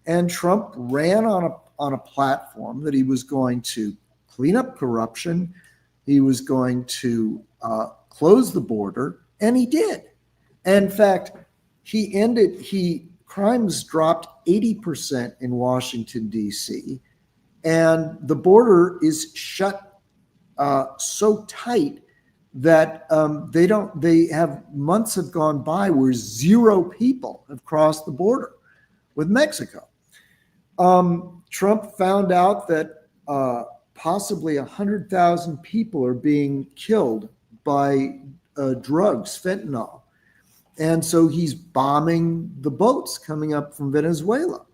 And Trump ran on a platform that he was going to clean up corruption, he was going to close the border, and he did. And in fact, crimes dropped 80% in Washington, D.C., and the border is shut so tight that months have gone by where 0 people have crossed the border with Mexico. Trump found out that possibly 100,000 people are being killed by drugs, fentanyl. And so he's bombing the boats coming up from Venezuela.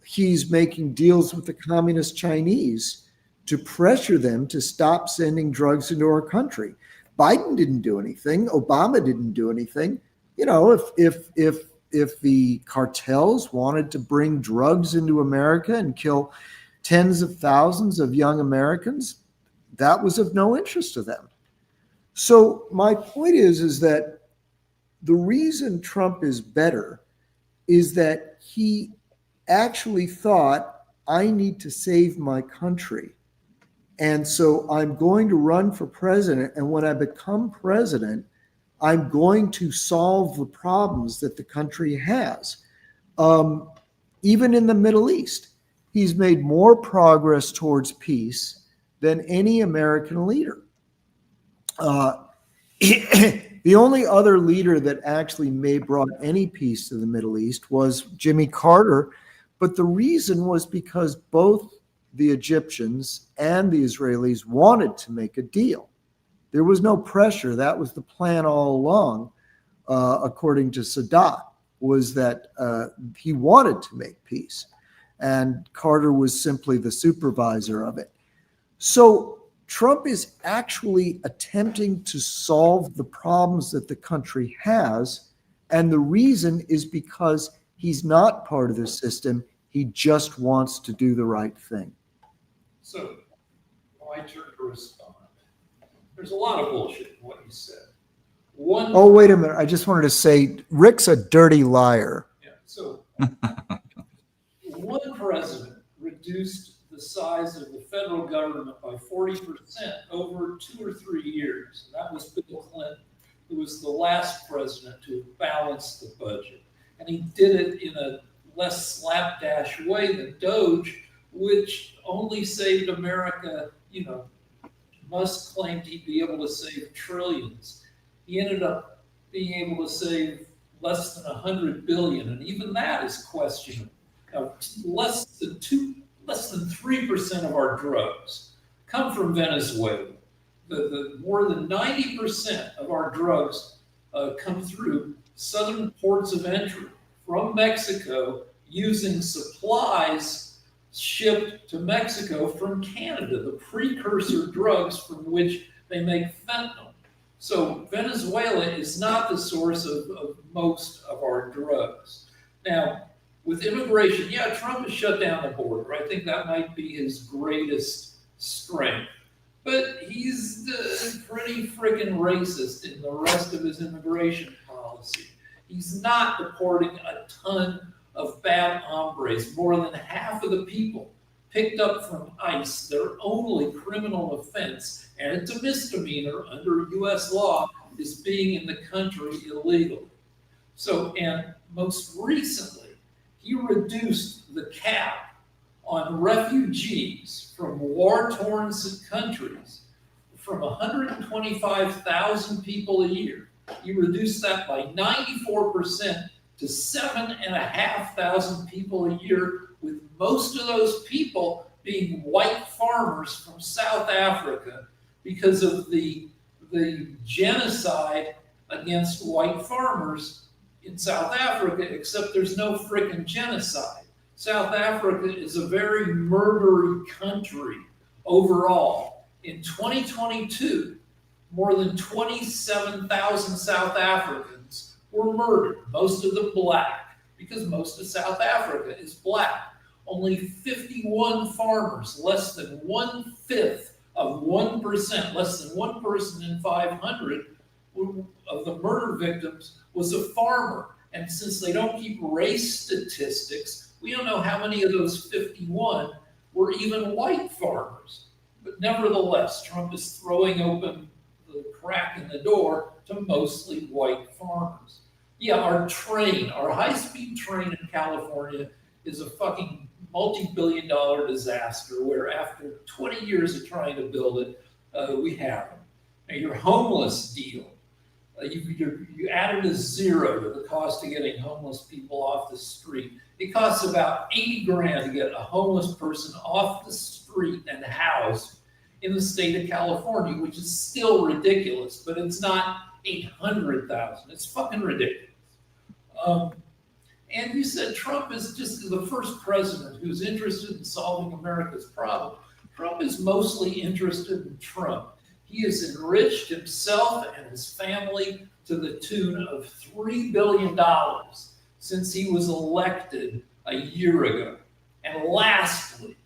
He's making deals with the communist Chinese to pressure them to stop sending drugs into our country. Biden didn't do anything. Obama didn't do anything. You know, if the cartels wanted to bring drugs into America and kill tens of thousands of young Americans, that was of no interest to them. So my point is that the reason Trump is better is that he actually thought, I need to save my country. And so I'm going to run for president. And when I become president, I'm going to solve the problems that the country has. Even in the Middle East, he's made more progress towards peace than any American leader. The only other leader that actually brought any peace to the Middle East was Jimmy Carter. But the reason was because both the Egyptians and the Israelis wanted to make a deal. There was no pressure. That was the plan all along, according to Sadat, was that he wanted to make peace. And Carter was simply the supervisor of it. So Trump is actually attempting to solve the problems that the country has. And the reason is because he's not part of the system. He just wants to do the right thing. So, my turn to respond. There's a lot of bullshit in what you said. Oh, wait a minute. I just wanted to say, Rick's a dirty liar. Yeah, so one president reduced the size of the federal government by 40% over 2 or 3 years. And that was Bill Clinton, who was the last president to balance the budget. And he did it in a less slapdash way than Doge, which only saved America, Musk claimed he'd be able to save trillions. He ended up being able to save less than 100 billion, and even that is questionable. Less than 3% of our drugs come from Venezuela. The more than 90% of our drugs come through southern ports of entry from Mexico using supplies shipped to Mexico from Canada, the precursor drugs from which they make fentanyl. So Venezuela is not the source of most of our drugs. Now, with immigration, Trump has shut down the border. I think that might be his greatest strength. But he's pretty freaking racist in the rest of his immigration policy. He's not deporting a ton of bad hombres. More than half of the people picked up from ICE, their only criminal offense, and it's a misdemeanor under U.S. law, is being in the country illegally. So, and most recently, he reduced the cap on refugees from war-torn countries from 125,000 people a year. He reduced that by 94% to 7,500 people a year, with most of those people being white farmers from South Africa because of the genocide against white farmers in South Africa, except there's no freaking genocide. South Africa is a very murdery country overall. In 2022, more than 27,000 South Africans were murdered, most of them black, because most of South Africa is black. Only 51 farmers, less than 1/5 of 1%, less than one person in 500, of the murder victims was a farmer. And since they don't keep race statistics, we don't know how many of those 51 were even white farmers. But nevertheless, Trump is throwing open the crack in the door to mostly white farmers. Yeah, our high-speed train in California is a fucking multi-billion-dollar disaster where after 20 years of trying to build it, we haven't. Now, your homeless deal, you added a zero to the cost of getting homeless people off the street. It costs about 80 grand to get a homeless person off the street and housed in the state of California, which is still ridiculous, but it's not 800,000. It's fucking ridiculous. And you said Trump is just the first president who's interested in solving America's problem. Trump is mostly interested in Trump. He has enriched himself and his family to the tune of $3 billion since he was elected a year ago. And lastly,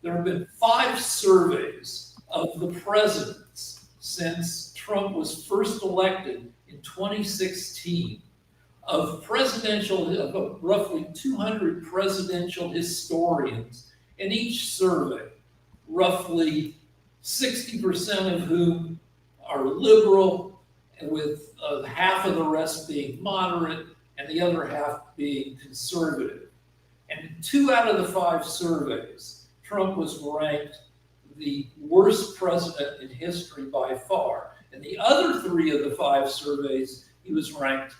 there have been 5 surveys of the presidents since Trump was first elected in 2016 of roughly 200 presidential historians in each survey, roughly 60% of whom are liberal, and with half of the rest being moderate and the other half being conservative. And in 2 out of the 5 surveys, Trump was ranked the worst president in history by far. In the other 3 of the 5 surveys, he was ranked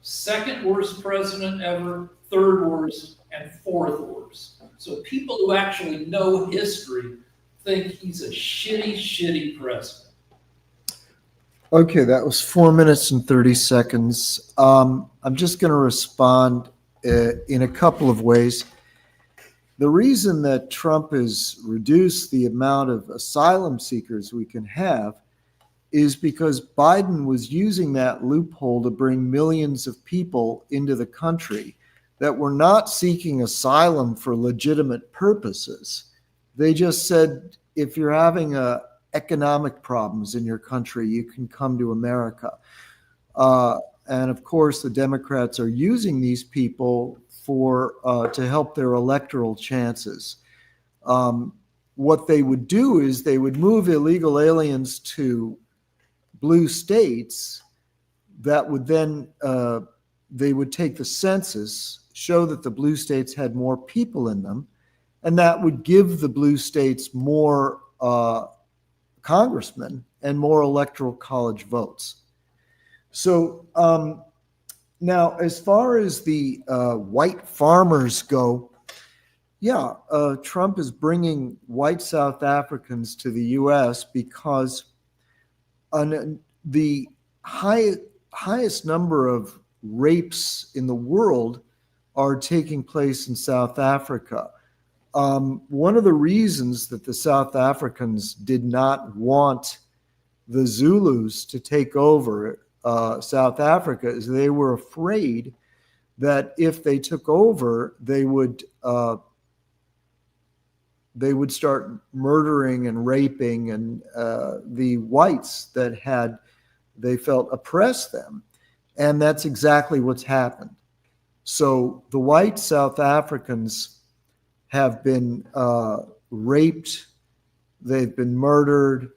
second worst president ever, third worst, and fourth worst. So people who actually know history think he's a shitty, shitty president. Okay, that was 4 minutes and 30 seconds. I'm just going to respond in a couple of ways. The reason that Trump has reduced the amount of asylum seekers we can have is because Biden was using that loophole to bring millions of people into the country that were not seeking asylum for legitimate purposes. They just said, if you're having economic problems in your country, you can come to America. And of course, the Democrats are using these people to help their electoral chances. What they would do is they would move illegal aliens to blue states that would then, they would take the census, show that the blue states had more people in them, and that would give the blue states more congressmen and more electoral college votes. So now, as far as the white farmers go, yeah, Trump is bringing white South Africans to the U.S. because the highest number of rapes in the world are taking place in South Africa. One of the reasons that the South Africans did not want the Zulus to take over South Africa is they were afraid that if they took over, they would start murdering and raping and the whites that they felt oppressed them. And that's exactly what's happened. So the white South Africans have been raped, they've been murdered,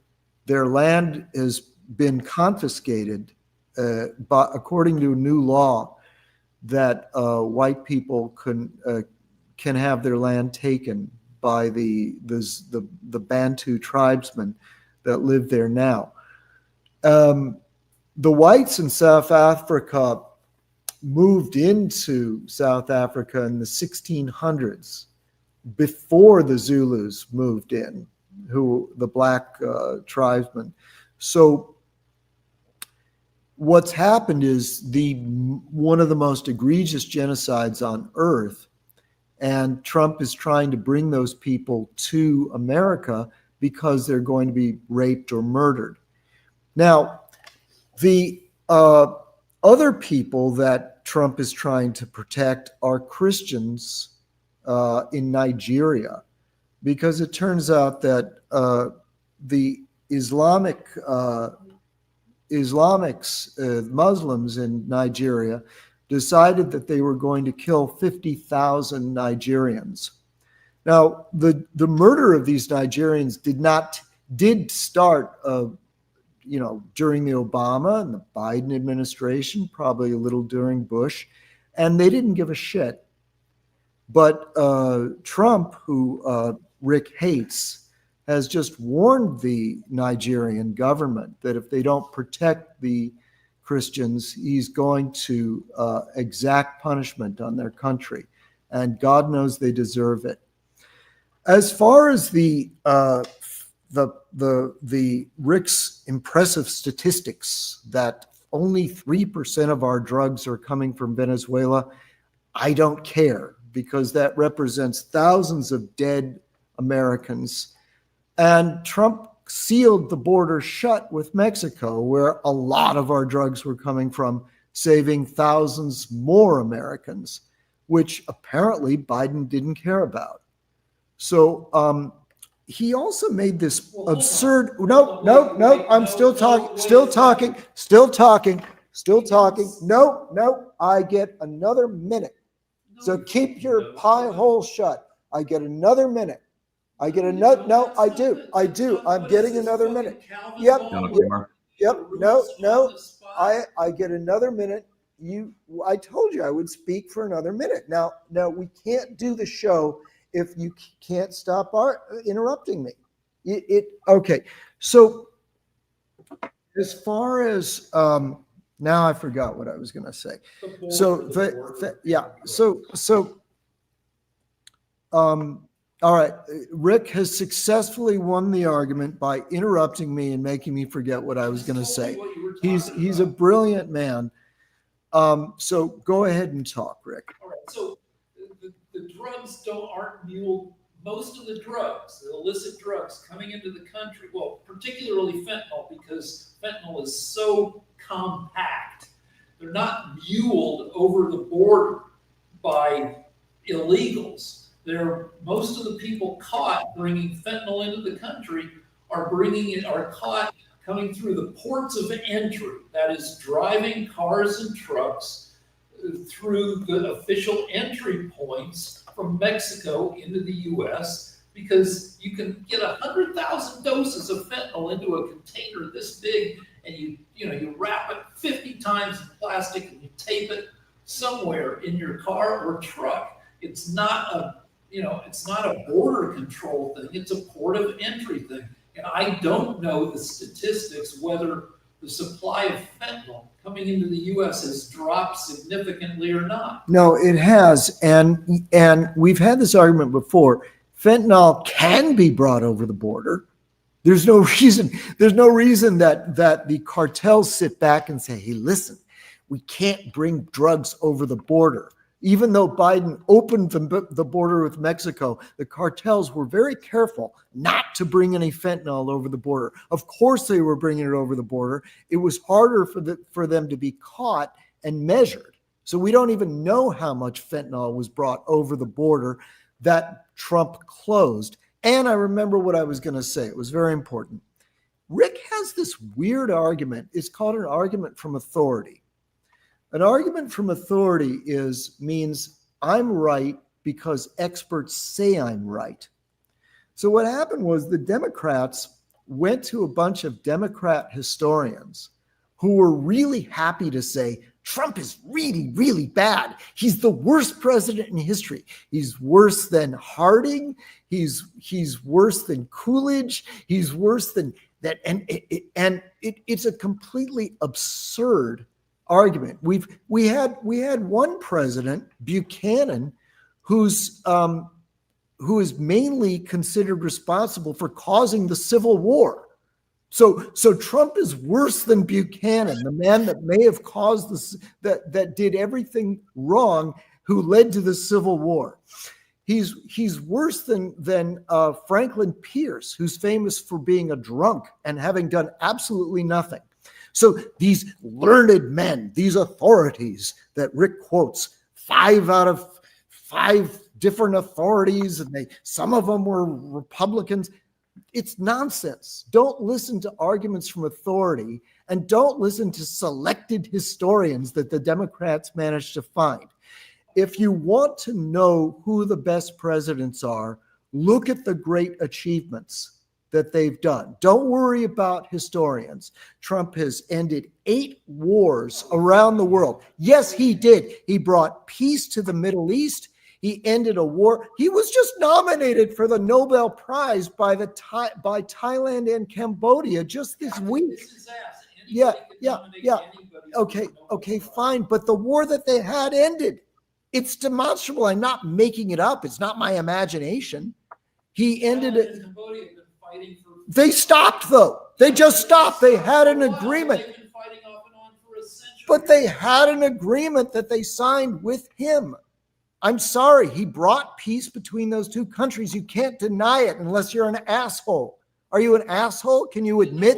their land has been confiscated, but according to a new law that white people can have their land taken by the Bantu tribesmen that live there now. The whites in South Africa moved into South Africa in the 1600s before the Zulus moved in, the black tribesmen. So what's happened is one of the most egregious genocides on earth, and Trump is trying to bring those people to America because they're going to be raped or murdered. Now, the other people that Trump is trying to protect are Christians in Nigeria, because it turns out that the Islamic Islamics, Muslims in Nigeria, decided that they were going to kill 50,000 Nigerians. Now, the murder of these Nigerians did start, during the Obama and the Biden administration, probably a little during Bush, and they didn't give a shit. But Trump, who Rick hates, has just warned the Nigerian government that if they don't protect the Christians, he's going to exact punishment on their country. And God knows they deserve it. As far as the Rick's impressive statistics that only 3% of our drugs are coming from Venezuela, I don't care, because that represents thousands of dead Americans. And Trump sealed the border shut with Mexico, where a lot of our drugs were coming from, saving thousands more Americans, which apparently Biden didn't care about. So he also made this absurd, no, I'm still talking. No, I get another minute. So keep your pie hole shut. I get another minute. I get another, no, I do. I'm getting another minute. Yep. No, I get another minute. I told you I would speak for another minute. Now we can't do the show if you can't stop interrupting me. Okay. So as far as, now I forgot what I was going to say. All right. Rick has successfully won the argument by interrupting me and making me forget what I was going to say. He's a brilliant man. So go ahead and talk, Rick. All right. So the drugs aren't mule. Most of the drugs, the illicit drugs coming into the country, well, particularly fentanyl, because fentanyl is so compact. They're not muled over the border by illegals. Most of the people caught bringing fentanyl into the country are caught coming through the ports of entry. That is, driving cars and trucks through the official entry points from Mexico into the U.S., because you can get 100,000 doses of fentanyl into a container this big, and you wrap it 50 times in plastic and you tape it somewhere in your car or truck. It's not a border control thing. It's a port of entry thing. And I don't know the statistics whether the supply of fentanyl coming into the U.S. has dropped significantly or not. No, it has. And we've had this argument before. Fentanyl can be brought over the border. There's no reason that the cartels sit back and say, hey, listen, we can't bring drugs over the border. Even though Biden opened the border with Mexico, the cartels were very careful not to bring any fentanyl over the border. Of course they were bringing it over the border. It was harder for them to be caught and measured. So we don't even know how much fentanyl was brought over the border that Trump closed. And I remember what I was going to say. It was very important. Rick has this weird argument. It's called an argument from authority. An argument from authority means I'm right because experts say I'm right. So what happened was the Democrats went to a bunch of Democrat historians who were really happy to say, Trump is really, really bad. He's the worst president in history. He's worse than Harding. He's worse than Coolidge. He's worse than that. And it's a completely absurd argument. We had one president, Buchanan, who is mainly considered responsible for causing the Civil War. So Trump is worse than Buchanan, the man that may have caused this, that did everything wrong, who led to the Civil War. He's worse than Franklin Pierce, who's famous for being a drunk and having done absolutely nothing. So these learned men, these authorities that Rick quotes, 5 out of 5 different authorities, and some of them were Republicans. It's nonsense. Don't listen to arguments from authority, and don't listen to selected historians that the Democrats managed to find. If you want to know who the best presidents are, look at the great achievements that they've done. Don't worry about historians. Trump has ended 8 wars around the world. Yes, he did. He brought peace to the Middle East. He ended a war. He was just nominated for the Nobel Prize by Thailand and Cambodia just this week. Yeah. Okay, fine. But the war that they had ended. It's demonstrable. I'm not making it up. It's not my imagination. He ended it. They stopped, though. They just stopped. They had an agreement. But they had an agreement that they signed with him. I'm sorry. He brought peace between those two countries. You can't deny it unless you're an asshole. Are you an asshole? Can you admit?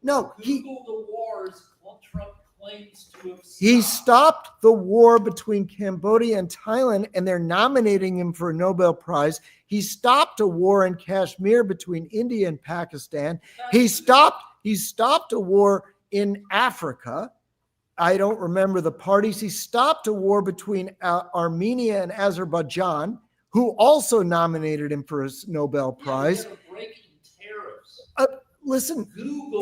No, Google the wars Trump claims to have stopped. He stopped the war between Cambodia and Thailand, and they're nominating him for a Nobel Prize. He stopped a war in Kashmir between India and Pakistan. He stopped a war in Africa. I don't remember the parties. He stopped a war between Armenia and Azerbaijan, who also nominated him for a Nobel Prize. Listen,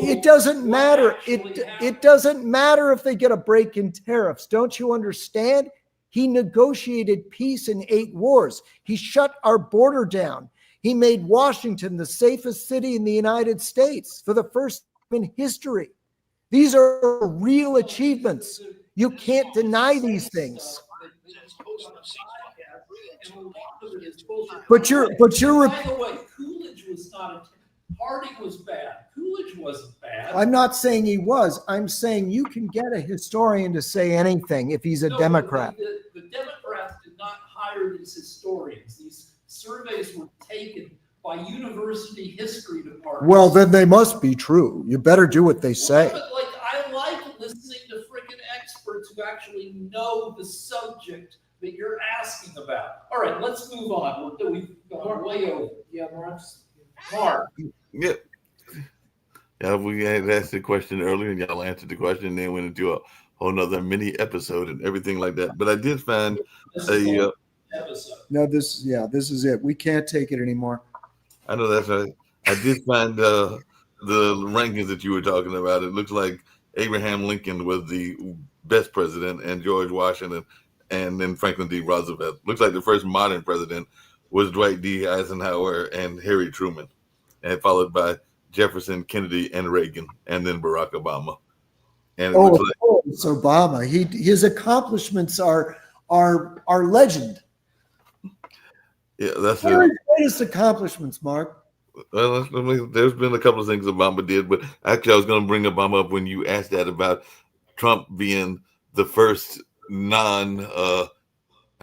it doesn't matter. It doesn't matter if they get a break in tariffs. Don't you understand? He negotiated peace in 8 wars. He shut our border down. He made Washington the safest city in the United States for the first time in history. These are real achievements. You can't deny these things. But you're By the way, Coolidge was not. Harding was bad. Coolidge wasn't bad. I'm not saying he was. I'm saying you can get a historian to say anything if he's a Democrat. The Democrats did not hire these historians. These surveys were taken by university history departments. Well, then they must be true. You better do what they say. But I like listening to freaking experts who actually know the subject that you're asking about. All right, let's move on. We've gone way over. Yeah, Mark. Yeah, we had asked the question earlier, and y'all answered the question, and then went into a whole nother mini episode and everything like that. But I did find episode. No, this is it. We can't take it anymore. I know that's right. I did find the rankings that you were talking about. It looks like Abraham Lincoln was the best president, and George Washington, and then Franklin D. Roosevelt. Looks like the first modern president was Dwight D. Eisenhower and Harry Truman, and followed by Jefferson, Kennedy, and Reagan, and then Barack Obama. And it's Obama. His accomplishments are legend. Yeah, that's what are his greatest accomplishments, Mark? Well, there's been a couple of things Obama did, but actually I was going to bring Obama up when you asked that about Trump being the first how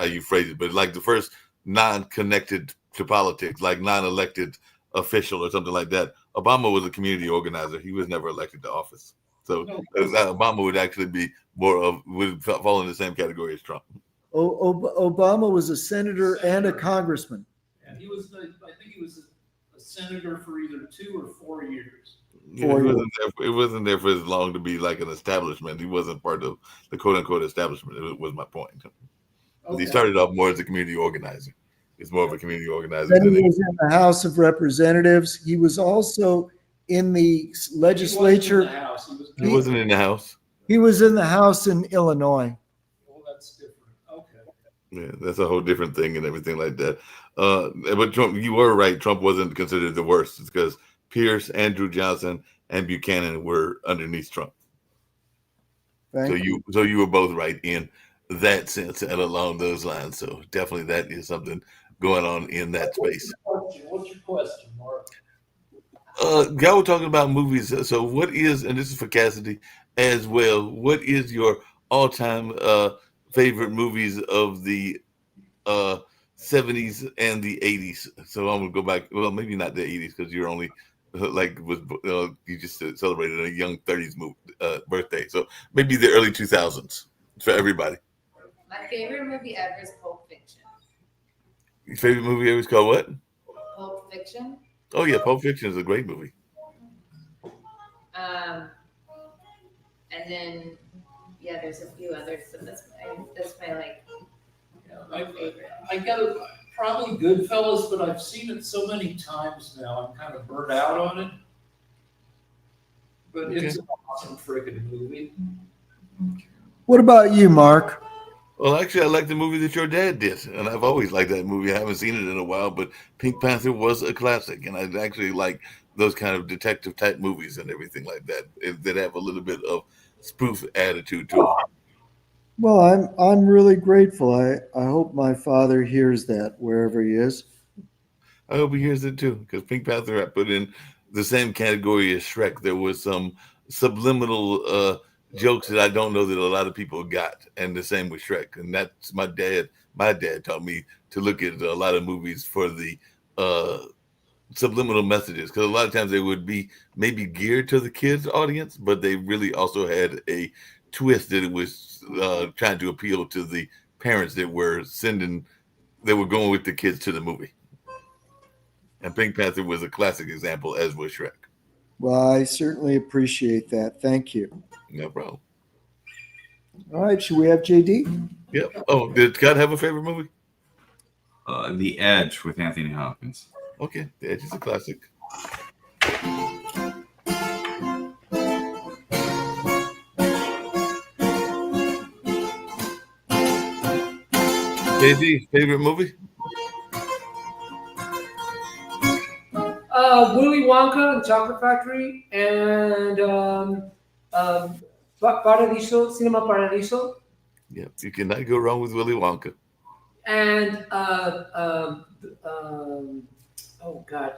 you phrase it, but like the first non-connected to politics, like non-elected official or something like that. Obama was a community organizer. He was never elected to office. So Obama would actually be would fall in the same category as Trump. Obama was a senator and a congressman. And he was, I think he was a senator for either 2 or 4 years. Yeah, it wasn't there for as long to be like an establishment. He wasn't part of the quote unquote establishment. It was my point. Okay. He started off more as a community organizer. He's more of a community organizer. Then he was in the House of Representatives. He was also in the legislature. He wasn't in the House. He was in the House in Illinois. Well, that's different. Okay. Yeah, that's a whole different thing and everything like that. But Trump, you were right. Trump wasn't considered the worst. It's because Pierce, Andrew Johnson, and Buchanan were underneath Trump. So you were both right in that sense and along those lines. So definitely that is something going on in that space. What's your question, Mark? Y'all were talking about movies. So what is, and this is for Cassidy as well, what is your all-time favorite movies of the 70s and the 80s? So I'm going to go back, well, maybe not the 80s because you're only you just celebrated a young 30s birthday. So maybe the early 2000s for everybody. My favorite movie ever is Pulp Fiction. Your favorite movie ever is called what? Pulp Fiction. Oh yeah, Pulp Fiction is a great movie. And then yeah, there's a few others. So that's my like favorite. I got it, probably Goodfellas, but I've seen it so many times now, I'm kind of burnt out on it. But it's an awesome friggin' movie. What about you, Mark? Well, actually, I like the movie that your dad did, and I've always liked that movie. I haven't seen it in a while, but Pink Panther was a classic, and I actually like those kind of detective type movies and everything like that that have a little bit of spoof attitude to them. Well, I'm really grateful. I hope my father hears that wherever he is. I hope he hears it too, because Pink Panther I put in the same category as Shrek. There was some subliminal jokes that I don't know that a lot of people got, and the same with Shrek. And that's my dad. My dad taught me to look at a lot of movies for the subliminal messages, because a lot of times they would be maybe geared to the kids audience, but they really also had a twist that it was trying to appeal to the parents that were going with the kids to the movie. And Pink Panther was a classic example, as was Shrek. Well, I certainly appreciate that. Thank you. No problem. All right, should we have JD? Yep. Oh, did Scott have a favorite movie? The Edge with Anthony Hopkins. Okay, The Edge is a classic. JD, favorite movie? Willy Wonka and Chocolate Factory and Paradiso, Cinema Paradiso, Yep, you cannot go wrong with Willy Wonka. and oh God,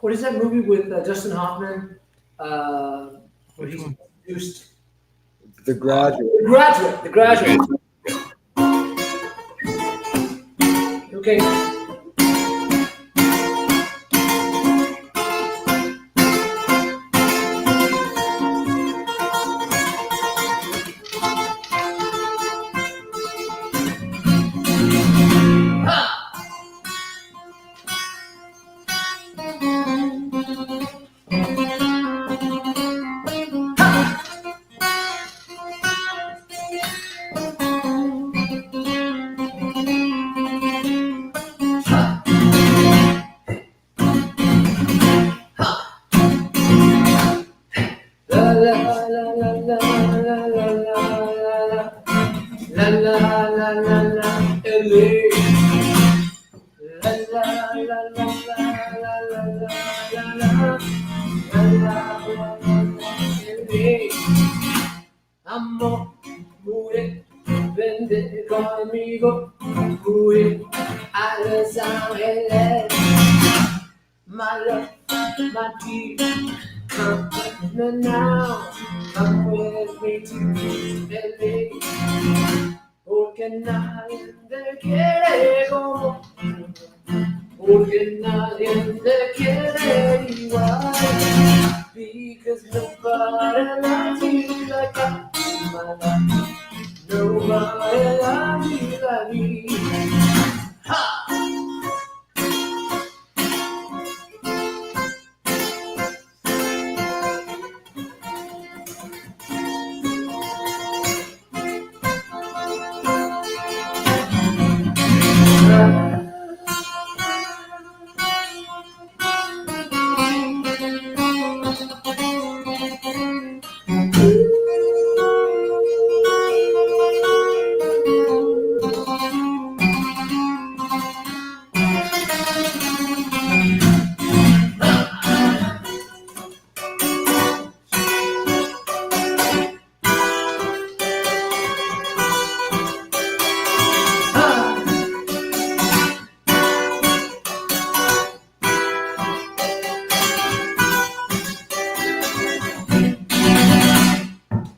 what is that movie with Dustin Hoffman? Where Which he's one? introduced. The Graduate. The Graduate. Okay. Amore, vende conmigo, cui a Los Angeles. My love, my dear, come with me now, come with me to LA. Porque nadie te quiere como, porque nadie te quiere igual. Because nobody loves you like I do, my love. Nobody loves you like me. Ha!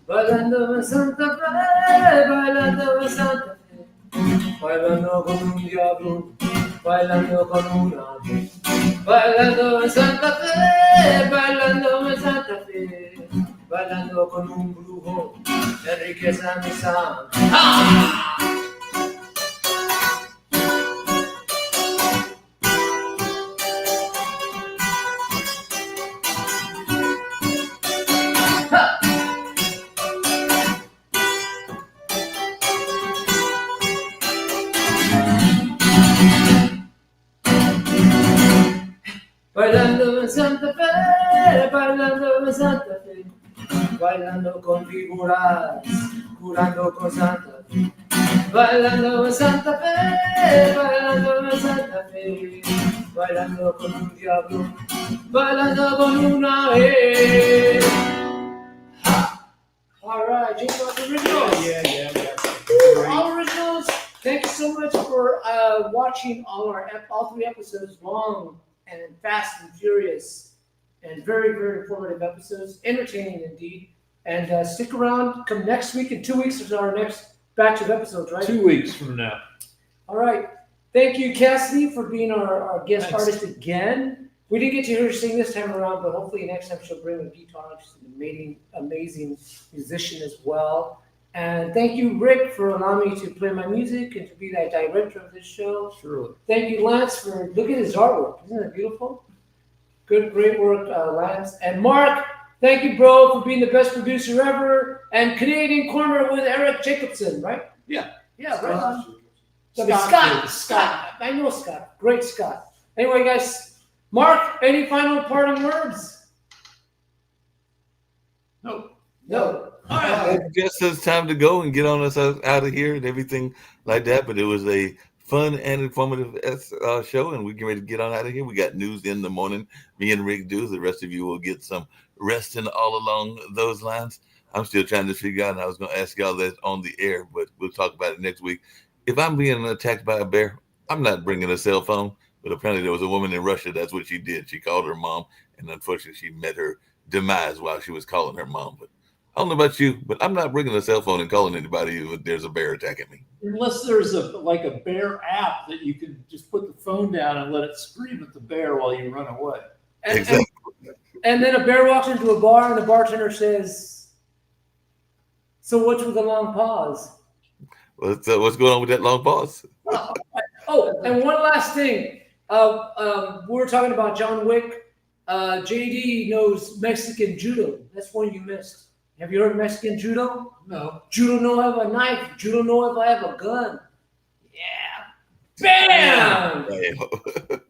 Bailando en Santa Fe, bailando en Santa Fe, bailando con un diablo, bailando con un ángel. Bailando en Santa Fe, bailando en Santa Fe, bailando con un brujo, enriquece mi sangre. ¡Ah! bailando en Santa Fe, bailando con figuras, curando con Santa Fe. Bailando en Santa Fe, bailando en Santa Fe, bailando con un diablo, bailando con una vez. All right, Jingle Originals. All originals. Thank you so much for watching all 3 episodes, long and fast and furious, and very, very informative episodes, entertaining indeed. And stick around. Come next week. In 2 weeks is our next batch of episodes, right? 2 weeks from now. All right. Thank you, Cassidy, for being our guest Thanks. artist again. We didn't get to hear her sing this time around, but hopefully next time she'll bring a guitar. She's an amazing musician as well. And thank you, Rick, for allowing me to play my music and to be the director of this show. Surely. Thank you, Lance, for look at his artwork. Isn't that beautiful? Good, great work, Lance. And Mark, thank you, bro, for being the best producer ever. And Canadian Corner with Eric Jacobson, right? Yeah. Yeah, right on. Scott. Scott. I know Scott. Great Scott. Anyway, guys, Mark, any final parting words? No. No. All right. I guess it's time to go and get on us out of here and everything like that. But it was a fun and informative show, and we get ready to get on out of here. We got news in the morning. Me and Rick do. The rest of you will get some resting all along those lines. I'm still trying to figure out, and I was going to ask y'all that on the air, but we'll talk about it next week. If I'm being attacked by a bear, I'm not bringing a cell phone. But apparently there was a woman in Russia. That's what she did. She called her mom, and unfortunately she met her demise while she was calling her mom. But I don't know about you, but I'm not bringing a cell phone and calling anybody if there's a bear attacking me. Unless there's a bear app that you can just put the phone down and let it scream at the bear while you run away. Exactly. And then a bear walks into a bar and the bartender says, "So what's with the long pause?" What's going on with that long pause? Oh, and one last thing. We were talking about John Wick. JD knows Mexican judo. That's one you missed. Have you heard of Mexican judo? No. Judo no have a knife. Judo no have a gun. Yeah. Bam! Damn.